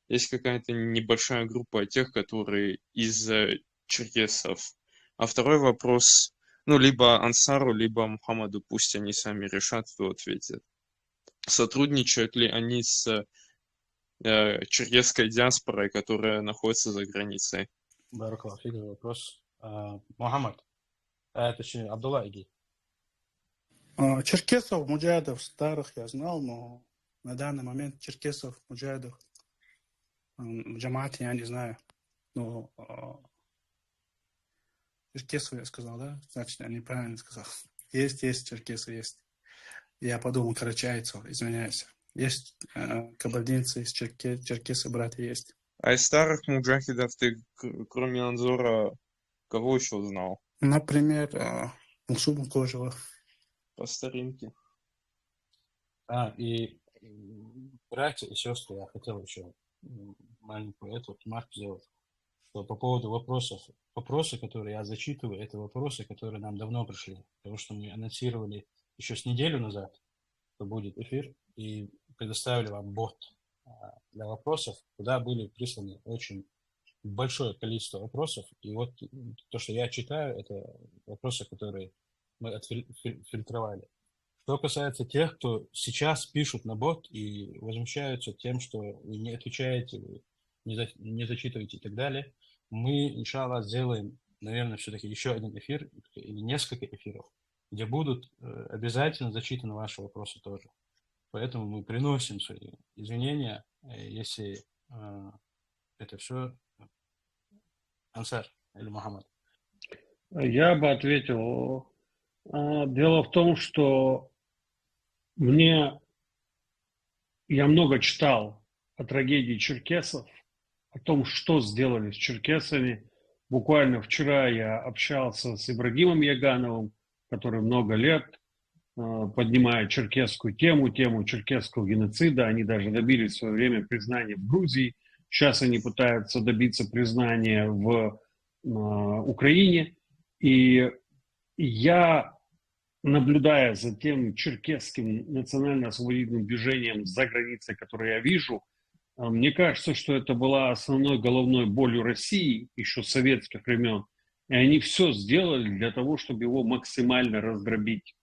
Speaker 16: есть какая-то небольшая группа тех, которые из черкесов? А второй вопрос, либо Ансару, либо Мухаммаду, пусть они сами решат, кто ответит. Сотрудничают ли они с черкесской диаспорой, которая находится за границей?
Speaker 2: Баракаллах, вопрос. Мухаммад, точнее, Абдулла, иди.
Speaker 5: Черкесов, муджахидов старых я знал, но на данный момент черкесов, муджахидов в джамаате я не знаю. Но черкесов я сказал, да? Значит, я неправильно сказал. Есть черкесы, есть. Я подумал, карачайцев, извиняюсь. Есть кабардинцы, черкесы, братья есть.
Speaker 16: А из старых муджахидов ты, кроме Анзора, кого еще знал?
Speaker 5: Например, Мусубу Кожева.
Speaker 16: По старинке.
Speaker 2: И братья и сестры, я хотел еще маленькую ремарку сделать, что по поводу вопросы, которые я зачитываю, это вопросы, которые нам давно пришли, потому что мы анонсировали еще с неделю назад, что будет эфир, и предоставили вам бот для вопросов, куда были присланы очень большое количество вопросов, и вот то, что я читаю, это вопросы, которые мы отфильтровали. Что касается тех, кто сейчас пишут на бот и возмущаются тем, что вы не отвечаете, вы не зачитываете и так далее, мы, иншаллах, сделаем, наверное, все-таки еще один эфир или несколько эфиров, где будут обязательно зачитаны ваши вопросы тоже. Поэтому мы приносим свои извинения, если это все Ансар или Мухаммад.
Speaker 6: Я бы ответил. Дело в том, что я много читал о трагедии черкесов, о том, что сделали с черкесами. Буквально вчера я общался с Ибрагимом Ягановым, который много лет поднимает черкесскую тему черкесского геноцида. Они даже добились в свое время признания в Грузии. Сейчас они пытаются добиться признания в Украине. И я, наблюдая за тем черкесским национально-освободительным движением за границей, которое я вижу, мне кажется, что это была основной головной болью России еще с советских времен. И они все сделали для того, чтобы его максимально раздробить.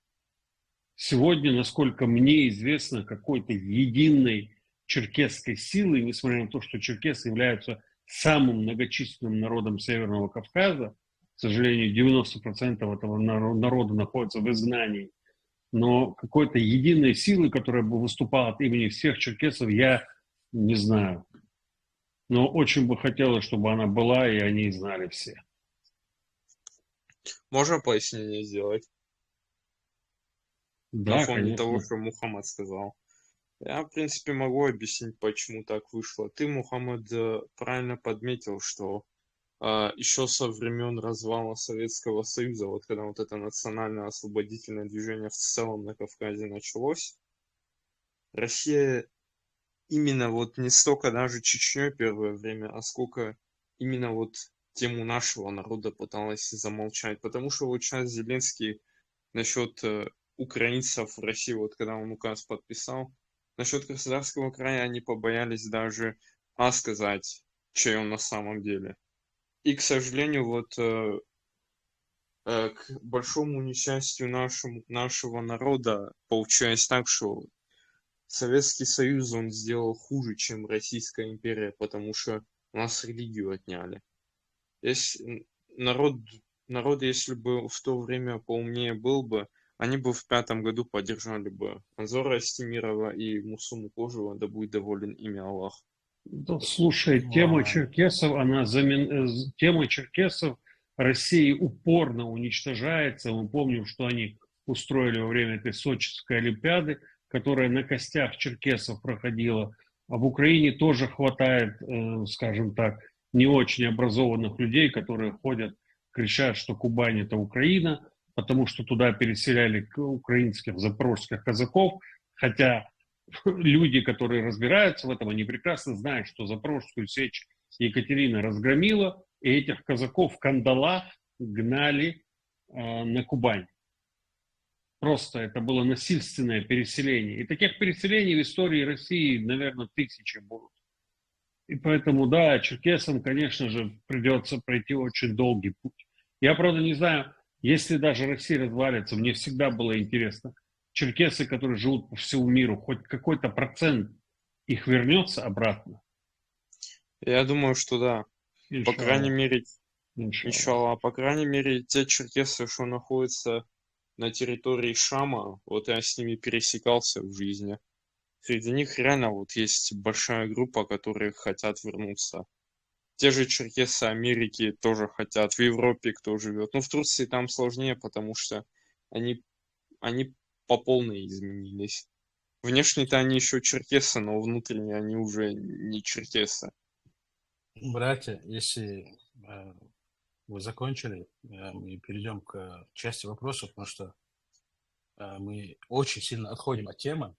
Speaker 6: Сегодня, насколько мне известно, какой-то единой черкесской силы, несмотря на то, что черкесы являются самым многочисленным народом Северного Кавказа, к сожалению, 90% этого народа находится в изгнании, но какой-то единой силы, которая бы выступала от имени всех черкесов, я не знаю. Но очень бы хотелось, чтобы она была, и они знали все.
Speaker 16: Можно пояснение сделать?
Speaker 6: Да,
Speaker 16: на фоне
Speaker 6: конечно.
Speaker 16: того, что Мухаммад сказал. Я, в принципе, могу объяснить, почему так вышло. Ты, Мухаммад, правильно подметил, что еще со времен развала Советского Союза, вот когда вот это национально-освободительное движение в целом на Кавказе началось, Россия именно вот не столько даже Чечней первое время, а сколько именно вот тему нашего народа пыталась замолчать. Потому что вот сейчас Зеленский насчет украинцев в России, вот когда он указ подписал, насчет Краснодарского края они побоялись даже сказать, чей он на самом деле. И, к сожалению, вот к большому несчастью нашего народа получилось так, что Советский Союз он сделал хуже, чем Российская империя, потому что у нас религию отняли. Народ, если бы в то время поумнее был бы, они бы в 5-м году поддержали бы Анзора Астемирова и Мусуму Кожева, да будет доволен ими Аллах.
Speaker 6: Да, слушай, тема черкесов, тема черкесов России упорно уничтожается. Мы помним, что они устроили во время этой Сочинской Олимпиады, которая на костях черкесов проходила. А в Украине тоже хватает, скажем так, не очень образованных людей, которые ходят, кричат, что Кубань – это Украина, потому что туда переселяли украинских запорожских казаков, хотя люди, которые разбираются в этом, они прекрасно знают, что Запорожскую сечь Екатерина разгромила, и этих казаков в кандалах гнали на Кубань. Просто это было насильственное переселение. И таких переселений в истории России, наверное, тысячи будут. И поэтому, да, черкесам, конечно же, придется пройти очень долгий путь. Я, правда, не знаю, если даже Россия развалится, мне всегда было интересно, черкесы, которые живут по всему миру, хоть какой-то процент их вернется обратно?
Speaker 16: Я думаю, что да. По крайней мере,
Speaker 6: Иншаллах.
Speaker 16: по крайней мере, те черкесы, что находятся на территории Шама, вот я с ними пересекался в жизни. Среди них реально вот есть большая группа, которые хотят вернуться. Те же черкесы Америки тоже хотят, в Европе кто живет. Ну, в Турции там сложнее, потому что они по полной изменились. Внешне-то они еще черкесы, но внутренне они уже не черкесы.
Speaker 2: Братья, если вы закончили, мы перейдем к части вопросов, потому что мы очень сильно отходим от темы,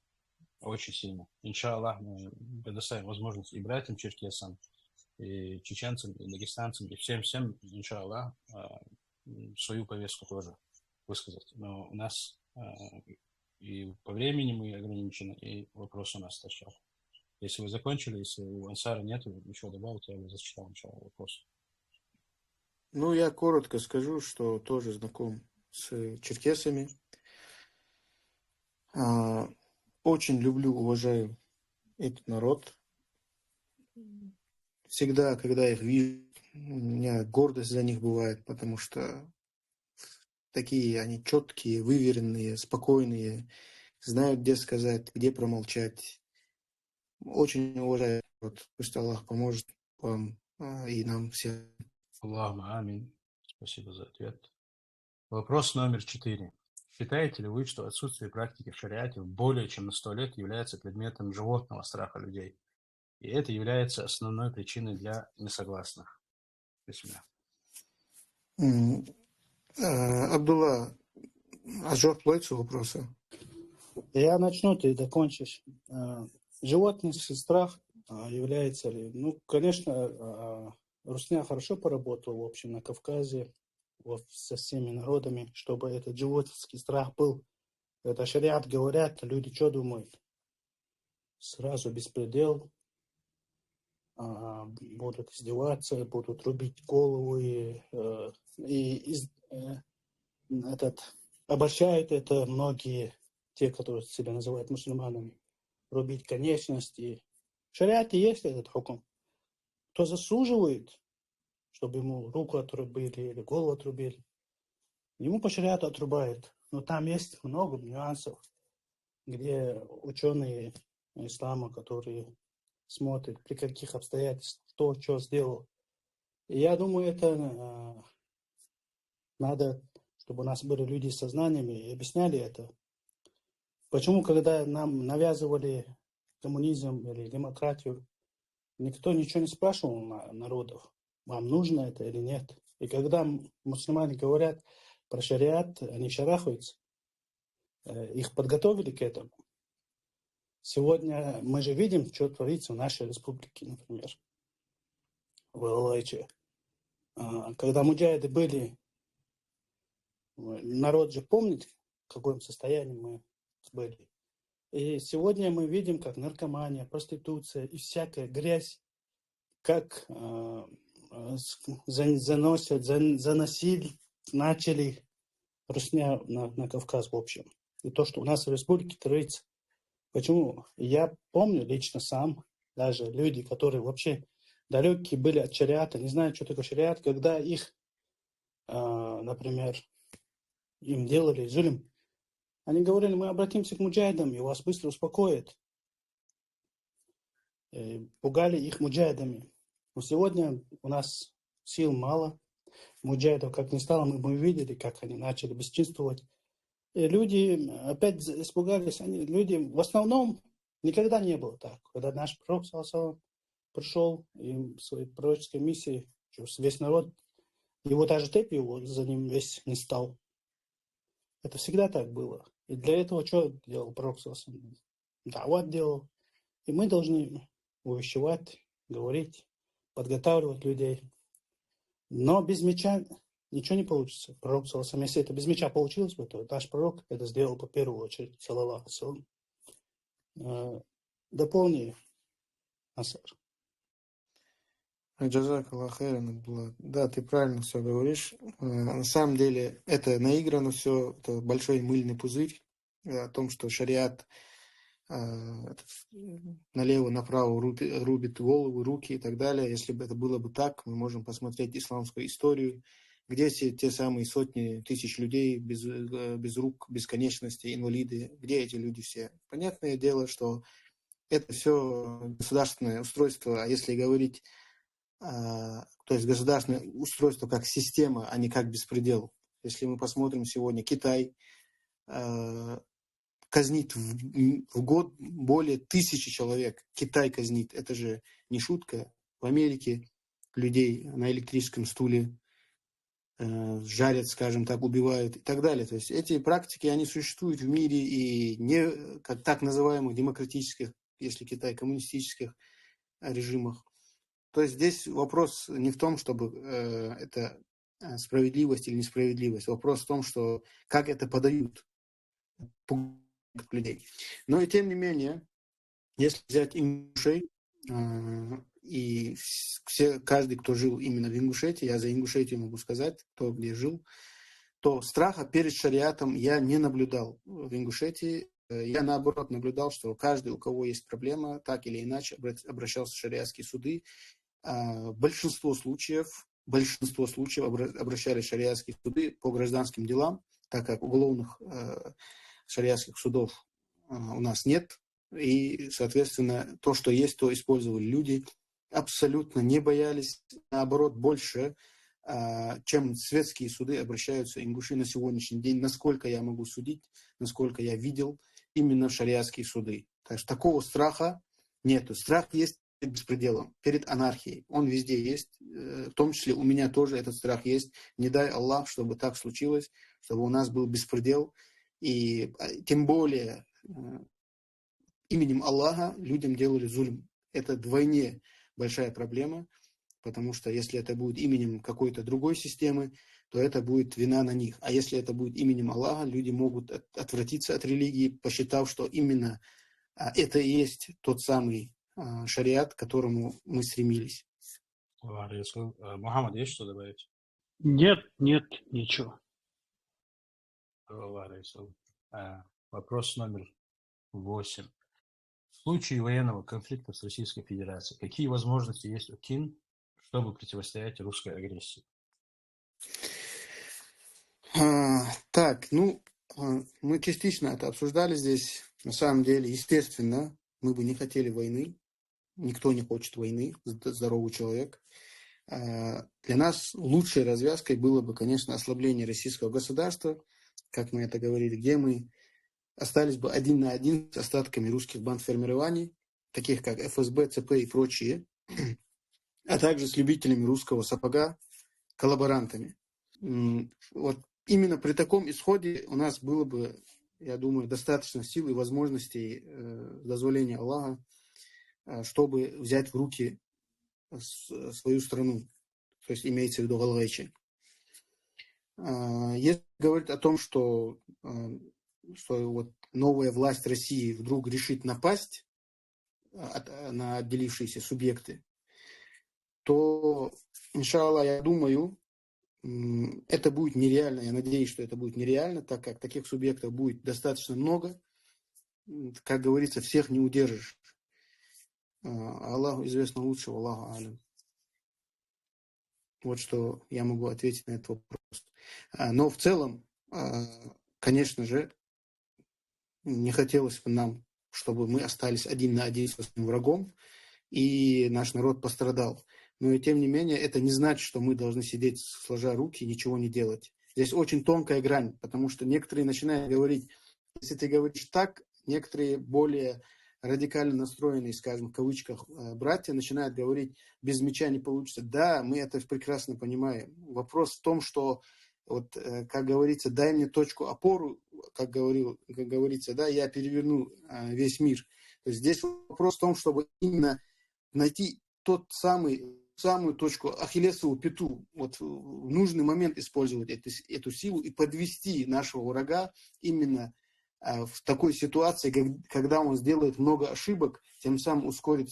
Speaker 2: очень сильно. Иншаллах, мы предоставим возможность и братьям черкесам, и чеченцам, и дагестанцам, и всем, иншаллах, свою повестку тоже высказать. Но у нас и по времени мы ограничены, и вопрос у нас торчал. Если вы закончили, если у Ансара нет, ничего добавить, я бы зачитал иншаллах вопрос.
Speaker 1: Ну, я коротко скажу, что тоже знаком с черкесами. Очень люблю, уважаю этот народ. Всегда, когда их вижу, у меня гордость за них бывает, потому что такие они четкие, выверенные, спокойные, знают, где сказать, где промолчать. Очень уважаю. Пусть Аллах поможет вам и нам всем.
Speaker 2: Аллаху амин. Спасибо за ответ. Вопрос номер 4. Считаете ли вы, что отсутствие практики в шариате более чем на 100 лет является предметом животного страха людей? И это является основной причиной для несогласных? Бисмилля.
Speaker 1: Абдулла, отжег плойцу вопроса.
Speaker 5: Я начну, ты закончишь. Животный страх является ли? Ну, конечно, Русня хорошо поработал, в общем, на Кавказе, со всеми народами, чтобы этот животный страх был. Это шариат говорят, люди что думают? Сразу беспредел, будут издеваться, будут рубить голову обольщают это многие, те, которые себя называют мусульманами, рубить конечности. В шариате есть этот хукм. Кто заслуживает, чтобы ему руку отрубили или голову отрубили, ему по шариату отрубают. Но там есть много нюансов, где ученые ислама, которые смотрят, при каких обстоятельствах, кто что сделал. И я думаю, это надо, чтобы у нас были люди с сознаниями и объясняли это. Почему, когда нам навязывали коммунизм или демократию, никто ничего не спрашивал народов, вам нужно это или нет. И когда мусульмане говорят про шариат, они шарахаются. Их подготовили к этому. Сегодня мы же видим, что творится в нашей республике, например, в Алайче. Когда муджахиды были, народ же помнит, в каком состоянии мы были. И сегодня мы видим, как наркомания, проституция и всякая грязь, как заносят, заносили начали русня на Кавказ в общем. И то, что у нас в республике творится. Почему? Я помню лично сам, даже люди, которые вообще далекие были от шариата, не знают, что такое шариат, когда их, например, им делали зулим, они говорили, мы обратимся к муджахидам, и вас быстро успокоят. И пугали их муджахидами. Но сегодня у нас сил мало. Муджахидов как ни стало, мы видели, как они начали бесчинствовать. И люди опять испугались. Люди в основном никогда не было так. Когда наш пророк пришел и в своей пророческой миссии, весь народ, его даже тепи за ним весь не стал. Это всегда так было. И для этого что делал пророк? Дават делал. И мы должны увещевать, говорить, подготавливать людей. Но без меча ничего не получится. Пророк, если это без меча получилось бы, то наш пророк это сделал по первую очередь. Салаллаху алейхи. Дополни, Асар.
Speaker 1: Джазакаллаху хайран. Да, ты правильно все говоришь. На самом деле это наиграно все, это большой мыльный пузырь о том, что шариат налево-направо рубит голову, руки и так далее. Если бы это было бы так, мы можем посмотреть исламскую историю, где те самые сотни тысяч людей без рук, без конечностей, инвалиды, где эти люди все? Понятное дело, что это все государственное устройство, а если говорить, то есть государственное устройство как система, а не как беспредел. Если мы посмотрим сегодня, Китай казнит в год более 1000 человек. Китай казнит. Это же не шутка. В Америке людей на электрическом стуле жарят, скажем так, убивают и так далее. То есть эти практики, они существуют в мире и не как так называемых демократических, если Китай, коммунистических режимах. То есть здесь вопрос не в том, чтобы это справедливость или несправедливость. Вопрос в том, что как это подают людей. Но и тем не менее, если взять ингушей, и каждый, кто жил именно в Ингушетии, я за Ингушетию могу сказать, кто где жил, то страха перед шариатом я не наблюдал в Ингушетии. Я, наоборот, наблюдал, что каждый, у кого есть проблема, так или иначе обращался в шариатские суды. Большинство случаев обращались в шариатские суды по гражданским делам, так как уголовных шариатских судов у нас нет. И, соответственно, то, что есть, то использовали люди. Абсолютно не боялись. Наоборот, больше, чем светские суды, обращаются ингуши на сегодняшний день, насколько я могу судить, насколько я видел, именно в шариатские суды. Так что такого страха нету. Страх есть перед беспределом, перед анархией. Он везде есть. В том числе у меня тоже этот страх есть. Не дай Аллах, чтобы так случилось, чтобы у нас был беспредел. И тем более именем Аллаха людям делали зульм. Это вдвойне большая проблема, потому что если это будет именем какой-то другой системы, то это будет вина на них. А если это будет именем Аллаха, люди могут отвратиться от религии, посчитав, что именно это и есть тот самый шариат, к которому мы стремились.
Speaker 2: Мухаммад, есть что добавить?
Speaker 6: Нет, ничего.
Speaker 2: Вопрос номер 8. В случае военного конфликта с Российской Федерацией, какие возможности есть у КИН, чтобы противостоять русской агрессии?
Speaker 1: Мы частично это обсуждали здесь. На самом деле, естественно, мы бы не хотели войны. Никто не хочет войны, здоровый человек. Для нас лучшей развязкой было бы, конечно, ослабление российского государства, как мы это говорили, где мы остались бы один на один с остатками русских бандформирований, таких как ФСБ, ЦП и прочие, а также с любителями русского сапога, коллаборантами. Вот именно при таком исходе у нас было бы, я думаю, достаточно сил и возможностей дозволения Аллаха, чтобы взять в руки свою страну. То есть имеется в виду Галгайчи. Если говорить о том, что вот новая власть России вдруг решит напасть на отделившиеся субъекты, то, иншаллах, я думаю, это будет нереально. Я надеюсь, что это будет нереально, так как таких субъектов будет достаточно много. Как говорится, всех не удержишь. Аллаху известно лучше, Аллаху алям. Вот что я могу ответить на этот вопрос. Но в целом, конечно же, не хотелось бы нам, чтобы мы остались один на один со своим врагом, и наш народ пострадал. Но и тем не менее, это не значит, что мы должны сидеть сложа руки и ничего не делать. Здесь очень тонкая грань, потому что некоторые начинают говорить, если ты говоришь так, некоторые более радикально настроенные, скажем, в кавычках, братья начинают говорить, без меча не получится. Да, мы это прекрасно понимаем. Вопрос в том, что, вот, как говорится, дай мне точку опору, как говорится, да, я переверну весь мир. То есть здесь вопрос в том, чтобы именно найти самую точку, ахиллесову пяту, вот в нужный момент использовать эту силу и подвести нашего врага именно в такой ситуации, когда он сделает много ошибок, тем самым ускорит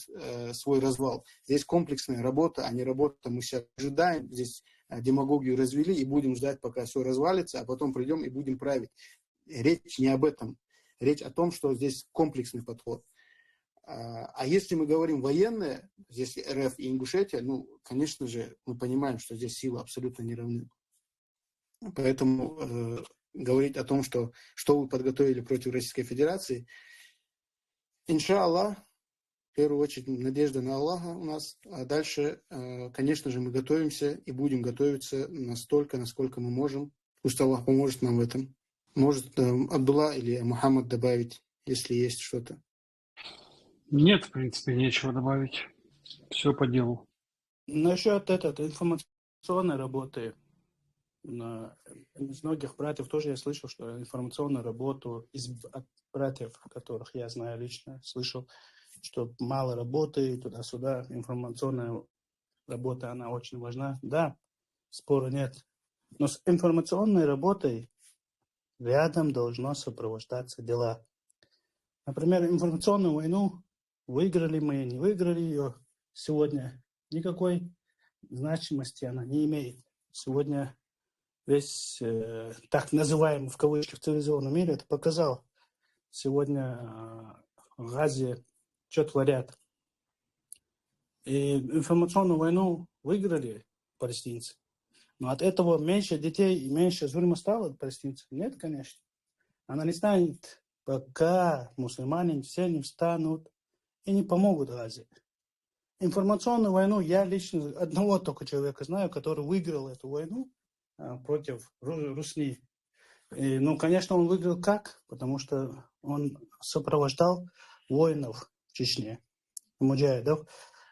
Speaker 1: свой развал. Здесь комплексная работа, а не работа, мы сейчас ожидаем, здесь демагогию развели и будем ждать, пока все развалится, а потом придем и будем править. Речь не об этом. Речь о том, что здесь комплексный подход. А если мы говорим военное, здесь РФ и Ингушетия, ну, конечно же, мы понимаем, что здесь силы абсолютно не равны. Поэтому говорить о том, что вы подготовили против Российской Федерации, иншаллах, в первую очередь надежда на Аллаха у нас, а дальше, конечно же, мы готовимся и будем готовиться настолько, насколько мы можем. Пусть Аллах поможет нам в этом. Может Абдулла или Мухаммад добавить, если есть что-то.
Speaker 6: Нет, в принципе, нечего добавить. Все по делу.
Speaker 5: Насчет информационной работы, из многих братьев тоже я слышал, что информационную работу от братьев, которых я знаю лично, слышал, что мало работы туда-сюда. Информационная работа, она очень важна. Да, спора нет. Но с информационной работой рядом должно сопровождаться дела. Например, информационную войну выиграли мы, не выиграли ее сегодня, никакой значимости она не имеет. Сегодня весь так называемый в кавычках цивилизованный мир это показал. Сегодня в Газе что творят. И информационную войну выиграли палестинцы. Но от этого меньше детей и меньше zulma стало от палестинцев. Нет, конечно. Она не станет, пока мусульмане все не встанут и не помогут Газе. Информационную войну я лично одного только человека знаю, который выиграл эту войну против Русни. И, ну, конечно, он выиграл как? Потому что он сопровождал воинов в Чечне, муджахидов.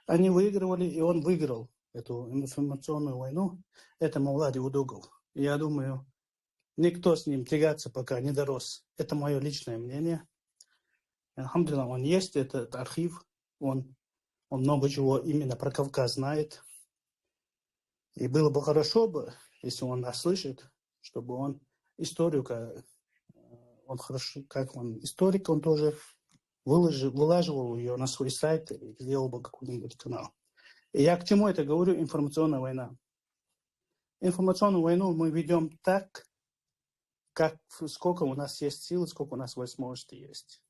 Speaker 5: Они выигрывали, и он выиграл эту информационную войну. Это Мавлади Удугов. Я думаю, никто с ним тягаться пока не дорос. Это мое личное мнение. Алхамдулилlah, он есть, этот архив. Он много чего именно про Кавказ знает. И было бы хорошо бы, если он нас слышит, чтобы он историю, он хорошо, как он историк, он тоже вылаживал ее на свой сайт и сделал бы какой-нибудь канал. И я к чему это говорю? Информационная война. Информационную войну мы ведем так, сколько у нас есть силы, сколько у нас возможностей есть.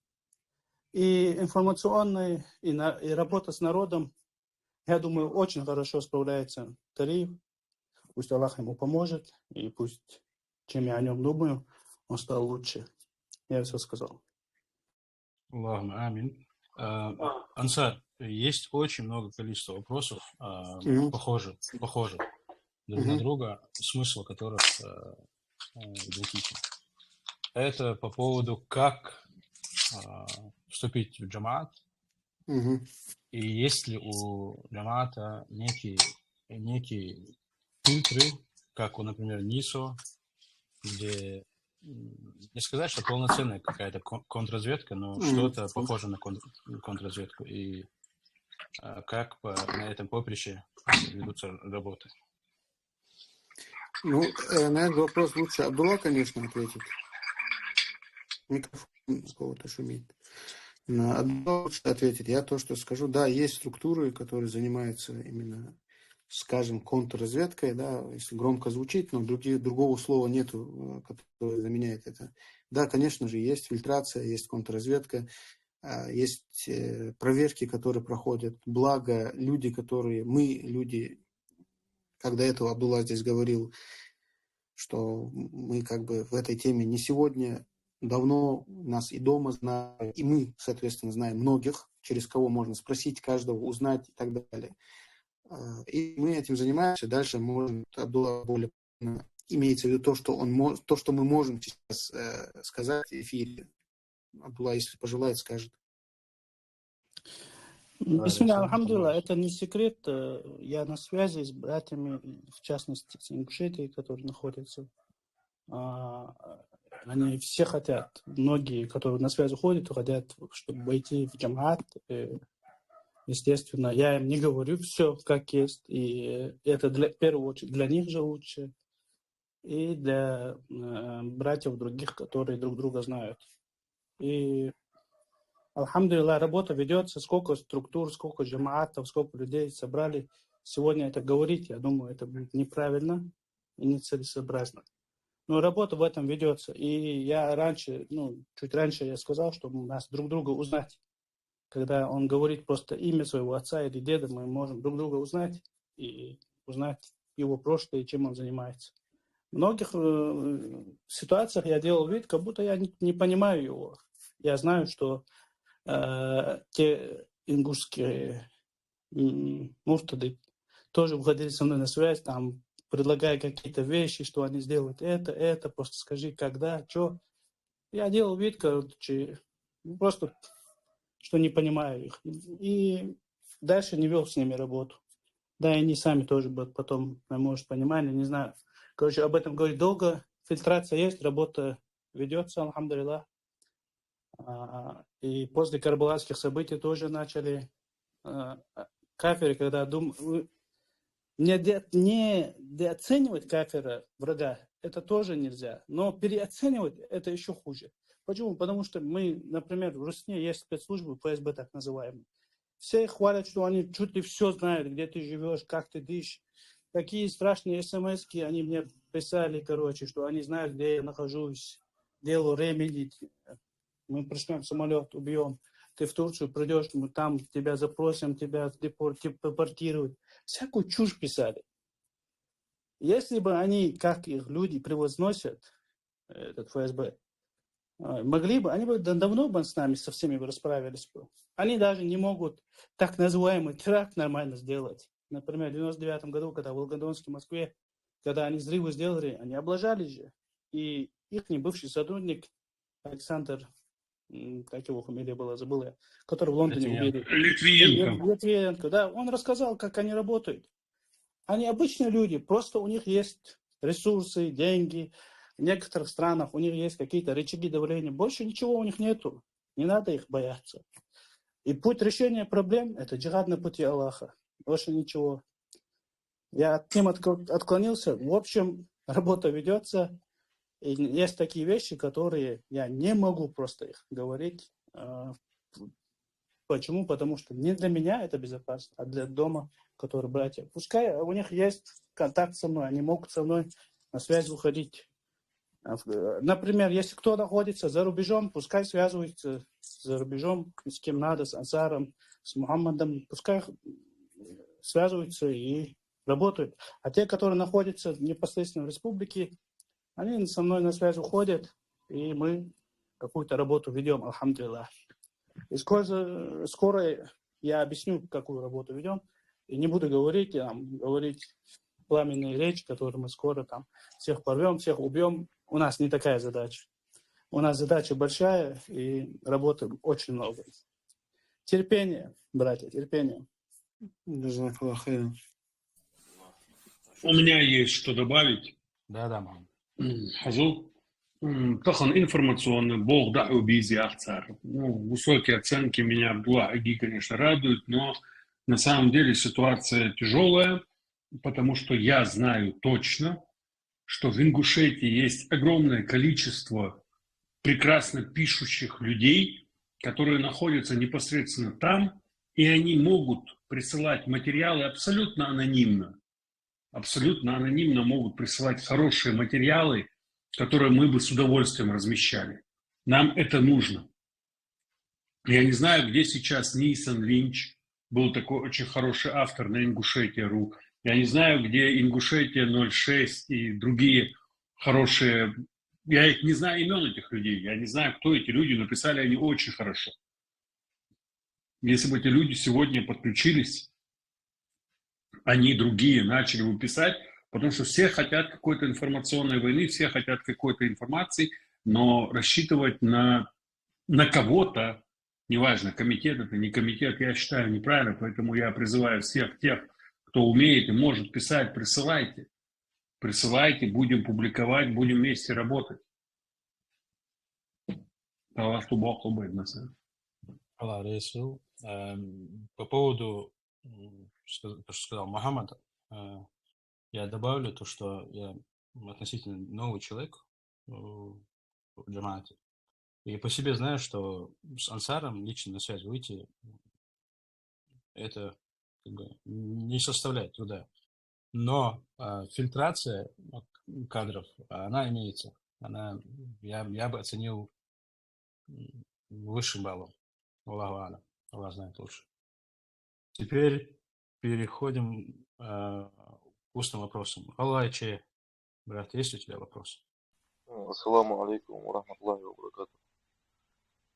Speaker 5: И информационная, и работа с народом, я думаю, очень хорошо справляется Тариф. Пусть Аллах ему поможет, и пусть, чем я о нем думаю, он стал лучше. Я все сказал.
Speaker 2: Аллаху амин. Ансар, есть очень много количества вопросов, похожих друг на друга, смысл которых идентичен. Это по поводу, как вступить в джамаат, и есть ли у джамаата некие фильтры, как у, например, НИСО, где не сказать, что полноценная какая-то контрразведка, но что-то похоже на контрразведку. И как на этом поприще ведутся работы?
Speaker 1: Ну, на этот вопрос лучше Абдулла, конечно, ответить. Микрофон с кого-то шумит. На Абдулла лучше ответить. Я то, что скажу. Да, есть структуры, которые занимаются именно скажем, контрразведкой, да, если громко звучит, но другого слова нету, которое заменяет это. Да, конечно же, есть фильтрация, есть контрразведка, есть проверки, которые проходят. Благо, люди, когда этого Абдулла здесь говорил, что мы как бы в этой теме не сегодня, давно нас и дома знают, и мы, соответственно, знаем многих, через кого можно спросить каждого, узнать и так далее. И мы этим занимаемся. Дальше можно, Абдулла более имеется в виду то, что мы можем сейчас сказать в эфире. Абдулла, если пожелает, скажет.
Speaker 5: Бисмилля, алхамдулилла, это не секрет. Я на связи с братьями, в частности, с Ингушетией, которые находятся. Они все хотят, многие, которые на связи ходят, хотят, чтобы войти в джамаат. Естественно, я им не говорю все как есть. И это в первую очередь для них же лучше. И для братьев других, которые друг друга знают. И алхамдулилла, работа ведется, сколько структур, сколько джамаатов, сколько людей собрали. Сегодня это говорить, я думаю, это будет неправильно и нецелесообразно. Но работа в этом ведется. И я чуть раньше я сказал, что нас друг друга узнать. Когда он говорит просто имя своего отца или деда, мы можем друг друга узнать и узнать его прошлое и чем он занимается. В многих ситуациях я делал вид, как будто я не понимаю его. Я знаю, что те ингушские муфтады тоже выходили со мной на связь, там, предлагая какие-то вещи, что они сделают это, просто скажи, когда, что. Я делал вид, короче, просто, что не понимаю их. И дальше не вел с ними работу. Да, и они сами тоже потом, может, понимали, не знаю. Короче, об этом говорить долго. Фильтрация есть, работа ведется, алхамдулилла. И после карбалатских событий тоже начали кафиры, когда недооценивать кафира, врага, это тоже нельзя. Но переоценивать это еще хуже. Почему? Потому что мы, например, в Русне есть спецслужбы, ФСБ так называемые. Все хвалят, что они чуть ли все знают, где ты живешь, как ты дышишь. Такие страшные смс-ки они мне писали, короче, что они знают, где я нахожусь, делаю ремеди. Мы пришлем самолет, убьем. Ты в Турцию придешь, мы там тебя запросим, тебя депортируют. Всякую чушь писали. Если бы они, как их люди превозносят, этот ФСБ, могли бы, они бы давно бы с нами со всеми бы расправились. Они даже не могут так называемый теракт нормально сделать. Например, в 1999 году, когда в Волгодонске, Москве, когда они взрывы сделали, они облажались же. И их бывший сотрудник Александр, как его фамилия была, забыл я, который в Лондоне убили. Литвиненко, да, он рассказал, как они работают. Они обычные люди, просто у них есть ресурсы, деньги. В некоторых странах у них есть какие-то рычаги давления. Больше ничего у них нету. Не надо их бояться. И путь решения проблем – это джихад на пути Аллаха. Больше ничего. Я от тем отклонился. В общем, работа ведется. И есть такие вещи, которые я не могу просто их говорить. Почему? Потому что не для меня это безопасно, а для дома, которые братья. Пускай у них есть контакт со мной, они могут со мной на связь выходить. Например, если кто находится за рубежом, пускай связывается за рубежом, с кем надо, с Ансаром, с Мухаммадом, пускай связываются и работают. А те, которые находятся непосредственно в республике, они со мной на связь уходят, и мы какую-то работу ведем, алхамдулилlah. И скоро я объясню, какую работу ведем, и не буду говорить пламенные речи, которые мы скоро там всех порвем, всех убьем. У нас не такая задача. У нас задача большая, и работы очень много. Терпение, братья, терпение.
Speaker 6: У меня есть что добавить.
Speaker 2: Да, мам.
Speaker 6: Хазу. Тахан информационный, Бог да убизи ахцар. Высокие оценки меня Абдулла Аги, конечно, радуют, но на самом деле ситуация тяжелая, потому что я знаю точно, что в Ингушетии есть огромное количество прекрасно пишущих людей, которые находятся непосредственно там, и они могут присылать материалы абсолютно анонимно. Абсолютно анонимно могут присылать хорошие материалы, которые мы бы с удовольствием размещали. Нам это нужно. Я не знаю, где сейчас Нисан Линч, был такой очень хороший автор на Ингушетия.ру. Я не знаю, где Ингушетия 06 и другие хорошие. Я их не знаю, имен этих людей. Я не знаю, кто эти люди, но писали они очень хорошо. Если бы эти люди сегодня подключились, они другие начали бы писать, потому что все хотят какой-то информационной войны, все хотят какой-то информации, но рассчитывать на кого-то, неважно, комитет это, не комитет, я считаю неправильно, поэтому я призываю всех тех, кто умеет и может писать, присылайте. Присылайте, будем публиковать, будем вместе работать. Аллах Бог любит нас.
Speaker 2: Аллах Ресул. По поводу, то, что сказал Мухаммад, я добавлю то, что я относительно новый человек в джамаате. И по себе знаю, что с ансаром лично на связь выйти, это как бы не составляет труда. Но фильтрация кадров, она имеется. Я бы оценил высшим баллом. Аллаху алям. Аллах знает лучше. Теперь переходим к устным вопросам. Аллайче, брат, есть у тебя вопрос?
Speaker 9: Ассаламу алейкум ва рахматуллахи ва баракату.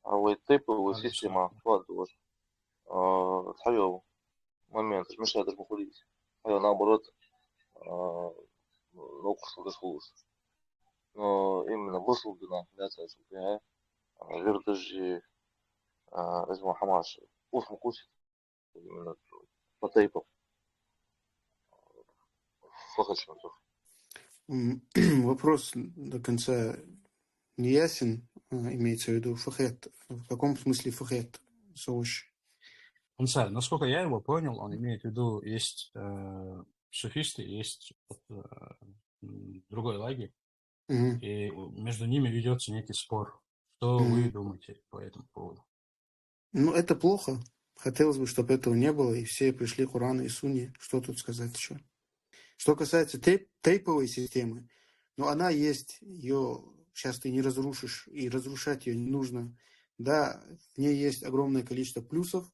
Speaker 9: والتيب والسيستم فاضل تحيو момент مش هذا المخليس هذا наоборот نقص الخلوص но именно выслугана да вердажи اسمه حماس اسمه كوس именно по тейпу
Speaker 1: Вопрос до конца не ясен, имеется в виду фахет. В каком смысле фахет?
Speaker 2: Ансар, насколько я его понял, он имеет в виду, есть суфисты, есть другой лагерь, и между ними ведется некий спор. Что вы думаете по этому поводу?
Speaker 1: Ну, это плохо. Хотелось бы, чтобы этого не было, и все пришли к Корану и Сунне. Что тут сказать еще? Что касается тейповой системы, ну, она есть, ее сейчас ты не разрушишь, и разрушать ее не нужно. Да, в ней есть огромное количество плюсов,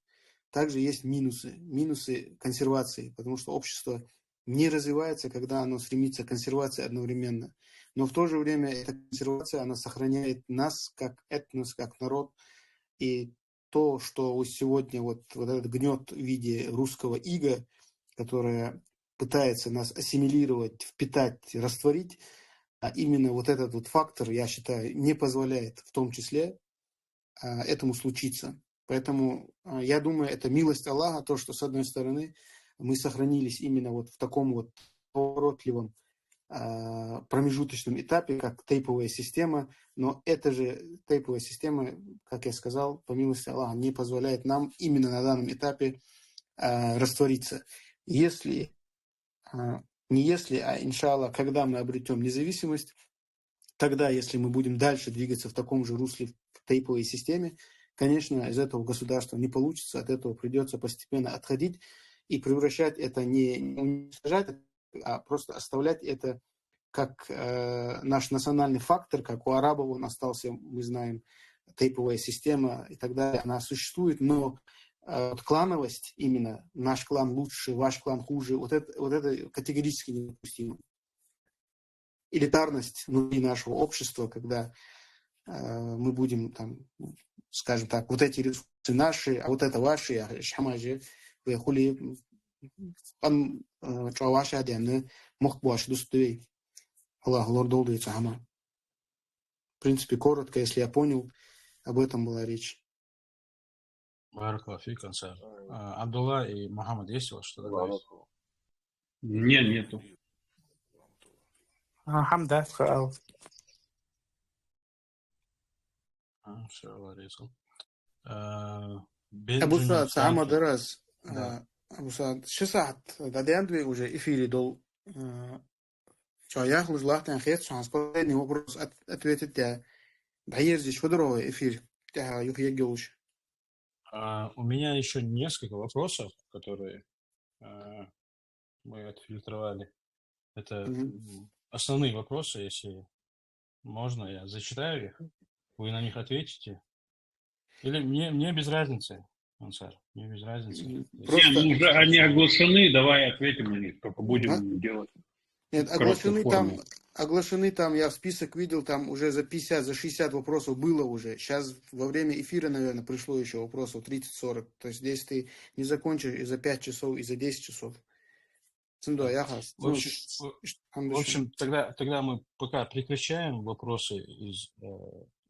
Speaker 1: также есть минусы. Минусы консервации, потому что общество не развивается, когда оно стремится к консервации одновременно. Но в то же время эта консервация, она сохраняет нас как этнос, как народ. И то, что сегодня вот этот гнет в виде русского ига, которое пытается нас ассимилировать, впитать, растворить, а именно вот этот вот фактор, я считаю, не позволяет в том числе этому случиться. Поэтому я думаю, это милость Аллаха, то, что с одной стороны мы сохранились именно вот в таком вот поворотливом промежуточном этапе, как тейповая система, но эта же тейповая система, как я сказал, по милости Аллаха, не позволяет нам именно на данном этапе раствориться. Иншаллах, когда мы обретем независимость, тогда, если мы будем дальше двигаться в таком же русле в тейповой системе, конечно, из этого государства не получится, от этого придется постепенно отходить и превращать это не уничтожать, а просто оставлять это как наш национальный фактор, как у арабов он остался, мы знаем, тейповая система и так далее, она существует, но клановость, именно наш клан лучше, ваш клан хуже, вот это категорически недопустимо. Элитарность внутри нашего общества, когда мы будем, там, скажем так, вот эти ресурсы наши, а вот это ваши, шамажи, вы хули, пан чаваши адемны, мог ваш достуй. Аллах лордолды цахама. В принципе, коротко, если я понял, об этом была речь.
Speaker 2: Баракаллаху фик, Ансар. Абдулла и Мухаммад, есть у вас что добавить?
Speaker 6: Нет, нету.
Speaker 5: Хамда, сказал.
Speaker 2: Все, Аллах Ресул.
Speaker 1: Абу Саад, Саама Дарас. Абу Саад, что саат? Дадиандве уже эфире дол. Я хлужлахтен хет, шанс последний вопрос ответить. Да есть здесь водоровый эфир. Я юхья гелуш.
Speaker 2: У меня еще несколько вопросов, которые мы отфильтровали. Это основные вопросы, если можно, я зачитаю их, вы на них ответите. Или мне без разницы, Ансар, мне без разницы.
Speaker 6: Просто... уже они оглашены, давай ответим на них, только будем делать.
Speaker 1: Нет, оглашены там, я в список видел, там уже за 50, за 60 вопросов было уже. Сейчас во время эфира, наверное, пришло еще вопросов 30-40. То есть здесь ты не закончишь и за 5 часов, и за 10 часов.
Speaker 2: В общем, тогда мы пока прекращаем вопросы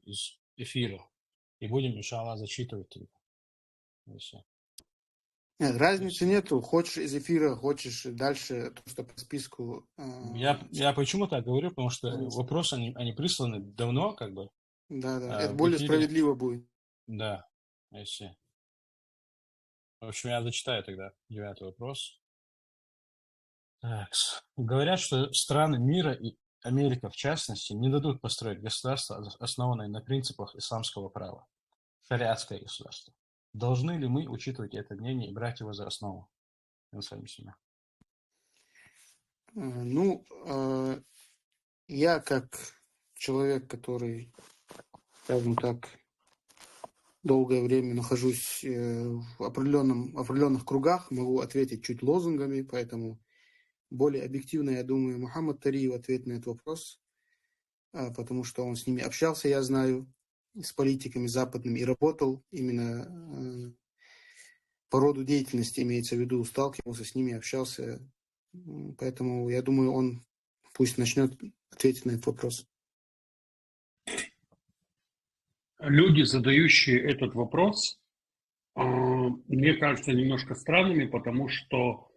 Speaker 2: из эфира и будем, иншаллах, зачитывать их.
Speaker 1: Нет, разницы нету. Хочешь из эфира, хочешь дальше, то, что по списку.
Speaker 2: Я почему так говорю, потому что вопросы, они присланы давно, как бы.
Speaker 1: Да, это более справедливо будет.
Speaker 2: Да, если. В общем, я зачитаю тогда 9 вопрос. Так. Говорят, что страны мира и Америка, в частности, не дадут построить государство, основанное на принципах исламского права. Шариатское государство. Должны ли мы учитывать это мнение и брать его за основу?
Speaker 1: Я как человек, который, скажем так, долгое время нахожусь в определенных кругах, могу ответить чуть лозунгами, поэтому более объективно, я думаю, Мухаммад Тариев ответит на этот вопрос, потому что он с ними общался, я знаю, с политиками западными и работал именно по роду деятельности, имеется в виду, сталкивался с ними, общался. Поэтому, я думаю, он пусть начнет ответить на этот вопрос.
Speaker 6: Люди, задающие этот вопрос, мне кажется, немножко странными, потому что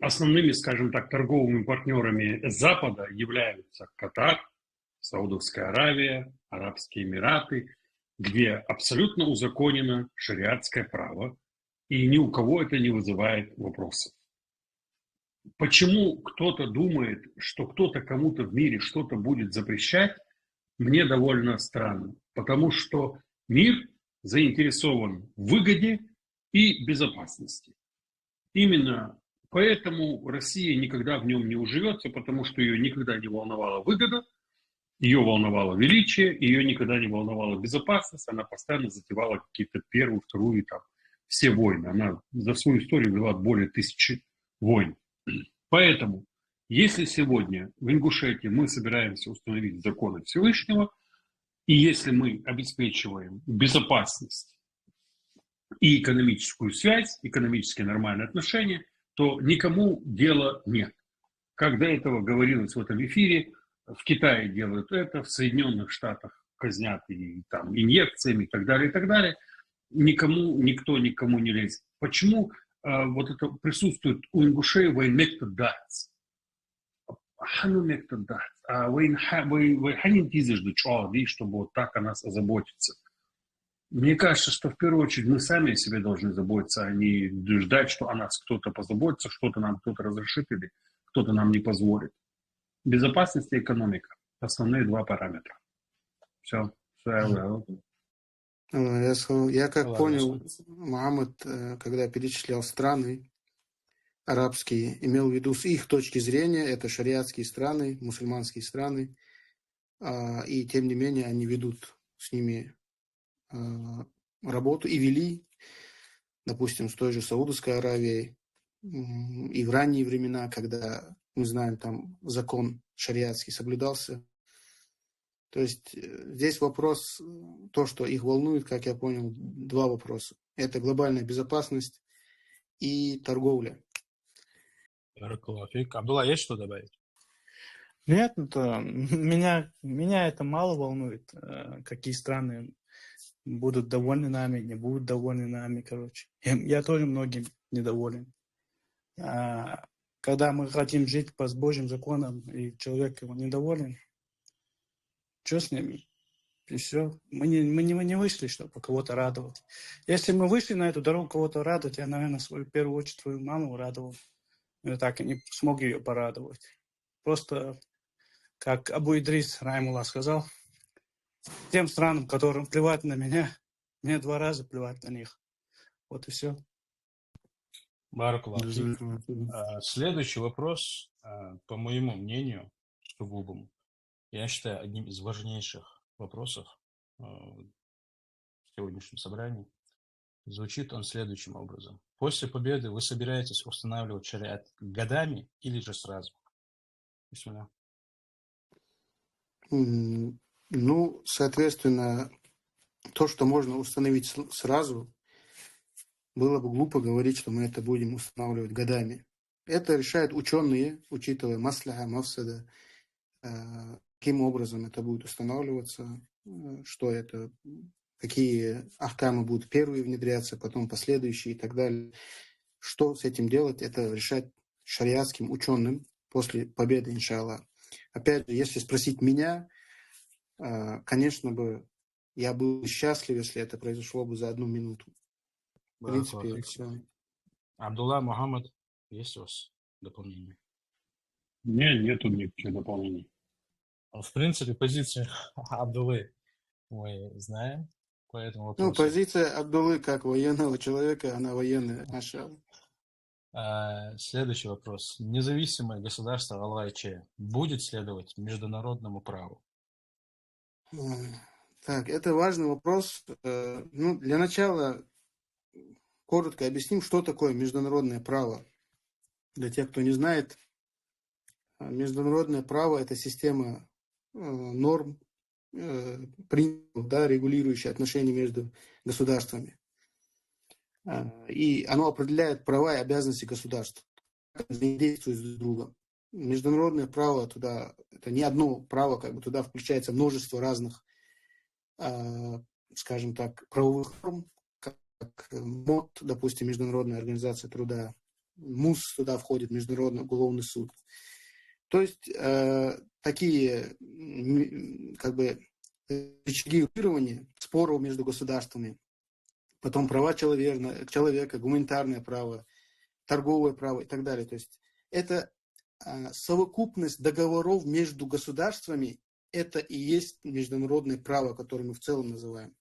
Speaker 6: основными, скажем так, торговыми партнерами Запада являются Катар, Саудовская Аравия, Арабские Эмираты, где абсолютно узаконено шариатское право, и ни у кого это не вызывает вопросов. Почему кто-то думает, что кто-то кому-то в мире что-то будет запрещать, мне довольно странно. Потому что мир заинтересован в выгоде и безопасности. Именно поэтому Россия никогда в нем не уживется, потому что ее никогда не волновала выгода, ее волновало величие, ее никогда не волновала безопасность, она постоянно затевала какие-то первую, вторую, там, все войны. Она за свою историю вела более 1000 войн. Поэтому, если сегодня в Ингушетии мы собираемся установить законы Всевышнего, и если мы обеспечиваем безопасность и экономическую связь, экономические нормальные отношения, то никому дела нет. Как до этого говорилось в этом эфире, в Китае делают это, в Соединенных Штатах казнят и там инъекциями и так далее, никто никому не лезет. Почему вот это присутствует у ингушей военмектор дать? Чтобы вот так о нас озаботиться. Мне кажется, что в первую очередь мы сами о себе должны заботиться, а не ждать, что о нас кто-то позаботится, что-то нам кто-то разрешит или кто-то нам не позволит. Безопасность и экономика – основные два параметра. Все я говорил.
Speaker 1: Я как понял, Мухаммад, когда перечислял страны арабские, имел в виду с их точки зрения, это шариатские страны, мусульманские страны, и тем не менее они ведут с ними работу и вели, допустим, с той же Саудовской Аравией, и в ранние времена, когда, мы знаем, там закон шариатский соблюдался. То есть здесь вопрос, то, что их волнует, как я понял, два вопроса. Это глобальная безопасность и торговля.
Speaker 2: Абдулла, есть что добавить?
Speaker 5: Нет, меня это мало волнует, какие страны будут довольны нами, не будут довольны нами, короче. Я тоже многим недоволен. Когда мы хотим жить по Божьим законам, и человек его недоволен, что с ними? И все. Мы не вышли, чтобы кого-то радовать. Если мы вышли на эту дорогу кого-то радовать, я, наверное, в первую очередь свою маму радовал. Я так и не смог ее порадовать. Просто, как Абу Идрис Раймулла сказал, тем странам, которым плевать на меня, мне 2 раза плевать на них.
Speaker 1: Вот и все.
Speaker 2: Баракаллаху фик. Следующий вопрос, по моему мнению, сугубому, я считаю одним из важнейших вопросов в сегодняшнем собрании. Звучит он следующим образом. После победы вы собираетесь устанавливать шариат годами или же сразу? Бисмилля.
Speaker 1: Ну, соответственно, то, что можно установить сразу, было бы глупо говорить, что мы это будем устанавливать годами. Это решают ученые, учитывая масляха, мафсада, каким образом это будет устанавливаться, что это, какие ахкамы будут первые внедряться, потом последующие и так далее. Что с этим делать, это решать шариатским ученым после победы, иншаллах. Опять же, если спросить меня, конечно бы, я был счастлив, если это произошло бы за 1 минуту. В принципе, все.
Speaker 2: Абдулла, Мухаммад, есть у вас дополнение?
Speaker 6: Нету никаких дополнений.
Speaker 2: В принципе, позицию Абдуллы мы знаем по этому вопросу.
Speaker 1: Ну, позиция Абдуллы как военного человека, она военная, машаллах.
Speaker 2: Следующий вопрос. Независимое государство Аллах будет следовать международному праву?
Speaker 1: Так, это важный вопрос. Ну, для начала коротко объясним, что такое международное право. Для тех, кто не знает, международное право – это система норм, принципов, да, регулирующих отношения между государствами. И оно определяет права и обязанности государств, как взаимодействуют друг с другом. Международное право туда, это не одно право, как бы туда включается множество разных, скажем так, правовых норм, как МОД, допустим, Международная организация труда, МУС, туда входит Международный уголовный суд. То есть такие как бы рычаги регулирования споров между государствами, потом права человека, гуманитарное право, торговое право и так далее. То есть это совокупность договоров между государствами, это и есть международное право, которое мы в целом называем.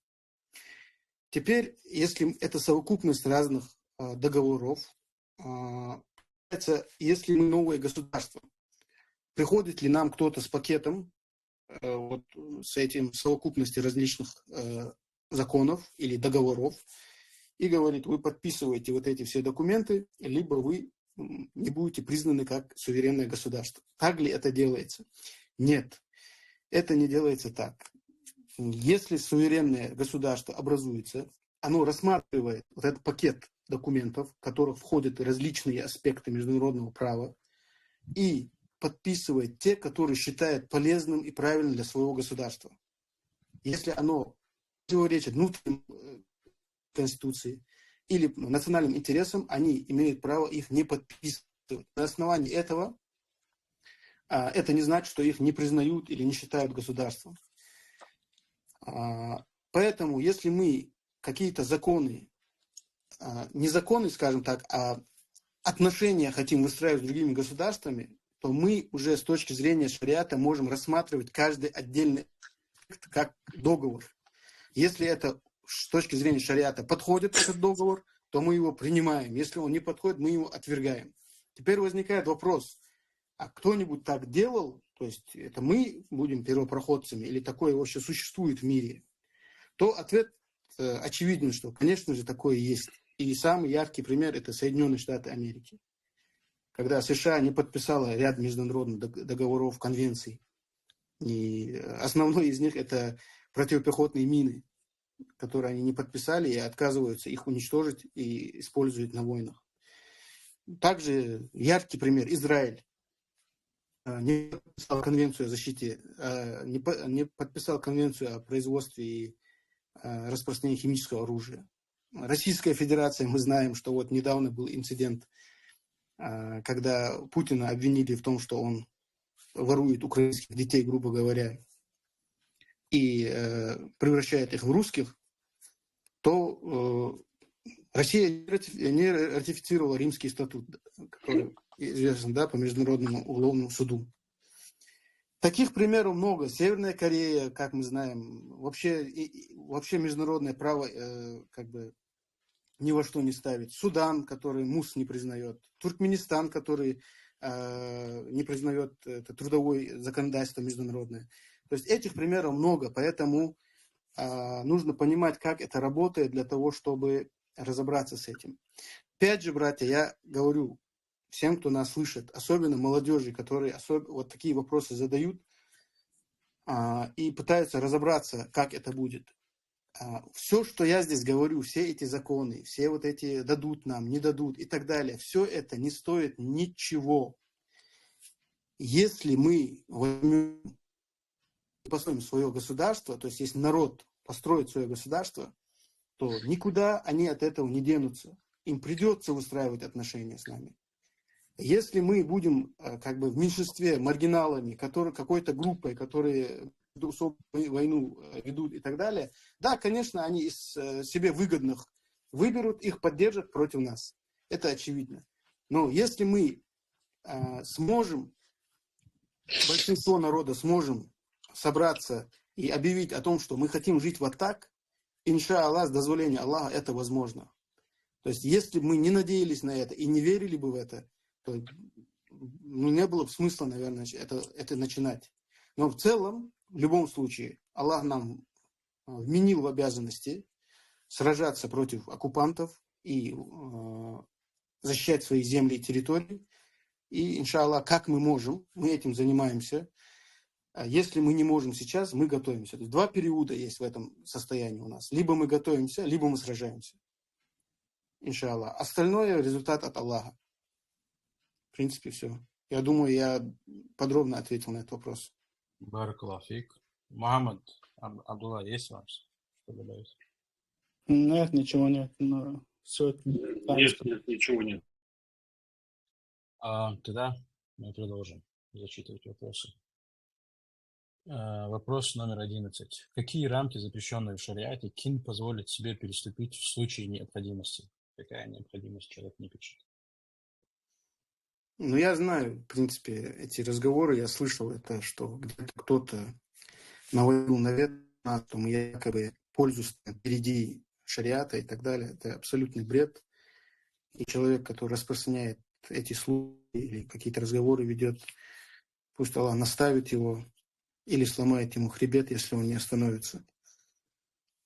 Speaker 1: Теперь, если это совокупность разных договоров, если мы новое государство, приходит ли нам кто-то с пакетом, вот, с этим совокупностью различных законов или договоров, и говорит, вы подписываете вот эти все документы, либо вы не будете признаны как суверенное государство. Так ли это делается? Нет, это не делается так. Если суверенное государство образуется, оно рассматривает вот этот пакет документов, в которых входят различные аспекты международного права, и подписывает те, которые считает полезным и правильным для своего государства. Если оно противоречит внутренней конституции или национальным интересам, они имеют право их не подписывать. На основании этого это не значит, что их не признают или не считают государством. Поэтому, если мы какие-то законы, не законы, скажем так, а отношения хотим выстраивать с другими государствами, то мы уже с точки зрения шариата можем рассматривать каждый отдельный аспект как договор. Если это с точки зрения шариата подходит этот договор, то мы его принимаем. Если он не подходит, мы его отвергаем. Теперь возникает вопрос, а кто-нибудь так делал? То есть это мы будем первопроходцами или такое вообще существует в мире? То ответ очевиден, что, конечно же, такое есть. И самый яркий пример – это Соединенные Штаты Америки. Когда США не подписала ряд международных договоров, конвенций. И основной из них – это противопехотные мины, которые они не подписали и отказываются их уничтожить и используют на войнах. Также яркий пример – Израиль. Не подписал конвенцию о защите, не подписал конвенцию о производстве и распространении химического оружия. Российская Федерация, мы знаем, что вот недавно был инцидент, когда Путина обвинили в том, что он ворует украинских детей, грубо говоря, и превращает их в русских, то Россия не ратифицировала Римский статут, который известен, да, по Международному уголовному суду. Таких примеров много. Северная Корея, как мы знаем, вообще международное право как бы ни во что не ставить. Судан, который МУС не признает. Туркменистан, который не признает это трудовое законодательство международное. То есть этих примеров много, поэтому нужно понимать, как это работает для того, чтобы разобраться с этим. Опять же, братья, я говорю всем, кто нас слышит, особенно молодежи, которые вот такие вопросы задают и пытаются разобраться, как это будет. Все, что я здесь говорю, все эти законы, все вот эти дадут нам, не дадут и так далее, все это не стоит ничего. Если мы построим свое государство, то есть если народ построит свое государство, то никуда они от этого не денутся. Им придется выстраивать отношения с нами. Если мы будем как бы в меньшинстве маргиналами, какой-то группой, которые войну ведут и так далее, да, конечно, они из себе выгодных выберут, их поддержат против нас. Это очевидно. Но если мы сможем, большинство народа сможем собраться и объявить о том, что мы хотим жить вот так, иншаллах, с дозволения Аллаха, это возможно. То есть, если бы мы не надеялись на это и не верили бы в это, то не было бы смысла, наверное, это начинать. Но в целом, в любом случае, Аллах нам вменил в обязанности сражаться против оккупантов и защищать свои земли и территории. И, иншаллах, как мы можем, мы этим занимаемся. Если мы не можем сейчас, мы готовимся. То есть два периода есть в этом состоянии у нас. Либо мы готовимся, либо мы сражаемся. Иншаллах. Остальное результат от Аллаха. В принципе, все. Я думаю, я подробно ответил на этот вопрос.
Speaker 2: Баракалафик. Мухаммад, Абдулла, есть вам что добавить?
Speaker 5: Нет, ничего нет. Но все
Speaker 6: Нет, ничего нет.
Speaker 2: Тогда мы продолжим зачитывать вопросы. Вопрос номер 11. Какие рамки, запрещенные в шариате, кин позволит себе переступить в случае необходимости? Какая необходимость, человек не пишет.
Speaker 1: Ну, я знаю, в принципе, эти разговоры, я слышал это, что где-то кто-то наводил на ветер, что мы якобы пользуемся впереди шариата и так далее. Это абсолютный бред. И человек, который распространяет эти слухи или какие-то разговоры ведет, пусть Аллах наставит его или сломает ему хребет, если он не остановится.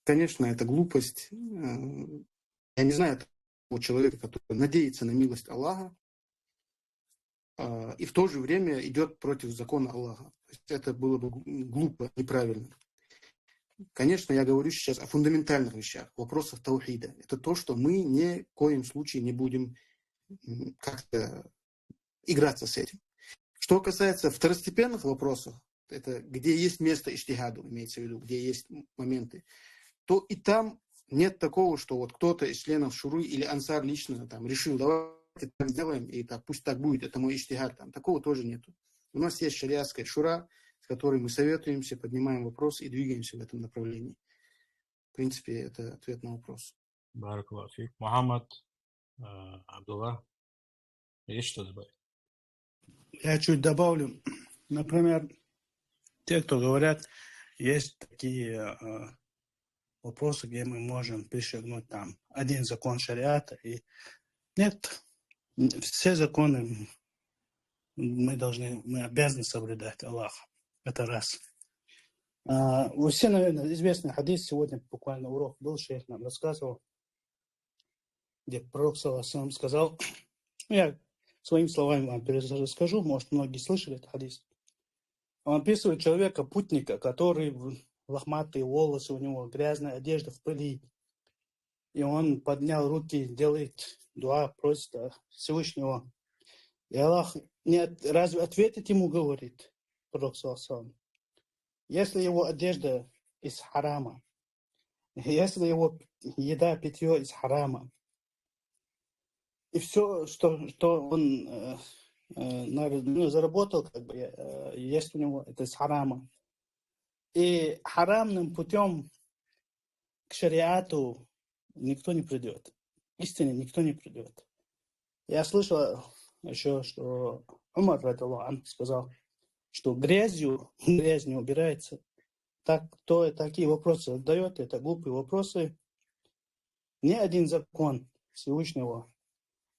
Speaker 1: Конечно, это глупость. Я не знаю того человека, который надеется на милость Аллаха, и в то же время идет против закона Аллаха. То есть это было бы глупо, неправильно. Конечно, я говорю сейчас о фундаментальных вещах, вопросах таухида. Это то, что мы ни в коем случае не будем как-то играться с этим. Что касается второстепенных вопросов, это где есть место иджтихаду, имеется в виду, где есть моменты, то и там нет такого, что вот кто-то из членов шуры или ансар лично там решил, давайте так сделаем, и так, пусть так будет, это мой иджтихад. Там такого тоже нету. У нас есть шариатская шура, с которой мы советуемся, поднимаем вопрос и двигаемся в этом направлении. В принципе, это ответ на вопрос.
Speaker 2: Баракаллаху фик. Мухаммад, Абдулла, есть что добавить?
Speaker 5: Я чуть добавлю. Например, те, кто говорят, есть такие вопросы, где мы можем пришагнуть там один закон шариата. И нет, все законы мы обязаны соблюдать Аллаха. Это раз. Вы все, наверное, известный хадис, сегодня буквально урок был, шейх нам рассказывал, где пророк саллаллаху сказал, я своими словами вам расскажу, может, многие слышали этот хадис. Он описывает человека, путника, который лохматые волосы, у него грязная одежда в пыли. И он поднял руки, делает дуа, просит Всевышнего. И Аллах разве ответить ему говорит, пророк саллаллаху. Если его одежда из харама, если его еда, питье из харама, и все, что он заработал, как бы, есть у него, это из харама. И харамным путем к шариату никто не придет. Истине никто не придет. Я слышал еще, что Умар сказал, что грязью не убирается. Так, кто такие вопросы задает, это глупые вопросы. ни один закон Всевышнего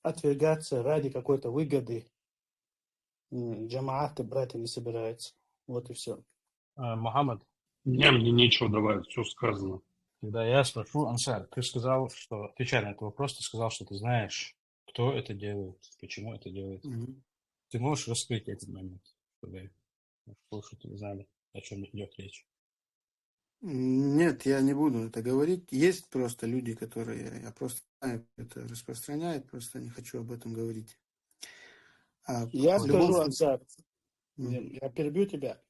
Speaker 5: отвергаться ради какой-то выгоды джамааты, братья, не собираются. Вот и все.
Speaker 2: Мухаммад,
Speaker 6: Не, мне нечего добавить, все сказано.
Speaker 2: когда я спрошу, Ансар, ты сказал, что, отвечая на этот вопрос, ты сказал, что ты знаешь, кто это делает, почему это делает. Ты можешь раскрыть этот момент, чтобы слушатели знали, о чем идет речь?
Speaker 1: Нет, я не буду это говорить. Есть просто люди, которые, я просто знаю, это распространяют, просто не хочу об этом говорить.
Speaker 5: Я
Speaker 1: в любом
Speaker 5: скажу,
Speaker 1: случае...
Speaker 5: Ансар, я перебью тебя.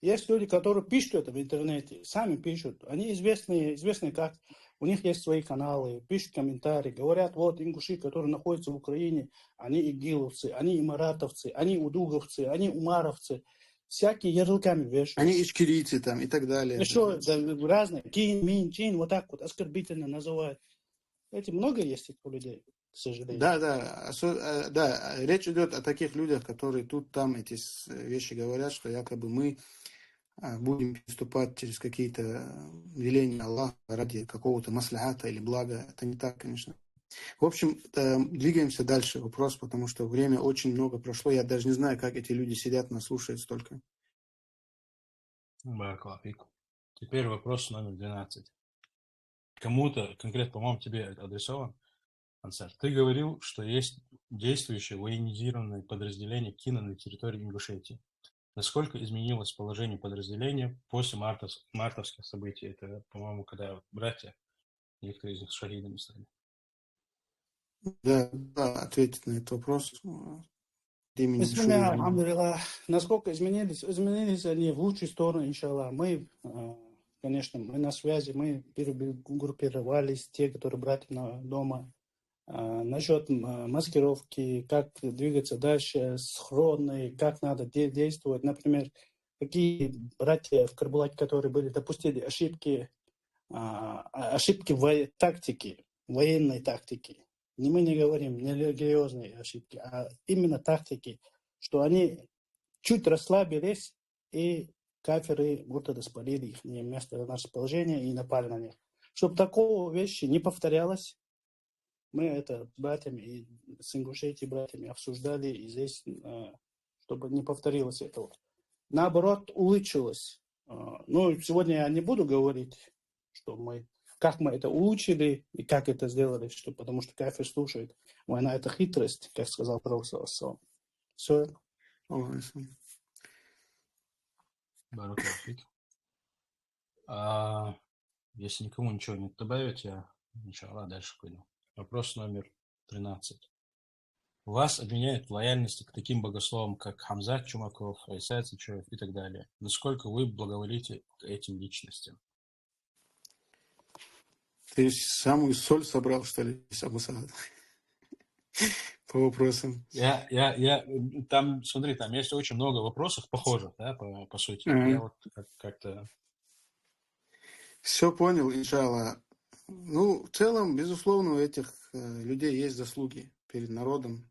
Speaker 5: Есть люди, которые пишут это в интернете, сами пишут. Они известны как, у них есть свои каналы, пишут комментарии, говорят, вот ингуши, которые находятся в Украине, они игиловцы, они имаратовцы, они удуговцы, они умаровцы. Всякие ярлыками вешают.
Speaker 1: Они ичкирийцы там и так далее.
Speaker 5: Еще разные. Кин, мин, чин, вот так вот оскорбительно называют. Эти много есть этих людей, к сожалению.
Speaker 1: Да, речь идет о таких людях, которые тут, там эти вещи говорят, что якобы мы будем переступать через какие-то веления Аллаха ради какого-то маслихата или блага. Это не так, конечно. В общем, двигаемся дальше. Вопрос, потому что время очень много прошло. Я даже не знаю, как эти люди сидят, нас слушают столько.
Speaker 2: Баракалафик. Теперь вопрос номер 12. Кому-то, конкретно, по-моему, тебе адресован, Ансар. Ты говорил, что есть действующее военизированное подразделение КИНа на территории Ингушетии. Насколько изменилось положение подразделения после мартовских событий? Это, по-моему, когда братья, некоторые из них шахидами стали.
Speaker 1: Да, ответить на этот вопрос.
Speaker 5: Насколько изменились? Изменились они в лучшую сторону, иншаллах. Мы, конечно, мы на связи, мы перегруппировались, те, которые братья дома. Насчет маскировки, как двигаться дальше, схроны, как надо действовать. Например, какие братья в Карбулаке, которые были, допустили ошибки тактики, военной тактики. Мы не говорим не религиозные ошибки, а именно тактики, что они чуть расслабились, и кафиры вот это спалили их место, наше положение и напали на них. Чтобы такого вещи не повторялось, мы это с братьями и с Ингушетией братьями обсуждали, и здесь, чтобы не повторилось этого. Наоборот, улучшилось. Ну, сегодня я не буду говорить, что как мы это улучшили и как это сделали, потому что кафир слушает. Война – это хитрость, как сказал пророк. Все.
Speaker 2: Если никому ничего не добавить, я, иншаллах, дальше пойду. Вопрос номер 13. Вас обвиняют в лояльности к таким богословам, как Хамзат Чумаков, Айсай Цичоев и так далее. Насколько вы благоволите к этим личностям?
Speaker 1: Ты самую соль собрал, что ли, по вопросам?
Speaker 2: Там, смотри, там есть очень много вопросов похожих, да, по сути. Я вот как-то...
Speaker 1: Все понял, иншаллах. Ну, в целом, безусловно, у этих людей есть заслуги перед народом.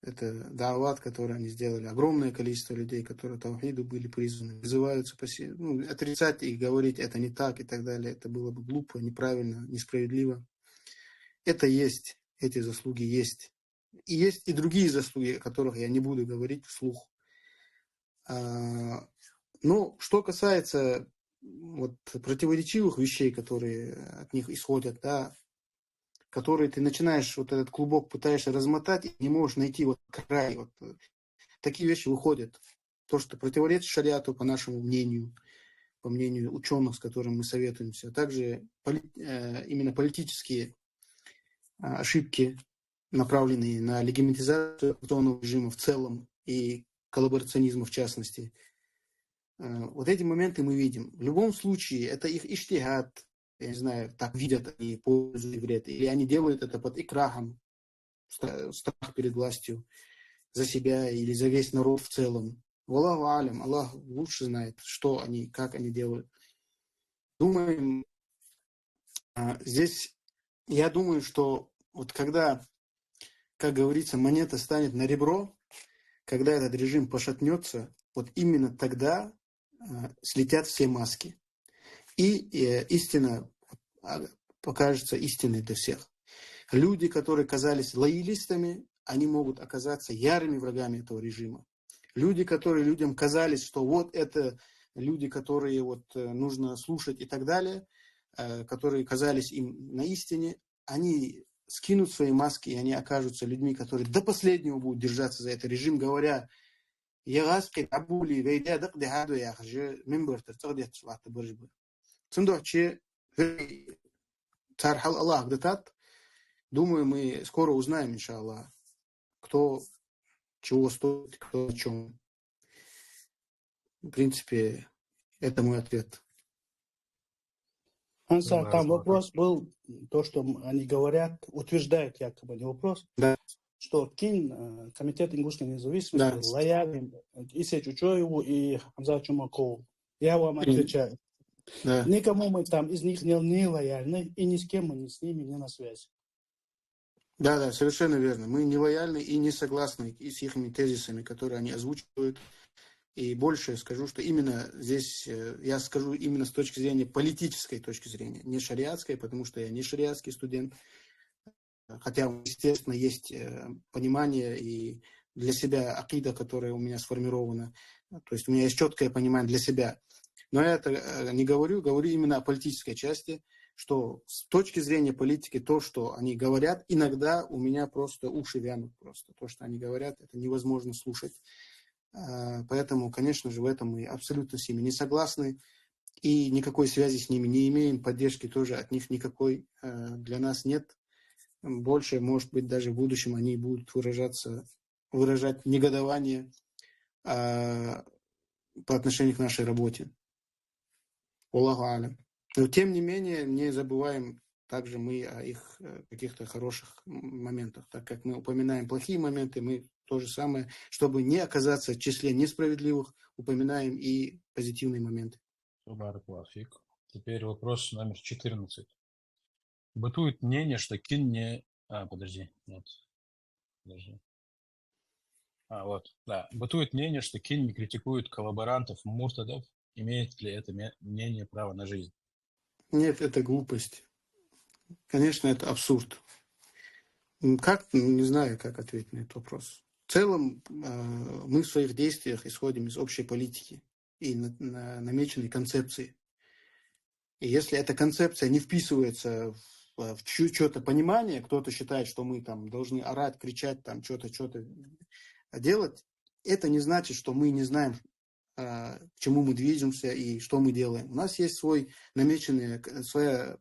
Speaker 1: Это даават, который они сделали. Огромное количество людей, которые таухиду были призваны, вызываются отрицать и говорить, это не так и так далее. Это было бы глупо, неправильно, несправедливо. Это есть, эти заслуги есть. И есть и другие заслуги, о которых я не буду говорить вслух. Но что касается вот противоречивых вещей, которые от них исходят, да, которые ты начинаешь вот этот клубок пытаешься размотать и не можешь найти вот край. Вот. Такие вещи выходят. То, что противоречит шариату, по нашему мнению, по мнению ученых, с которыми мы советуемся, а также именно политические ошибки, направленные на легитимизацию оккупационного режима в целом и коллаборационизма в частности. Вот эти моменты мы видим. В любом случае, это их иштихад, я не знаю, так видят они пользу и вред, или они делают это под икрахом, страх перед властью за себя или за весь народ в целом. Валлаху алям, Аллах лучше знает, что они, как они делают. Думаем, здесь я думаю, что вот когда, как говорится, монета станет на ребро, когда этот режим пошатнется, вот именно тогда слетят все маски. И истина покажется истиной для всех. Люди, которые казались лоялистами, они могут оказаться ярыми врагами этого режима. Люди, которые людям казались, что вот это люди, которые вот нужно слушать и так далее, которые казались им на истине, они скинут свои маски, и они окажутся людьми, которые до последнего будут держаться за этот режим, говоря: думаю, мы скоро узнаем, иншаллах, кто чего стоит, кто о чем. В принципе, это мой ответ.
Speaker 5: Ансар, там вопрос был, то, что они говорят, утверждают якобы, не вопрос,
Speaker 1: да,
Speaker 5: что КИН, Комитет ингушской независимости, да, лоялен и Сечучоеву, и Хамзату Чумакову. Я вам отвечаю. Да. Никому мы там из них не лояльны, и ни с кем мы не с ними не на связи.
Speaker 1: Да, да, совершенно верно. Мы не лояльны и не согласны с их тезисами, которые они озвучивают. И больше скажу, что именно здесь, я скажу именно с точки зрения политической точки зрения, не шариатской, потому что я не шариатский студент, хотя, естественно, есть понимание и для себя акида, которая у меня сформирована, то есть у меня есть четкое понимание для себя. Но я это не говорю именно о политической части, что с точки зрения политики, то, что они говорят, иногда у меня просто уши вянут просто. То, что они говорят, это невозможно слушать. Поэтому, конечно же, в этом мы абсолютно с ними не согласны и никакой связи с ними не имеем, поддержки тоже от них никакой для нас нет. Больше, может быть, даже в будущем они будут выражать негодование по отношению к нашей работе. Аллаху алям. Но, тем не менее, не забываем также мы о их каких-то хороших моментах. Так как мы упоминаем плохие моменты, мы то же самое, чтобы не оказаться в числе несправедливых, упоминаем и позитивные моменты.
Speaker 2: Теперь вопрос номер 14. Бытует мнение, что КИН не... Бытует мнение, что КИН не критикует коллаборантов, муртадов. Имеет ли это мнение право на жизнь?
Speaker 1: Нет, это глупость. Конечно, это абсурд. Как? Не знаю, как ответить на этот вопрос. В целом, мы в своих действиях исходим из общей политики и намеченной концепции. И если эта концепция не вписывается в чье-то понимание, кто-то считает, что мы там должны орать, кричать, там что-то делать, это не значит, что мы не знаем, к чему мы движемся и что мы делаем. У нас есть своя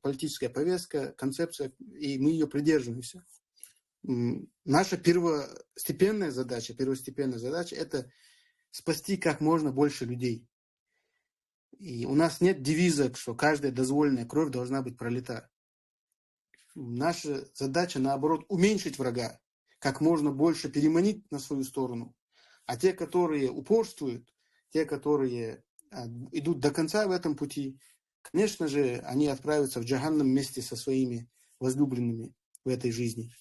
Speaker 1: политическая повестка, концепция, и мы ее придерживаемся. Наша первостепенная задача – это спасти как можно больше людей. И у нас нет девиза, что каждая дозволенная кровь должна быть пролита. Наша задача, наоборот, уменьшить врага, как можно больше переманить на свою сторону. А те, которые упорствуют, те, которые идут до конца в этом пути, конечно же, они отправятся в джаханнам вместе со своими возлюбленными в этой жизни,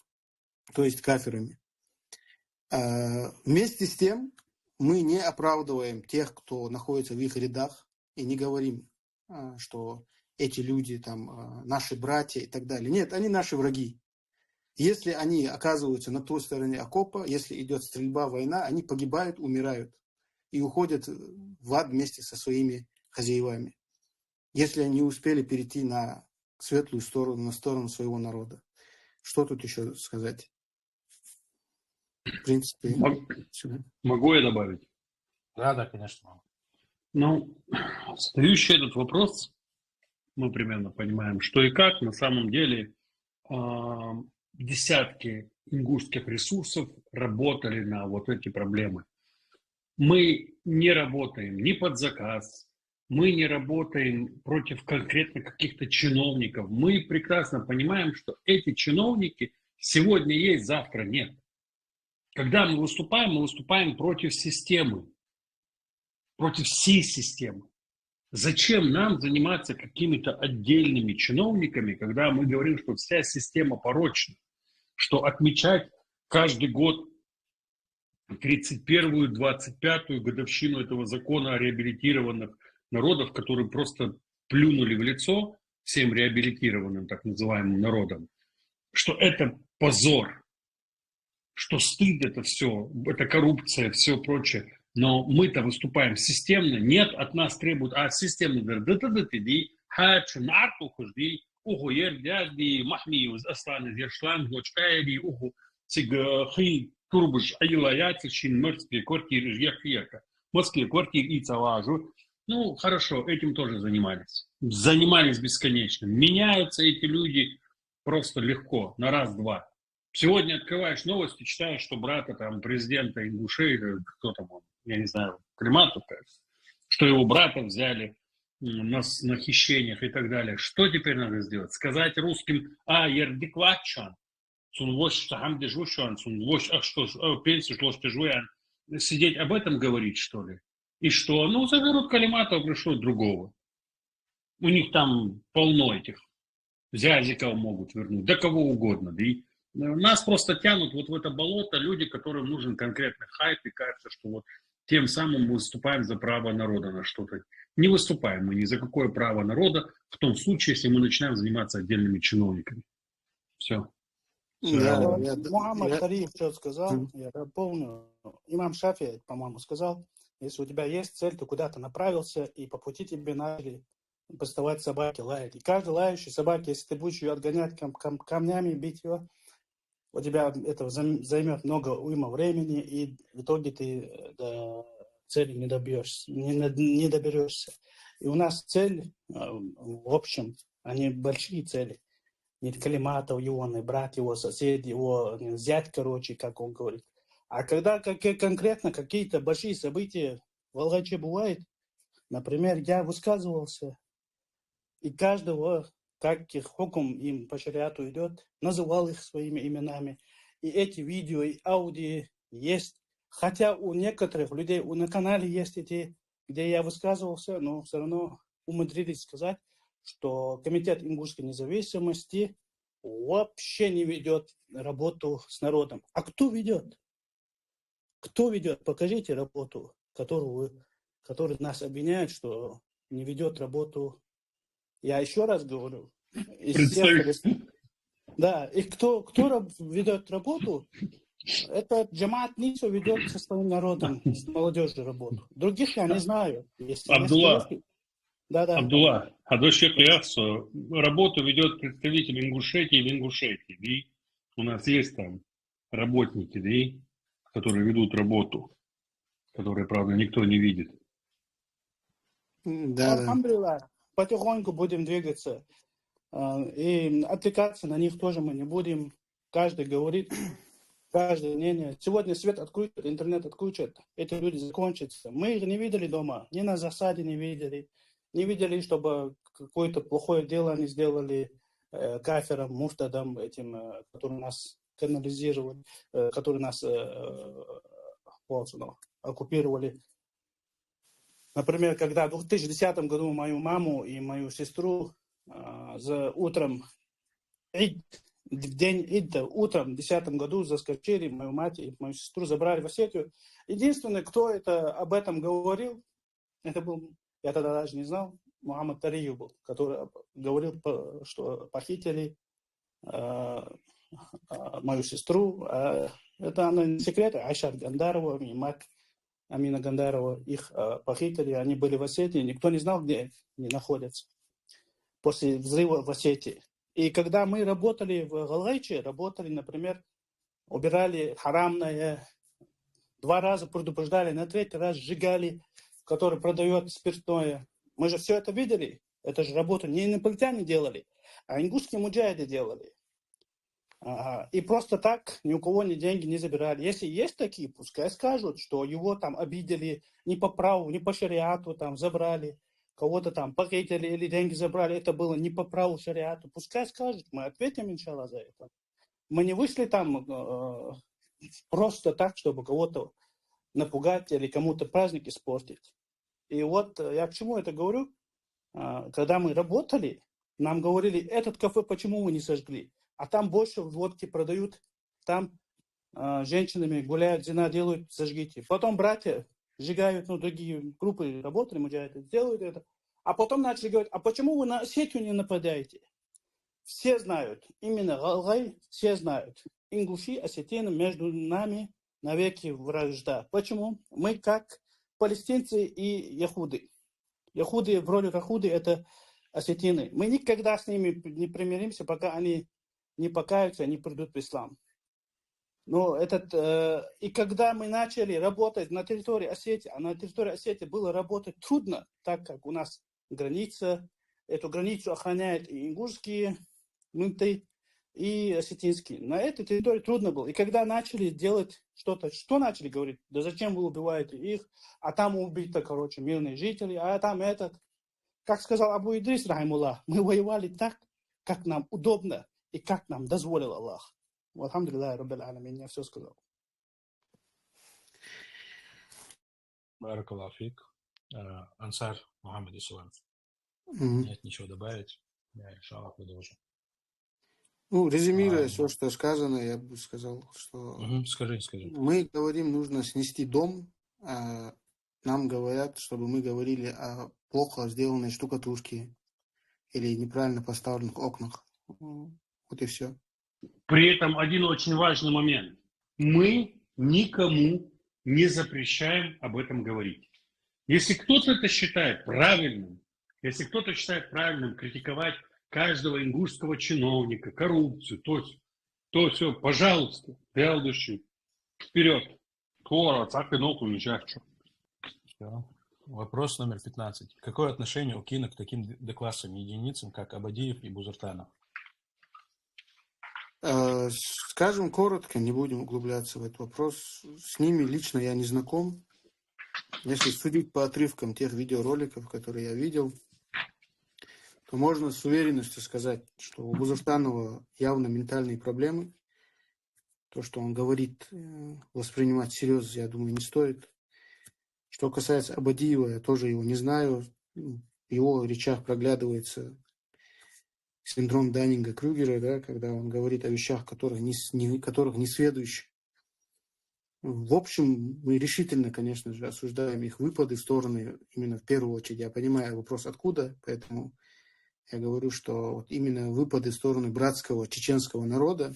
Speaker 1: то есть кафирами. Вместе с тем мы не оправдываем тех, кто находится в их рядах, и не говорим, что эти люди там наши братья и так далее. Нет, они наши враги. Если они оказываются на той стороне окопа, если идет стрельба, война, они погибают, умирают и уходят в ад вместе со своими хозяевами, если они успели перейти на светлую сторону, на сторону своего народа. Что тут еще сказать? В принципе,
Speaker 6: могу я добавить?
Speaker 2: Да, конечно могу.
Speaker 6: Ну, задающий этот вопрос, мы примерно понимаем, что и как. На самом деле десятки ингушских ресурсов работали на вот эти проблемы. Мы не работаем ни под заказ, мы не работаем против конкретно каких-то чиновников. Мы прекрасно понимаем, что эти чиновники сегодня есть, завтра нет. Когда мы выступаем против системы, против всей системы. Зачем нам заниматься какими-то отдельными чиновниками, когда мы говорим, что вся система порочна, что отмечать каждый год 31-ю, 25-ю годовщину этого закона о реабилитированных народов, которые просто плюнули в лицо, всем реабилитированным так называемым народом, что это позор, что стыд это все, это коррупция, все прочее. Но мы-то выступаем системно. Нет, от нас требуют, а системно говорят, да-да-да-ты, хачу, нарту, хожди, уху, ердяди, махмиюз, астаны, зершлан, глочкаери, уху, цигахи, турбуш, аилаятичин, морские квартиры, жьяхьека, морские квартиры и цалажу. Ну, хорошо, этим тоже занимались. Занимались бесконечно. Меняются эти люди просто легко, на раз-два. Сегодня открываешь новости, читаешь, что брата там президента Ингушей, кто там он, я не знаю, Климатов, кажется, что его брата взяли на хищениях и так далее. Что теперь надо сделать? Сказать русским, ердикватчан, сунвош сахам дежушан, сунвош, пенсию шлостежуян. Сидеть об этом говорить, что ли? И что? Ну, заберут Калиматова, пришлют другого. У них там полно этих. Зязиков могут вернуть, да кого угодно. Да и нас просто тянут вот в это болото люди, которым нужен конкретный хайп, и кажется, что вот тем самым мы выступаем за право народа на что-то. Не выступаем мы ни за какое право народа в том случае, если мы начинаем заниматься отдельными чиновниками. Все.
Speaker 5: Мухаммад Тариф что сказал, я помню, имам Шафи, по-моему, сказал, если у тебя есть цель, ты куда-то направился, и по пути тебе начали поставать собаки, лаять. И каждой лающей собаке, если ты будешь ее отгонять камнями, бить ее, у тебя это займет много уйма времени, и в итоге ты до цели не доберешься. И у нас цель, в общем, они большие цели. Не Калиматов, его брат, его сосед, его зять, короче, как он говорит. А когда конкретно какие-то большие события в Алгаче бывают, например, я высказывался, и каждого, как их хукум им по шариату идет, называл их своими именами. И эти видео и аудио есть. Хотя у некоторых людей на канале есть эти, где я высказывался, но все равно умудрились сказать, что Комитет ингушской независимости вообще не ведет работу с народом. А кто ведет? Кто ведет? Покажите работу, которую нас обвиняют, что не ведет работу. Я еще раз говорю. Да, и кто ведет работу, это Джамаат Нисо ведет со своим народом, с молодежью работу. Других я не знаю.
Speaker 6: Абдулла, работу ведет представитель Ингушетии в Ингушетии. И у нас есть там работники, да, которые ведут работу, которые, правда, никто не видит.
Speaker 5: Да. Потихоньку будем двигаться. И отвлекаться на них тоже мы не будем. Каждый говорит, каждое мнение. Сегодня свет отключат, интернет отключат, эти люди закончатся. Мы их не видели дома, ни на засаде не видели. Не видели, чтобы какое-то плохое дело они сделали кафером, муфтадом, этим, который нас канализировали, который нас оккупировали. Например, когда в 2010 году мою маму и мою сестру за утром, в день Идда, утром в 2010 году заскочили, мою мать и мою сестру забрали в Осетию. Единственный, кто об этом говорил, это был, я тогда даже не знал, Мухаммад Тариф был, который говорил, что похитили мою сестру. Это она не секрет, Айшат Гандарова и мать Амина Гандарова, их похитили, они были в Осетии, никто не знал, где они находятся после взрыва в Осетии. И когда мы работали в Галайче, например, убирали харамное, 2 раза предупреждали, на 3-й раз сжигали, который продает спиртное. Мы же все это видели, это же работу не инопланетяне делали, а ингушские муджахиды делали. И просто так ни у кого ни деньги не забирали. Если есть такие, пускай скажут, что его там обидели не по праву, не по шариату, там забрали, кого-то там похитили или деньги забрали, это было не по праву шариату. Пускай скажут, мы ответим, иншаллах, за это. Мы не вышли там просто так, чтобы кого-то напугать или кому-то праздник испортить. И вот я к чему это говорю? Когда мы работали, нам говорили, этот кафе почему мы не сожгли? А там больше водки продают, там женщинами гуляют, зина делают, сожгите. Потом братья сжигают, другие группы работали, муджахиды делают это. А потом начали говорить, а почему вы на Осетию не нападаете? Все знают, именно Галгай, все знают. Ингуши, осетины, между нами навеки вражда. Почему? Мы как палестинцы и яхуды. Яхуды, в роли яхуды, это осетины. Мы никогда с ними не примиримся, пока они не покаются, не придут в ислам. Но и когда мы начали работать на территории Осетии, а на территории Осетии было работать трудно, так как у нас граница, эту границу охраняют и ингушские менты, и осетинские. На этой территории трудно было. И когда начали делать что-то, что начали говорить? Да зачем вы убиваете их? А там убиты, мирные жители, а там Как сказал Абу Идрис, рахимуллах, мы воевали так, как нам удобно и как нам дозволил Аллах. Алхамдулиллах, раббил аламин, я все сказал.
Speaker 2: Баракаллаху фик. Ансар Мухаммад Исулам. Нет ничего добавить. Я, иншаллах, продолжу.
Speaker 1: Ну, резюмируя все, что сказано, я бы сказал, что
Speaker 2: Скажи.
Speaker 1: мы говорим, нужно снести дом, а нам говорят, чтобы мы говорили о плохо сделанной штукатурке или неправильно поставленных окнах. Вот и все.
Speaker 6: При этом один очень важный момент. Мы никому не запрещаем об этом говорить. Если кто-то это считает правильным, критиковать каждого ингушского чиновника, коррупцию, то все, пожалуйста, белдущий, вперед.
Speaker 2: Вопрос номер 15. Какое отношение у Кина к таким деклассам единицам, как Абадиев и Бузуртанов?
Speaker 1: Скажем коротко, не будем углубляться в этот вопрос. С ними лично я не знаком. Если судить по отрывкам тех видеороликов, которые я видел, то можно с уверенностью сказать, что у Бузуртанова явно ментальные проблемы. То, что он говорит, воспринимать всерьез, я думаю, не стоит. Что касается Абадиева, я тоже его не знаю. В его речах проглядывается синдром Даннинга-Крюгера, да, когда он говорит о вещах, которых не сведущ. В общем, мы решительно, конечно же, осуждаем их выпады в стороны, именно в первую очередь. Я понимаю вопрос откуда, поэтому я говорю, что вот именно выпады в сторону братского чеченского народа,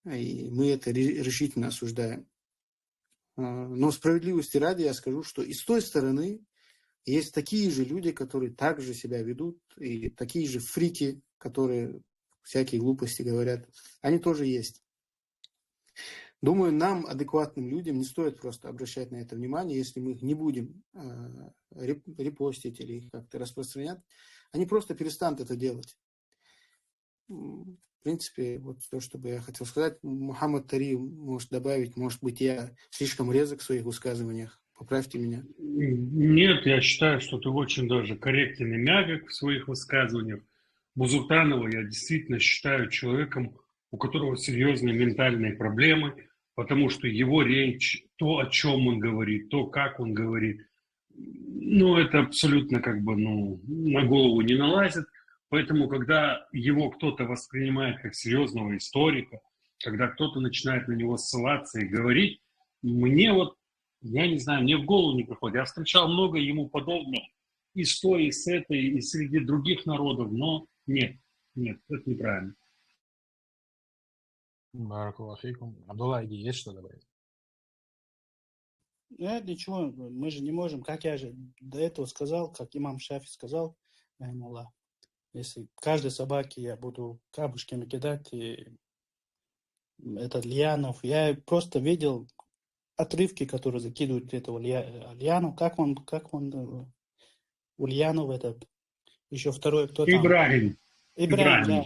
Speaker 1: и мы это решительно осуждаем. Но справедливости ради я скажу, что и с той стороны есть такие же люди, которые также себя ведут, и такие же фрики, которые всякие глупости говорят. Они тоже есть. Думаю, нам, адекватным людям, не стоит просто обращать на это внимание, если мы их не будем репостить или их как-то распространять. Они просто перестанут это делать. В принципе, вот то, что бы я хотел сказать. Мухаммад Тари может добавить, может быть, я слишком резок в своих высказываниях. Поправьте меня.
Speaker 6: Нет, я считаю, что ты очень даже корректен и мягок в своих высказываниях. Бузуртанова я действительно считаю человеком, у которого серьезные ментальные проблемы, потому что его речь, то, о чем он говорит, то, как он говорит, это абсолютно на голову не налазит. Поэтому, когда его кто-то воспринимает как серьезного историка, когда кто-то начинает на него ссылаться и говорить, я не знаю, мне в голову не приходит. Я встречал много ему подобных историй с этой и среди других народов, но нет, это неправильно.
Speaker 2: Баракаллаху фикум. Абдулла, есть что добавить?
Speaker 5: Нет, ничего, мы же не можем, как я же до этого сказал, как имам Шафи сказал, рахимуллах, если каждой собаке я буду камушками кидать, и этот Льянов, я просто видел отрывки, которые закидывают этого Льянов, как он, Ульянов этот, еще второй, кто там?
Speaker 6: Ибрагим,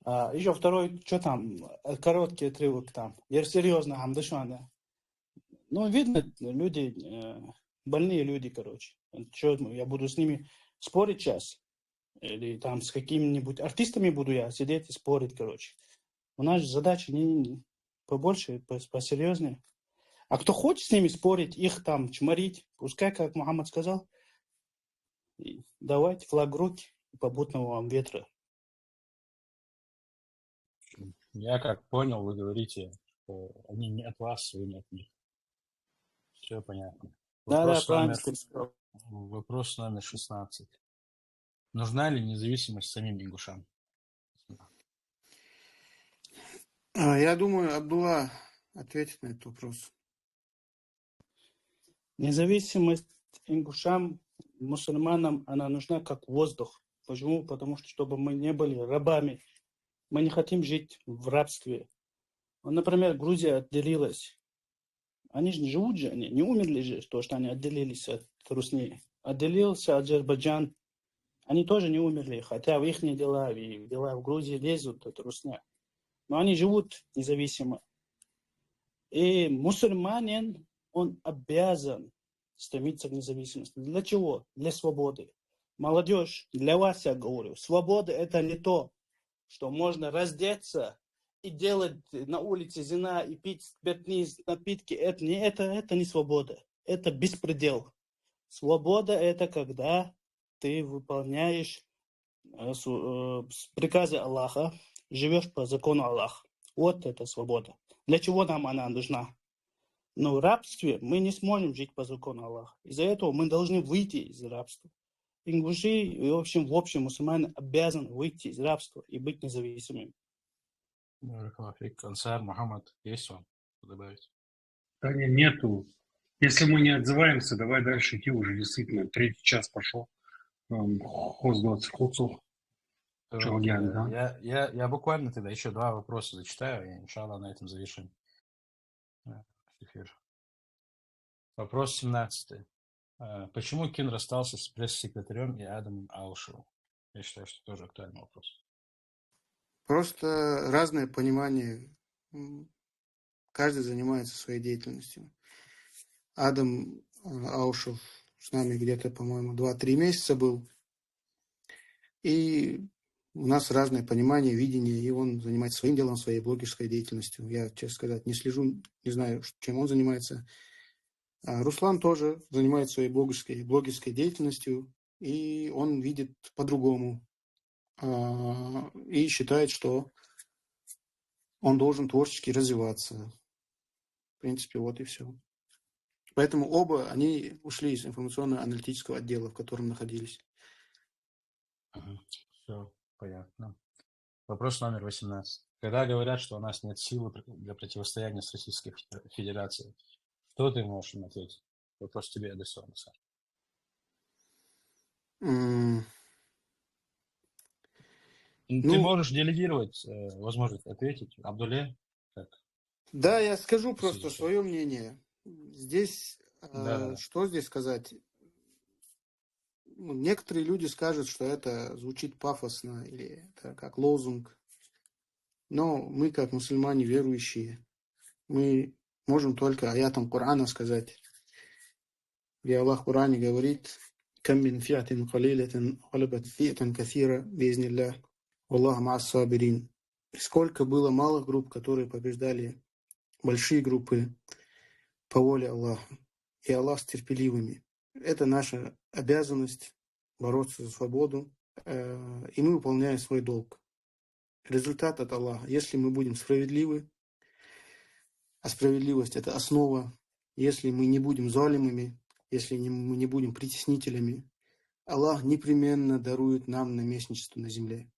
Speaker 5: да. Еще второй, что там, короткий отрывок там. Я серьезно, Хамдашан. Видно, люди, больные люди, Что, я буду с ними спорить сейчас? Или там с какими-нибудь артистами буду я сидеть и спорить, У нас же задача не побольше, посерьезнее. А кто хочет с ними спорить, их там чморить, пускай, как Мухаммад сказал, давайте флаг в руки, попутного вам ветра.
Speaker 2: Я как понял, вы говорите, что они не от вас, вы не от них. Все понятно.
Speaker 5: Да, правильно.
Speaker 2: Вопрос номер 16. Нужна ли независимость самим ингушам?
Speaker 1: Я думаю, Абдулла ответит на этот вопрос.
Speaker 5: Независимость ингушам, мусульманам, она нужна как воздух. Почему? Потому что, чтобы мы не были рабами. Мы не хотим жить в рабстве. Например, Грузия отделилась. Они же не живут же, они не умерли же, то, что они отделились от Русни. Отделился Азербайджан. Они тоже не умерли, хотя в их дела, и дела в Грузии лезут от Русня. Но они живут независимо. И мусульманин, он обязан стремиться к независимости. Для чего? Для свободы. Молодежь, для вас я говорю, свобода это не то, что можно раздеться и делать на улице зина и пить спиртные напитки. Это не свобода. Это беспредел. Свобода это когда ты выполняешь приказы Аллаха, живешь по закону Аллаха. Вот это свобода. Для чего нам она нужна? Но в рабстве мы не сможем жить по закону Аллаха. Из-за этого мы должны выйти из рабства. Ингуши и в общем мусульмане обязаны выйти из рабства и быть независимыми.
Speaker 2: Ансар, Мухаммад, есть вам добавить?
Speaker 6: Да нету. Если мы не отзываемся, давай дальше идти уже действительно. 3-й час пошел. Хоздоц, Хуцух.
Speaker 2: Я буквально тогда еще 2 вопроса зачитаю, и иншаллах на этом завершим эфир. Вопрос 17. Почему Кин расстался с пресс-секретарем и Адамом Аушевым? Я считаю, что тоже актуальный вопрос.
Speaker 1: Просто разное понимание. Каждый занимается своей деятельностью. Адам Аушев с нами где-то, по-моему, 2-3 месяца был. И у нас разное понимание, видение, и он занимается своим делом, своей блогерской деятельностью. Я, честно сказать, не слежу, не знаю, чем он занимается. А Руслан тоже занимается своей блогерской деятельностью, и он видит по-другому. И считает, что он должен творчески развиваться. В принципе, вот и все. Поэтому оба они ушли из информационно-аналитического отдела, в котором находились.
Speaker 2: Все понятно. Вопрос номер 18. Когда говорят, что у нас нет силы для противостояния с Российской Федерацией, что ты можешь им ответить? Вопрос тебе адресован, Сар. Ты можешь делегировать возможность ответить Абдулле?
Speaker 1: Да, я скажу просто свое мнение. Здесь, что здесь сказать? Некоторые люди скажут, что это звучит пафосно или это как лозунг. Но мы, как мусульмане верующие, мы можем только аятом Корана сказать, где Аллах в Коране говорит: «Кам мин фиатин калилатин галабат фиатан кафира биизниллах, валлаху ма'ас сабирин». Сколько было малых групп, которые побеждали большие группы по воле Аллаха. И Аллах с терпеливыми. Это наша обязанность бороться за свободу, и мы выполняем свой долг. Результат от Аллаха. Если мы будем справедливы, а справедливость – это основа, если мы не будем залимами, если мы не будем притеснителями, Аллах непременно дарует нам наместничество на земле.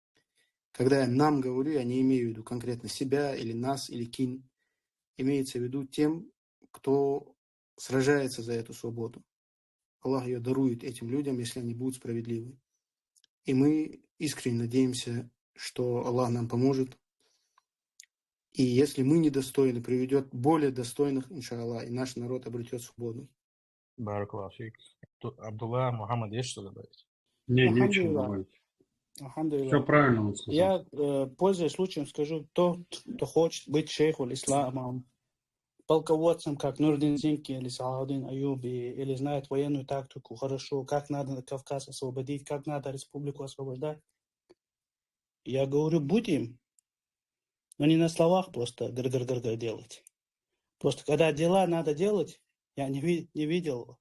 Speaker 1: Когда я нам говорю, я не имею в виду конкретно себя, или нас, или кин. Имеется в виду тем, кто сражается за эту свободу. Аллах ее дарует этим людям, если они будут справедливы. И мы искренне надеемся, что Аллах нам поможет. И если мы недостойны, приведет более достойных, иншаллах, и наш народ обретет свободу.
Speaker 2: Баракаллаху фик. Абдулла, Мухаммад, есть что добавить?
Speaker 6: Нечего добавить. Все правильно он сказал.
Speaker 5: Я, пользуясь случаем, скажу: тот, кто хочет быть шейхом исламом, полководцем, как Нурдин Зинки или Салахуддин Аюби, или знает военную тактику хорошо, как надо Кавказ освободить, как надо республику освобождать. Я говорю, будь им, но не на словах просто гр-гр-гр делать. Просто когда дела надо делать, я не видел.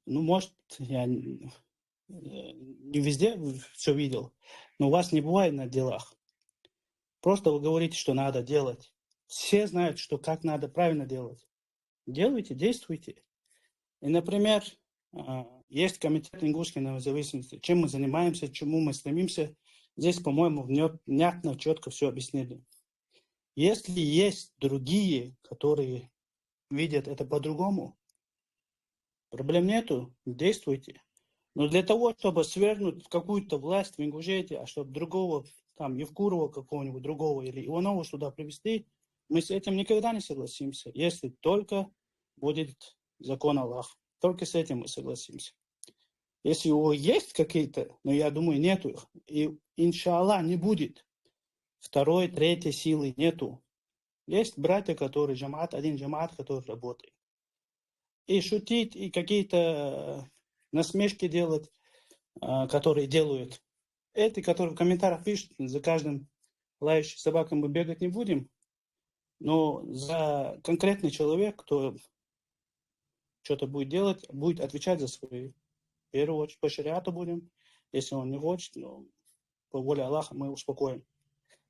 Speaker 5: Ну, может, я не везде все видел, но у вас не бывает на делах. Просто вы говорите, что надо делать. Все знают, что как надо правильно делать. Делайте, действуйте. И, например, Есть комитет ингушской независимости. Чем мы занимаемся, чему мы стремимся, здесь, по-моему, внятно, четко все объяснили. Если есть другие, которые видят это по-другому, проблем нету, действуйте. Но для того, чтобы свергнуть какую-то власть в Ингушетии, а чтобы другого, там, Евкурова какого-нибудь другого или Иванова сюда привести, мы с этим никогда не согласимся, если только будет закон Аллаха. Только с этим мы согласимся. Если у него есть какие-то, но я думаю, нету их, и, иншаллах, не будет. Второй, третьей силы нету. Есть братья, которые один джамаат, который работает. И шутить, и какие-то насмешки делать, которые делают. Эти, которые в комментариях пишут, за каждым лающим собакой мы бегать не будем, но за конкретный человек, кто что-то будет делать, будет отвечать за свои. В первую очередь по шариату будем. Если он не хочет, но по воле Аллаха мы успокоим.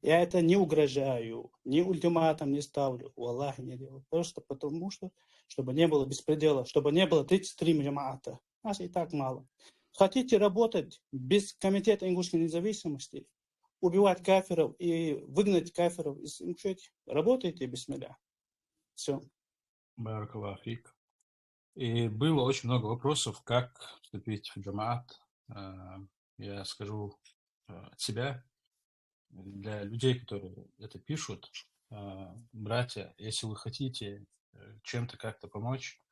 Speaker 5: Я это не угрожаю, ни ультиматум не ставлю, у Аллаха не делаю. Просто потому что, чтобы не было беспредела, чтобы не было 33 джамаата. Нас и так мало. Хотите работать без комитета ингушской независимости, убивать кафиров и выгнать кафиров из Ингушетии? Работайте бисмилля. Все.
Speaker 2: Баракаллаху фик. И было очень много вопросов, как вступить в джамаат. Я скажу от себя. Для людей, которые это пишут, братья, если вы хотите чем-то как-то помочь,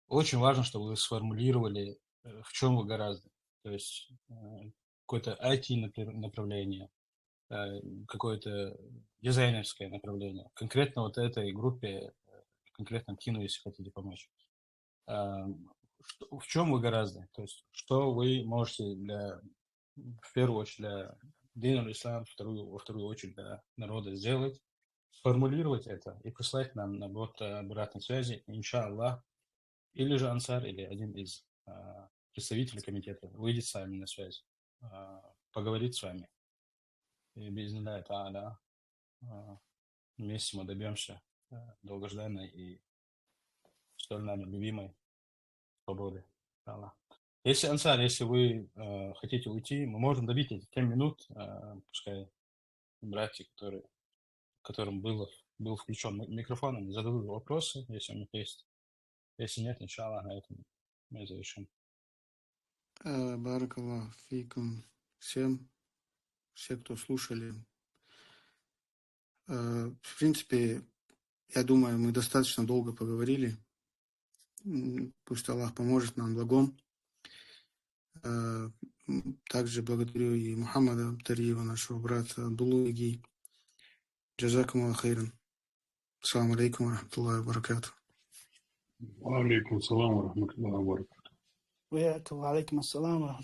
Speaker 2: очень важно, чтобы вы сформулировали, в чем вы гораздо. То есть какое-то IT-направление, какое-то дизайнерское направление. Конкретно вот этой группе, конкретно Тину, если хотите помочь. В чем вы гораздо? То есть что вы можете в первую очередь для Дин аль-Ислам, во вторую очередь для народа сделать, сформулировать это и прислать нам на бот обратной связи, иншаллах, или же Ансар, или один из представителей комитета выйдет с вами на связь, поговорит с вами. И бизнилляхи тааля вместе мы добьемся долгожданной и столь нами любимой свободы. Аллах. Если, Ансар, если вы хотите уйти, мы можем добить эти 7 минут, пускай братья, которым был включен микрофон, они зададут вопросы, если у них есть. Если нет, иншаллах, на этом мы завершим.
Speaker 1: Баракаллаху фикум всем, все, кто слушали. В принципе, я думаю, мы достаточно долго поговорили. Пусть Аллах поможет нам благом. Также благодарю и Мухаммада Тариева, нашего брата Абдуллу. Джазакум Аллах хайран. Ассаламу алейкум ва рахматуллахи ва баракатуху.
Speaker 6: Ва алейкум ассалам ва рахматуллахи ва баракатуху.
Speaker 5: Ва алейкум ассалам.